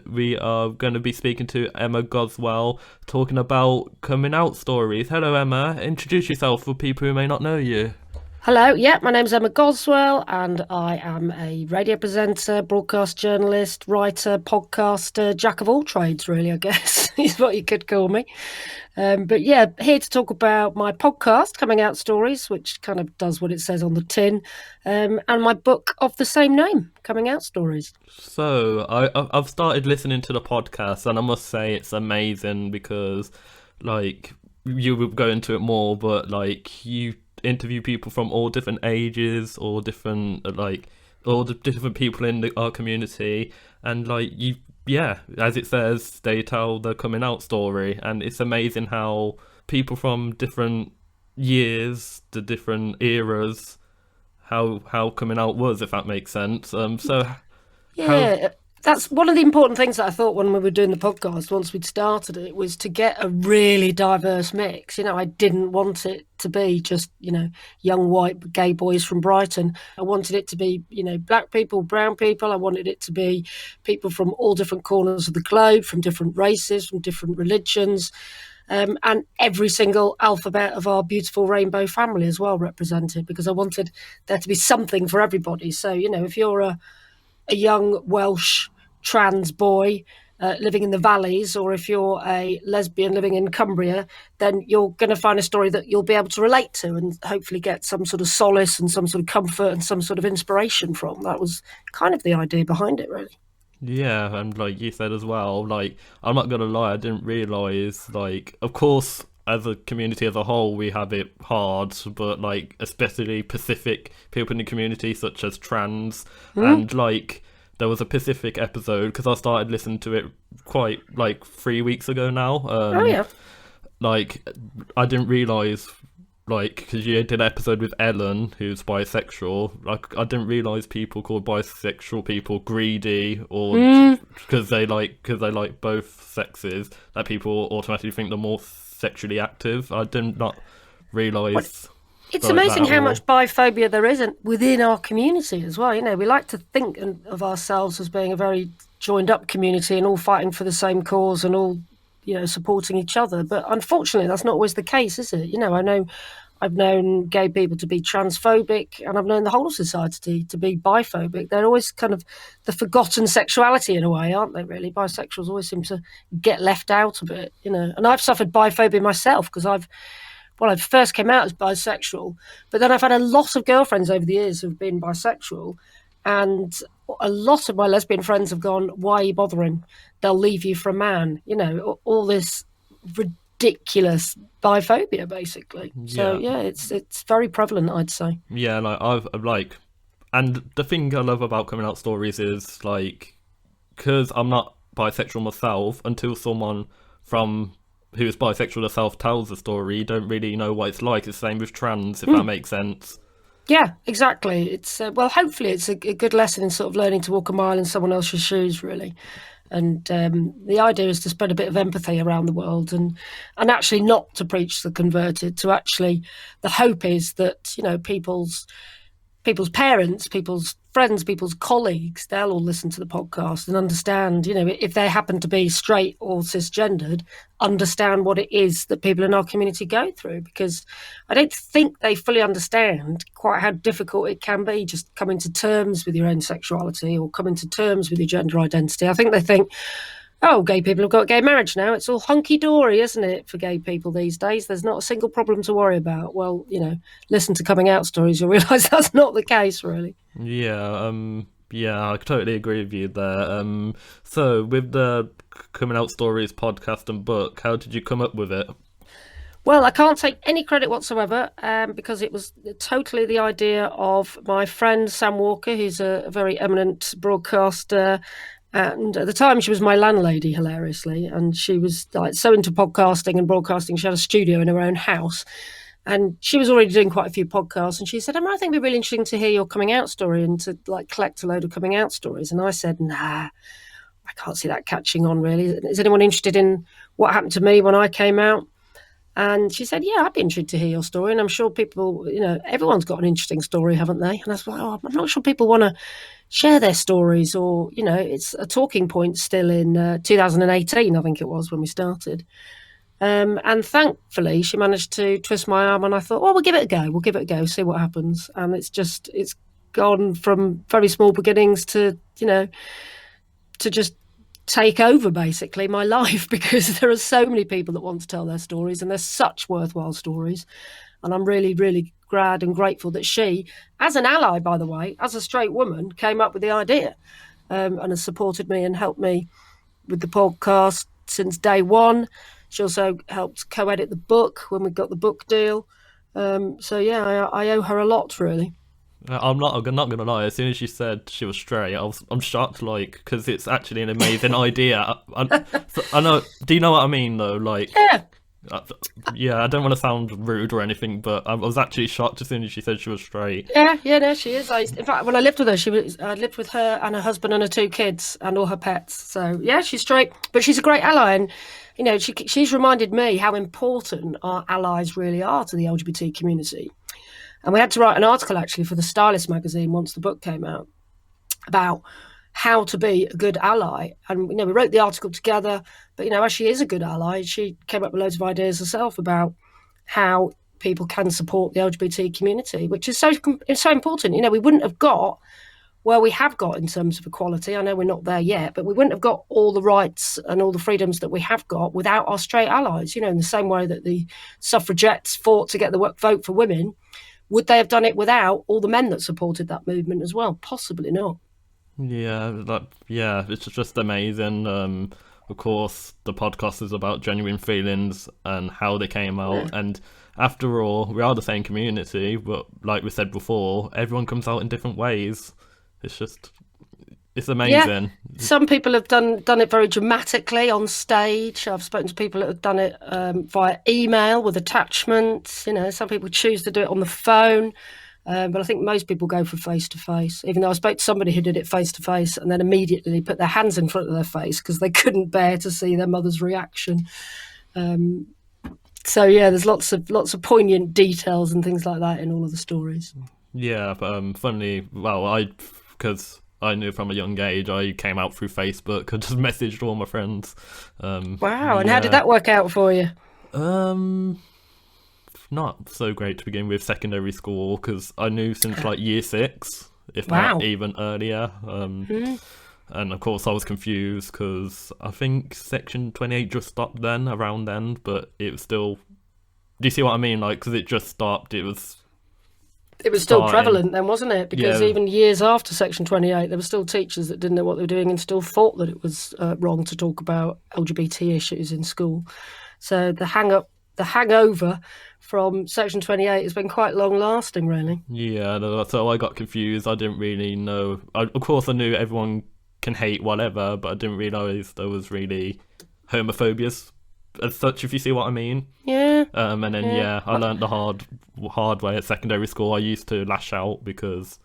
We are going to be speaking to Emma Goswell, talking about coming out stories. Hello Emma, introduce yourself for people who may not know you. Hello, my name's Emma Goswell, and I am a radio presenter, broadcast journalist, writer, podcaster, jack of all trades, really, I guess, is what you could call me. But yeah, here to talk about my podcast, Coming Out Stories, which kind of does what it says on the tin, and my book of the same name, Coming Out Stories. So, I've started listening to the podcast, and I must say it's amazing because, like, you will go into it more, but, like, you interview people from all different ages, all different all the different people in our community, and as it says, they tell the coming out story, and it's amazing how people from different years, the different eras, how coming out was, if that makes sense. That's one of the important things that I thought when we were doing the podcast, once we'd started it, was to get a really diverse mix. You know, I didn't want it to be just, young white gay boys from Brighton. I wanted it to be, black people, brown people. I wanted it to be people from all different corners of the globe, from different races, from different religions, and every single alphabet of our beautiful rainbow family as well represented, because I wanted there to be something for everybody. So, if you're a young Welsh trans boy living in the valleys, or if you're a lesbian living in Cumbria, then you're going to find a story that you'll be able to relate to and hopefully get some sort of solace and some sort of comfort and some sort of inspiration from. That was kind of the idea behind it, really. Yeah, and like you said as well, like, I'm not going to lie, I didn't realise, like, of course, as a community as a whole, we have it hard, but, like, especially Pacific people in the community, such as trans, and, like, there was a Pacific episode, because I started listening to it quite, like, 3 weeks ago now. Like, I didn't realise, like, because you did an episode with Ellen, who's bisexual, like, I didn't realise people called bisexual people greedy, or because they like both sexes, that people automatically think they're more sexually active. I did not realise. It's amazing how much biphobia there is within our community as well. We like to think of ourselves as being a very joined up community and all fighting for the same cause and all, supporting each other. But unfortunately, that's not always the case, is it? I've known gay people to be transphobic, and I've known the whole of society to be biphobic. They're always kind of the forgotten sexuality in a way, aren't they, really? Bisexuals always seem to get left out a bit, And I've suffered biphobia myself because I first came out as bisexual, but then I've had a lot of girlfriends over the years who've been bisexual, and a lot of my lesbian friends have gone, why are you bothering? They'll leave you for a man. All this ridiculous biphobia, basically. So it's very prevalent, I'd say. Yeah, and the thing I love about coming out stories is, like, because I'm not bisexual myself, until someone from who is bisexual herself tells the story, you don't really know what it's like. It's the same with trans, if that makes sense. Yeah, exactly. It's well, hopefully it's a good lesson in sort of learning to walk a mile in someone else's shoes, really. And the idea is to spread a bit of empathy around the world, and actually not to preach the converted. To actually, the hope is that, you know, people's parents, people's friends, people's colleagues, they'll all listen to the podcast and understand, you know, if they happen to be straight or cisgendered, understand what it is that people in our community go through. Because I don't think they fully understand quite how difficult it can be just coming to terms with your own sexuality or coming to terms with your gender identity. I think they think, oh, gay people have got gay marriage now. It's all hunky-dory, isn't it, for gay people these days? There's not a single problem to worry about. Well, you know, listen to coming out stories, you'll realise that's not the case, really. Yeah, I totally agree with you there. So, with the Coming Out Stories podcast and book, how did you come up with it? Well, I can't take any credit whatsoever, because it was totally the idea of my friend Sam Walker, who's a very eminent broadcaster. And at the time, she was my landlady, hilariously, and she was like so into podcasting and broadcasting. She had a studio in her own house, and she was already doing quite a few podcasts. And she said, "Emma, I think it'd be really interesting to hear your coming out story and to like collect a load of coming out stories." And I said, "Nah, I can't see that catching on, really. Is anyone interested in what happened to me when I came out?" And she said, "Yeah, I'd be interested to hear your story. And I'm sure people, you know, everyone's got an interesting story, haven't they?" And I was like, "Oh, I'm not sure people want to share their stories, or, you know, it's a talking point still in 2018, I think it was, when we started." And thankfully, she managed to twist my arm, and I thought, well, we'll give it a go, see what happens. And it's gone from very small beginnings to, you know, to just take over basically my life, because there are so many people that want to tell their stories, and they're such worthwhile stories. And I'm really, really glad and grateful that she, as an ally, by the way, as a straight woman, came up with the idea, and has supported me and helped me with the podcast since day one. She also helped co-edit the book when we got the book deal. So yeah, I owe her a lot, really. I'm not gonna lie. As soon as she said she was straight, I'm shocked, like, because it's actually an amazing idea. I know. Do you know what I mean, though? Like, yeah. I don't want to sound rude or anything, but I was actually shocked as soon as she said she was straight. Yeah, no, she is. In fact, when I lived with her, I lived with her and her husband and her 2 kids and all her pets. So yeah, she's straight, but she's a great ally, and you know, she's reminded me how important our allies really are to the LGBT community. And we had to write an article actually for the Stylist magazine once the book came out about how to be a good ally. And, you know, we wrote the article together, but, you know, as she is a good ally, she came up with loads of ideas herself about how people can support the LGBT community, which is so important. You know, we wouldn't have got where we have got in terms of equality. I know we're not there yet, but we wouldn't have got all the rights and all the freedoms that we have got without our straight allies. You know, in the same way that the suffragettes fought to get the vote for women, would they have done it without all the men that supported that movement as well? Possibly not. Yeah, it's just amazing. Of course, the podcast is about genuine feelings and how they came out. Yeah. And after all, we are the same community, but like we said before, everyone comes out in different ways. It's amazing. Yeah. Some people have done it very dramatically on stage. I've spoken to people that have done it via email with attachments. You know, some people choose to do it on the phone. But I think most people go for face-to-face, even though I spoke to somebody who did it face-to-face and then immediately put their hands in front of their face because they couldn't bear to see their mother's reaction. So, yeah, there's lots of poignant details and things like that in all of the stories. Yeah, but funnily, because I knew from a young age, I came out through Facebook. I just messaged all my friends. Wow, and how did that work out for you? Not so great to begin with, secondary school, because I knew since like year 6, if not even earlier. And of course I was confused because I think Section 28 just stopped around then, but it was still... Do you see what I mean? Like, because it just stopped, it was still prevalent then, wasn't it? Because even years after Section 28, there were still teachers that didn't know what they were doing and still thought that it was wrong to talk about LGBT issues in school. So the hangover from Section 28 has been quite long-lasting, really. Yeah, so I got confused. I didn't really know. Of course, I knew everyone can hate whatever, but I didn't realise there was really homophobia as such, if you see what I mean. Yeah. And then I learned the hard way at secondary school. I used to lash out because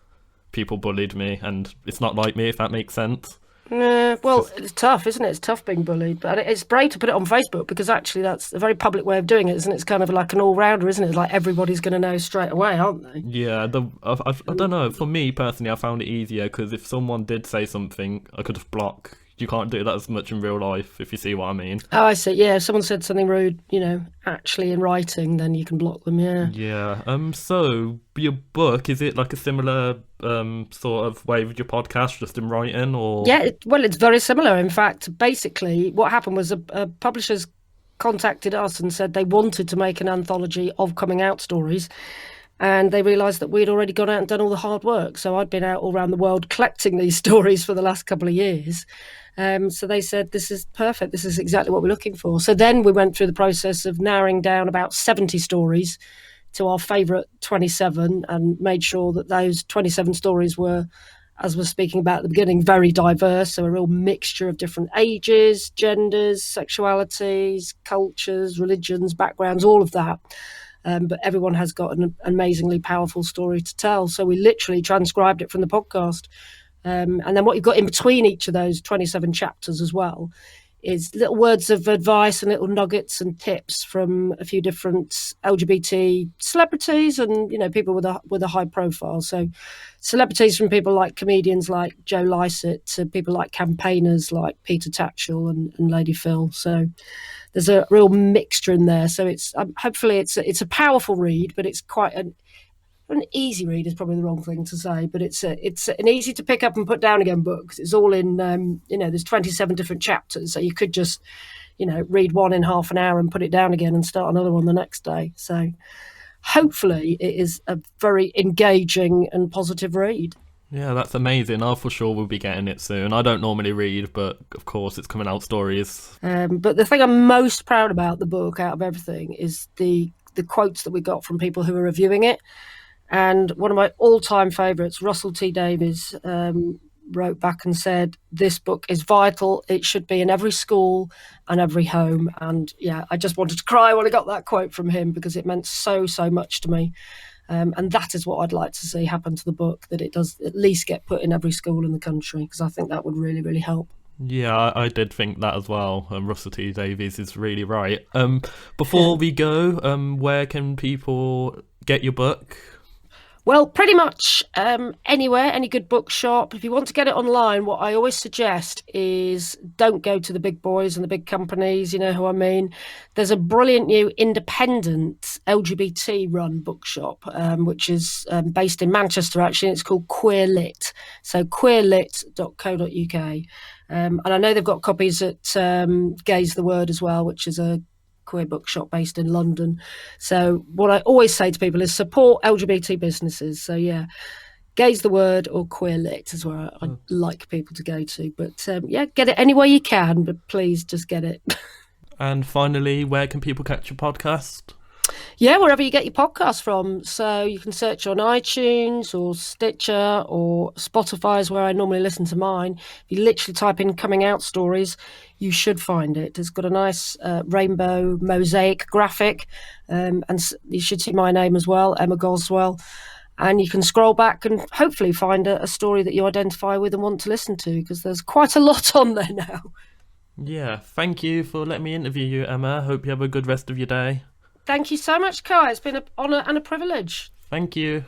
people bullied me, and it's not like me, if that makes sense. Well, it's tough, isn't it? It's tough being bullied, but it's brave to put it on Facebook, because actually that's a very public way of doing it, isn't it? It's kind of like an all-rounder, isn't it? Like everybody's going to know straight away, aren't they? Yeah, I don't know. For me personally, I found it easier because if someone did say something, I could just block. You can't do that as much in real life, if you see what I mean. Oh, I see. Yeah, if someone said something rude, actually in writing, then you can block them, yeah. Yeah. So, your book, is it like a similar sort of way with your podcast, just in writing, or...? Yeah, it's very similar. In fact, basically, what happened was publishers contacted us and said they wanted to make an anthology of coming out stories, and they realised that we'd already gone out and done all the hard work. So I'd been out all around the world collecting these stories for the last couple of years. So they said, this is perfect. This is exactly what we're looking for. So then we went through the process of narrowing down about 70 stories to our favourite 27, and made sure that those 27 stories were, as we're speaking about at the beginning, very diverse. So a real mixture of different ages, genders, sexualities, cultures, religions, backgrounds, all of that. But everyone has got an amazingly powerful story to tell. So we literally transcribed it from the podcast. And then what you've got in between each of those 27 chapters as well is little words of advice and little nuggets and tips from a few different LGBT celebrities and, people with a high profile. So celebrities from people like comedians like Joe Lycett to people like campaigners like Peter Tatchell and Lady Phil. So there's a real mixture in there. So it's hopefully it's a powerful read, but it's quite an easy read is probably the wrong thing to say, but it's an easy to pick up and put down again book. It's all in, there's 27 different chapters, so you could just, read one in half an hour and put it down again and start another one the next day. So hopefully it is a very engaging and positive read. Yeah, that's amazing. I for sure will be getting it soon. I don't normally read, but of course it's coming out stories. But the thing I'm most proud about the book out of everything is the quotes that we got from people who were reviewing it. And one of my all-time favourites, Russell T Davies, wrote back and said, this book is vital. It should be in every school and every home. And yeah, I just wanted to cry when I got that quote from him, because it meant so much to me. And that is what I'd like to see happen to the book, that it does at least get put in every school in the country, because I think that would really, really help. Yeah, I did think that as well. Russell T Davies is really right. Before we go, where can people get your book? Well, pretty much anywhere, any good bookshop. If you want to get it online, what I always suggest is don't go to the big boys and the big companies, you know who I mean. There's a brilliant new independent LGBT-run bookshop, which is based in Manchester, actually. It's called Queer Lit, so queerlit.co.uk. And I know they've got copies at Gaze the Word as well, which is a queer bookshop based in London. So what I always say to people is support LGBT businesses. So yeah, Gaze the Word or Queer Lit is where I'd like people to go to. But get it anywhere you can, but please just get it. And finally, where can people catch your podcast? Yeah, wherever you get your podcast from. So you can search on iTunes or Stitcher or Spotify is where I normally listen to mine. If you literally type in Coming Out Stories, you should find it. It's got a nice rainbow mosaic graphic, and you should see my name as well, Emma Goswell. And you can scroll back and hopefully find a story that you identify with and want to listen to, because there's quite a lot on there now. Yeah, thank you for letting me interview you, Emma. Hope you have a good rest of your day. Thank you so much, Kai. It's been an honour and a privilege. Thank you.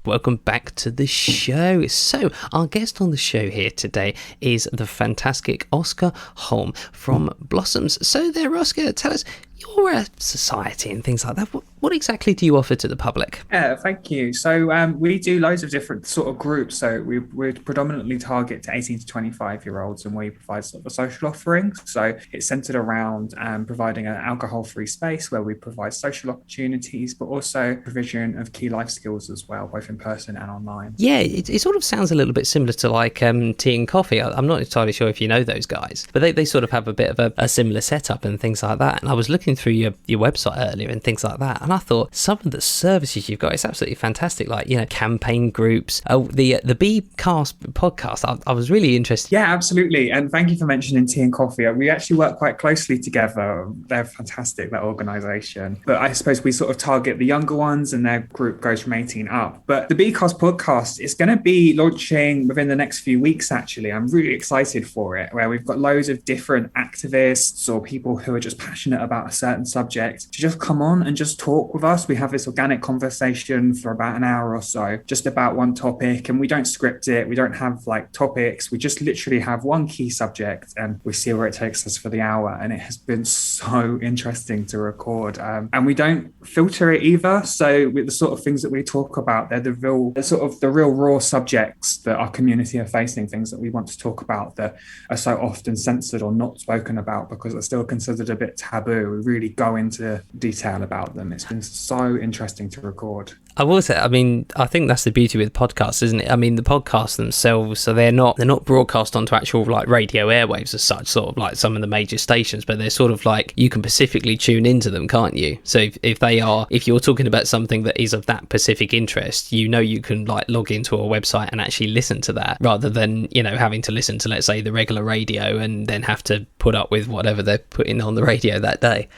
Welcome back to the show. So, our guest on the show here today is the fantastic Oscar Holm from Blossoms. So there, Oscar, tell us, you're a society and things like that. What exactly do you offer to the public? Yeah, thank you. So we do loads of different sort of groups. So we predominantly target to 18 to 25-year-olds, and we provide sort of a social offering. So it's centered around providing an alcohol-free space where we provide social opportunities, but also provision of key life skills as well, both in person and online. Yeah, it sort of sounds a little bit similar to like T&Coffee. I'm not entirely sure if you know those guys, but they sort of have a bit of a similar setup and things like that. And I was looking looking through your website earlier and things like that, and I thought some of the services you've got is absolutely fantastic. Like, you know, campaign groups. Oh, the B-Cast podcast. I was really interested. Yeah, absolutely. And thank you for mentioning T&Coffee. We actually work quite closely together. They're fantastic, that organisation. But I suppose we sort of target the younger ones, and their group goes from 18 up. But the B-Cast podcast is going to be launching within the next few weeks, actually. I'm really excited for it, where we've got loads of different activists or people who are just passionate about a certain subject to just come on and just talk with us. We have this organic conversation for about an hour or so, just about one topic, and we don't script it. We don't have like topics. We just literally have one key subject, and we see where it takes us for the hour. And it has been so interesting to record. And we don't filter it either. So with the sort of things that we talk about, they're the real raw subjects that our community are facing, things that we want to talk about that are so often censored or not spoken about because they're still considered a bit taboo. We really go into detail about them. It's been so interesting to record. I will say, I mean, I think that's the beauty with podcasts, isn't it? I mean, the podcasts themselves, so they're not broadcast onto actual like radio airwaves as such, sort of like some of the major stations, but they're sort of like, you can specifically tune into them, can't you? So if you're talking about something that is of that specific interest, you know, you can like log into a website and actually listen to that, rather than, you know, having to listen to, let's say, the regular radio and then have to put up with whatever they're putting on the radio that day.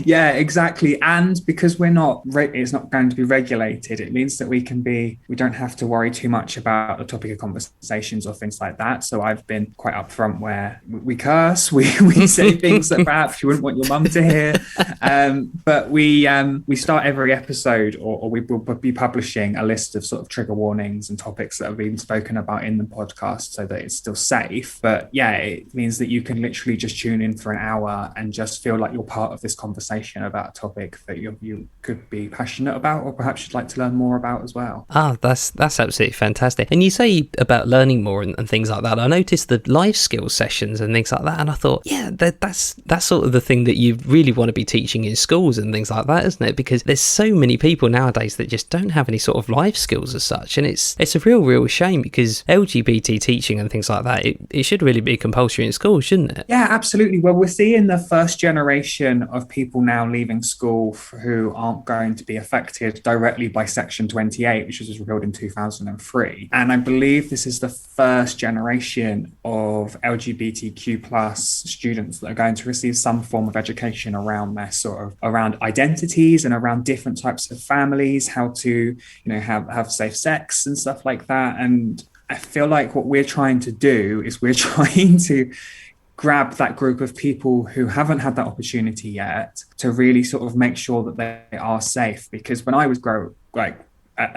Yeah, exactly. And because it's not going to be regulated, it means that we don't have to worry too much about the topic of conversations or things like that. So I've been quite upfront where we curse, we say things that perhaps you wouldn't want your mum to hear. But we start every episode, or we will be publishing a list of sort of trigger warnings and topics that have been spoken about in the podcast, so that it's still safe. But yeah, it means that you can literally just tune in for an hour and just feel like you're part of this conversation about a topic that you could be passionate about, or perhaps you'd like to learn more about as well. That's absolutely fantastic. And you say about learning more and things like that. I noticed the life skills sessions and things like that, and I thought, yeah, that's sort of the thing that you really want to be teaching in schools and things like that, isn't it? Because there's so many people nowadays that just don't have any sort of life skills as such, and it's a real shame, because LGBT teaching and things like that, it should really be compulsory in schools, shouldn't it? Yeah, absolutely. Well, we're seeing the first generation of people now leaving school who aren't going to be affected directly by Section 28, which was repealed in 2003. And I believe this is the first generation of LGBTQ plus students that are going to receive some form of education around their around identities and around different types of families, how to, you know, have safe sex and stuff like that. And I feel like what we're trying to do is we're trying to grab that group of people who haven't had that opportunity yet to really sort of make sure that they are safe. Because when I was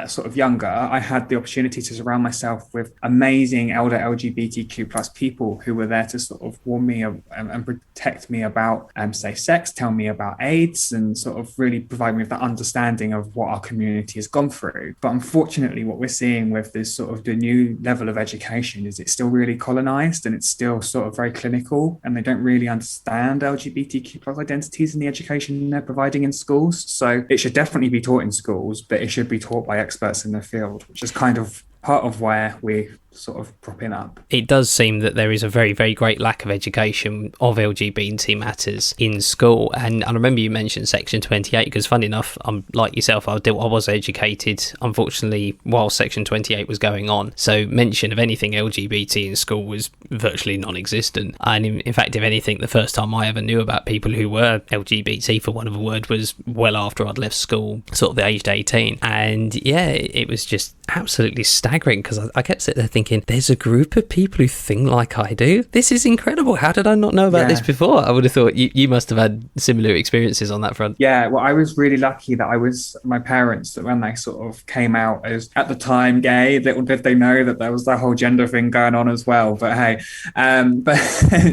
sort of younger, I had the opportunity to surround myself with amazing elder LGBTQ plus people who were there to sort of warn me and protect me about safe sex, tell me about AIDS, and sort of really provide me with that understanding of what our community has gone through. But unfortunately, what we're seeing with this sort of the new level of education is it's still really colonized, and it's still sort of very clinical, and they don't really understand LGBTQ plus identities in the education they're providing in schools. So it should definitely be taught in schools, but it should be taught by experts in the field, which is kind of part of where we sort of propping up. It does seem that there is a very, very great lack of education of LGBT matters in school. And I remember you mentioned Section 28, because funny enough, I'm like yourself, I was educated, unfortunately, while Section 28 was going on. So mention of anything LGBT in school was virtually non-existent. And in fact, if anything, the first time I ever knew about people who were LGBT, for want of a word, was well after I'd left school, sort of aged 18. And yeah, it was just absolutely staggering, because I kept sitting there thinking, there's a group of people who think like I do. This is incredible. How did I not know about this before? I would have thought you must have had similar experiences on that front. Yeah, well, I was really lucky that my parents, that when they sort of came out as, at the time, gay, little did they know that there was that whole gender thing going on as well. But hey, but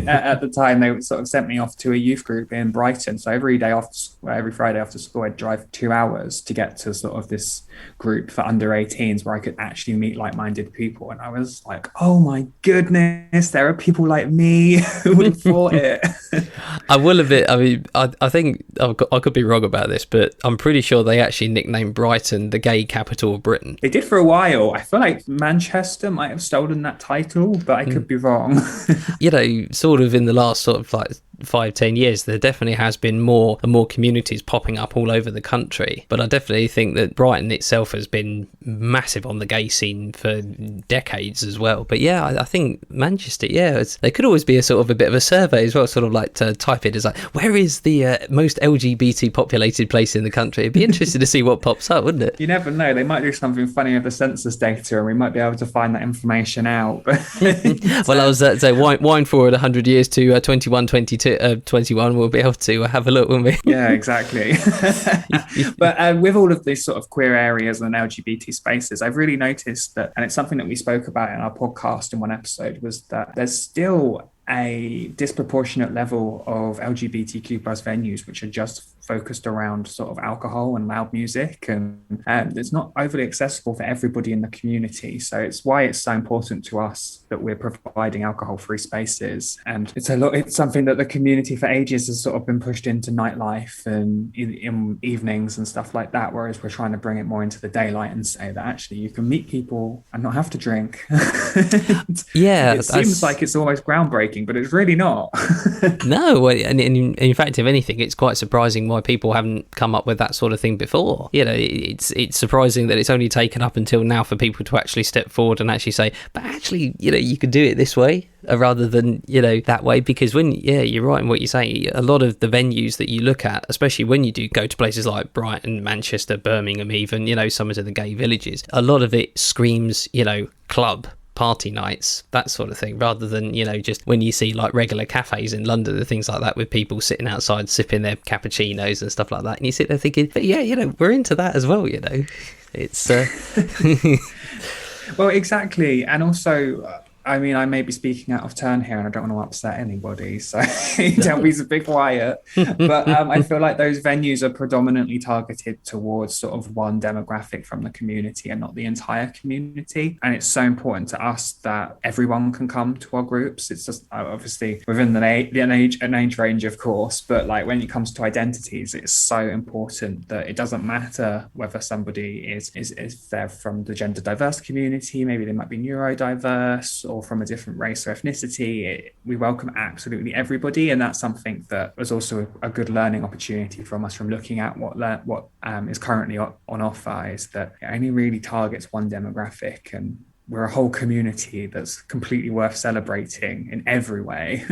at the time, they sort of sent me off to a youth group in Brighton. So every Friday after school, I'd drive 2 hours to get to sort of this group for under 18s where I could actually meet like-minded people. And I was like, oh my goodness, there are people like me who would have thought it. I will admit, I mean, I think I could be wrong about this, but I'm pretty sure they actually nicknamed Brighton the gay capital of Britain. They did for a while. I feel like Manchester might have stolen that title, but I could be wrong. You know, sort of in the last sort of like 5-10 years, there definitely has been more and more communities popping up all over the country. But I definitely think that Brighton itself has been massive on the gay scene for decades as well. But yeah, I think Manchester, there could always be a sort of a bit of a survey as well, sort of like to type it as like, where is the most LGBT populated place in the country? It'd be interesting to see what pops up, wouldn't it? You never know, they might do something funny with the census data and we might be able to find that information out. Well, I was say wine forward 100 years to 21 we'll be able to have a look, won't we? Yeah, exactly. But with all of these sort of queer areas and LGBT spaces, I've really noticed that, and it's something that we spoke about in our podcast in one episode, was that there's still a disproportionate level of LGBTQ plus venues which are just focused around sort of alcohol and loud music, and it's not overly accessible for everybody in the community. So it's why it's so important to us that we're providing alcohol-free spaces. And it's something that the community for ages has sort of been pushed into nightlife and in evenings and stuff like that, whereas we're trying to bring it more into the daylight and say that actually you can meet people and not have to drink. Yeah, it seems like it's almost groundbreaking, but it's really not. No, and in fact, if anything, it's quite surprising why people haven't come up with that sort of thing before. You know, it's surprising that it's only taken up until now for people to actually step forward and actually say, but actually, you know, you could do it this way rather than, you know, that way. Because you're right in what you're saying, a lot of the venues that you look at, especially when you do go to places like Brighton, Manchester, Birmingham, even, you know, some of the gay villages, a lot of it screams, you know, club, party nights, that sort of thing, rather than, you know, just when you see like regular cafes in London and things like that with people sitting outside sipping their cappuccinos and stuff like that, and you sit there thinking, but yeah, you know, we're into that as well, you know. It's well, exactly. And also, I mean, I may be speaking out of turn here and I don't want to upset anybody, so don't be so big quiet. But I feel like those venues are predominantly targeted towards sort of one demographic from the community and not the entire community. And it's so important to us that everyone can come to our groups. It's just obviously within an age range, of course, but like when it comes to identities, it's so important that it doesn't matter whether somebody is they're from the gender diverse community, maybe they might be neurodiverse, or from a different race or ethnicity. We welcome absolutely everybody, and that's something that was also a good learning opportunity from us from looking at what is currently on offer, is that it only really targets one demographic, and we're a whole community that's completely worth celebrating in every way.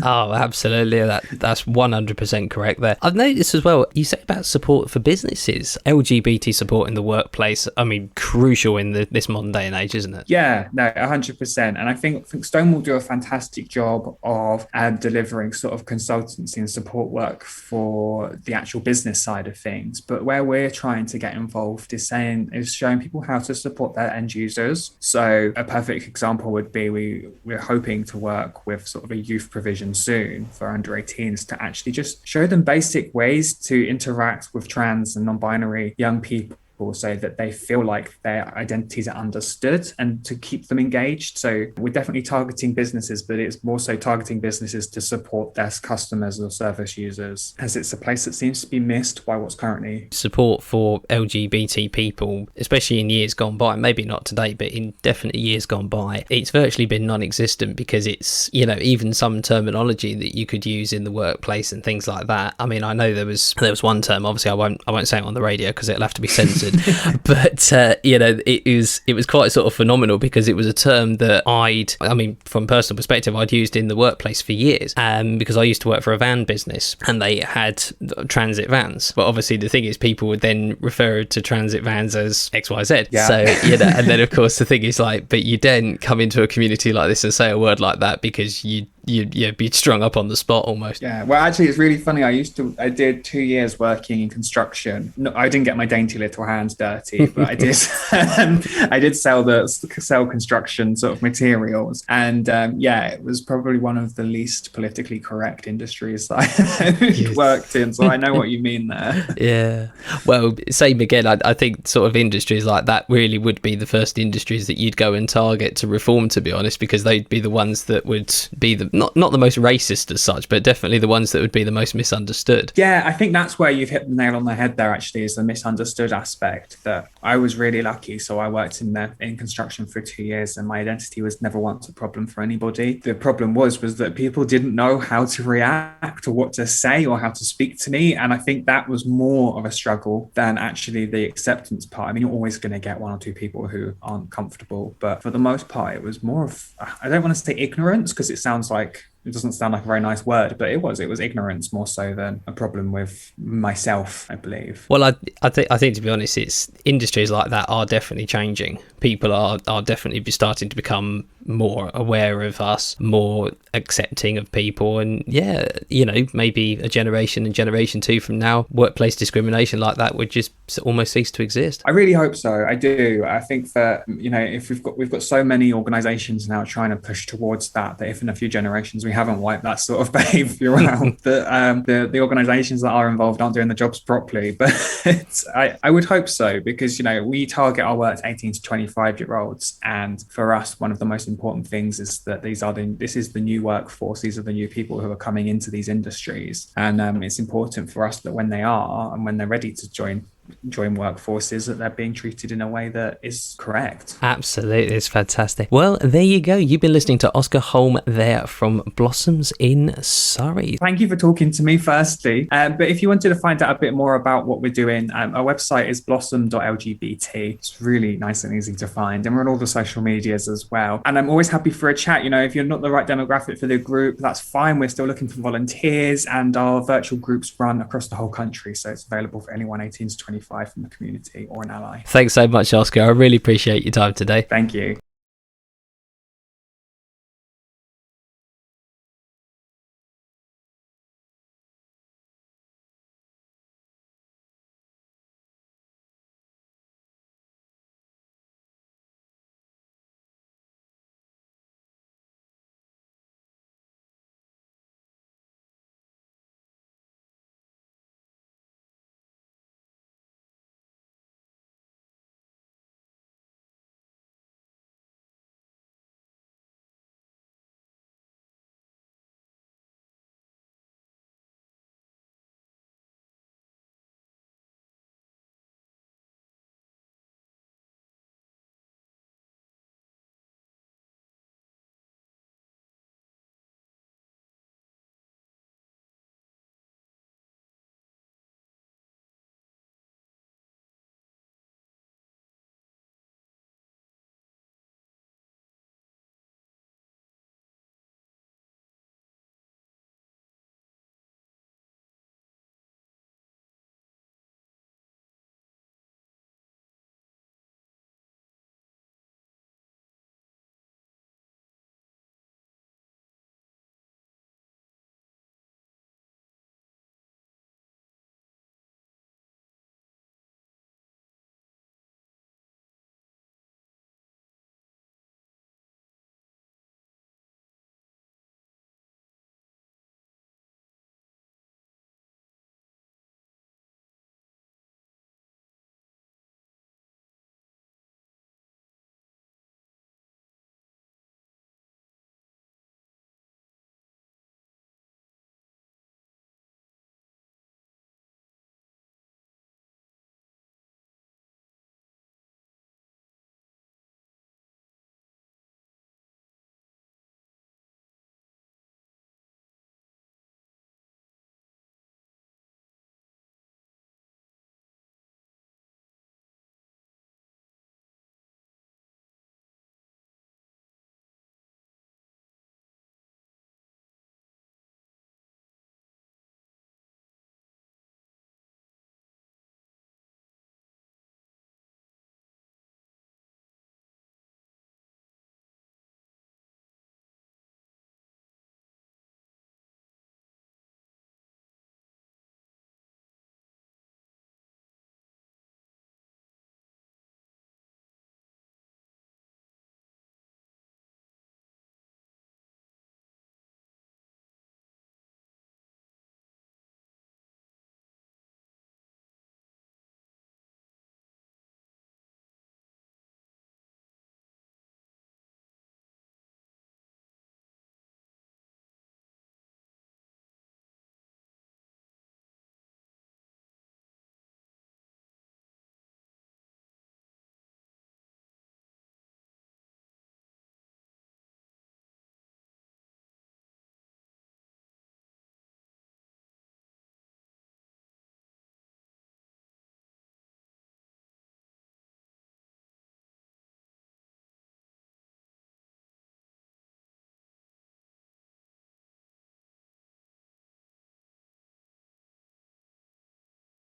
Oh, absolutely. That's 100% correct there. I've noticed as well, you say about support for businesses, LGBT support in the workplace. I mean, crucial in this modern day and age, isn't it? Yeah, no, 100%. And I think Stonewall do a fantastic job of delivering sort of consultancy and support work for the actual business side of things. But where we're trying to get involved is showing people how to support their end users. So a perfect example would be we're hoping to work with sort of a youth provision soon for under 18s to actually just show them basic ways to interact with trans and non-binary young people, so that they feel like their identities are understood and to keep them engaged. So we're definitely targeting businesses, but it's more so targeting businesses to support their customers or service users, as it's a place that seems to be missed by what's currently. Support for LGBT people, especially in years gone by, maybe not today, but in definitely years gone by, it's virtually been non-existent, because it's, you know, even some terminology that you could use in the workplace and things like that. I mean, I know there was one term, obviously I won't say it on the radio because it'll have to be censored. But you know, it was quite sort of phenomenal, because it was a term that from personal perspective, I'd used in the workplace for years, because I used to work for a van business and they had transit vans. But obviously the thing is, people would then refer to transit vans as XYZ. Yeah. So, you know, and then of course the thing is like, but you then come into a community like this and say a word like that because you'd be strung up on the spot almost. Yeah, well, actually, it's really funny. I did 2 years working in construction. No, I didn't get my dainty little hands dirty, but I did. I did sell construction sort of materials, and it was probably one of the least politically correct industries that I worked in. So I know what you mean there. Yeah. Well, same again. I think sort of industries like that really would be the first industries that you'd go and target to reform, to be honest, because they'd be the ones that would be the not the most racist as such, but definitely the ones that would be the most misunderstood. Yeah, I think that's where you've hit the nail on the head there, actually, is the misunderstood aspect. That I was really lucky. So I worked in construction for 2 years, and my identity was never once a problem for anybody. The problem was that people didn't know how to react or what to say or how to speak to me. And I think that was more of a struggle than actually the acceptance part. I mean, you're always going to get one or two people who aren't comfortable, but for the most part, it was more of, I don't want to say ignorance, because it doesn't sound like a very nice word, but it was ignorance more so than a problem with myself, I believe. Well, I think to be honest, it's industries like that are definitely changing. People are definitely starting to become more aware of us, more accepting of people, and yeah, you know, maybe a generation and generation two from now, workplace discrimination like that would just almost cease to exist. I really hope so. I do. I think that, you know, if we've got so many organisations now trying to push towards that if in a few generations we haven't wiped that sort of behaviour out, that the organisations that are involved aren't doing the jobs properly. But I would hope so, because, you know, we target our work to 18 to 25-year-olds, and for us, one of the most important things is that this is the new workforce. These are the new people who are coming into these industries, and it's important for us that when they're ready to join workforces, that they're being treated in a way that is correct. Absolutely, it's fantastic. Well, there you go. You've been listening to Oscar Holm there from Blossoms in Surrey. Thank you for talking to me firstly, but if you wanted to find out a bit more about what we're doing, our website is blossom.lgbt. It's really nice and easy to find, and we're on all the social medias as well, and I'm always happy for a chat. You know, if you're not the right demographic for the group, that's fine. We're still looking for volunteers, and our virtual groups run across the whole country, so it's available for anyone 18 to 25 from the community or an ally. Thanks so much, Oscar. I really appreciate your time today. Thank you.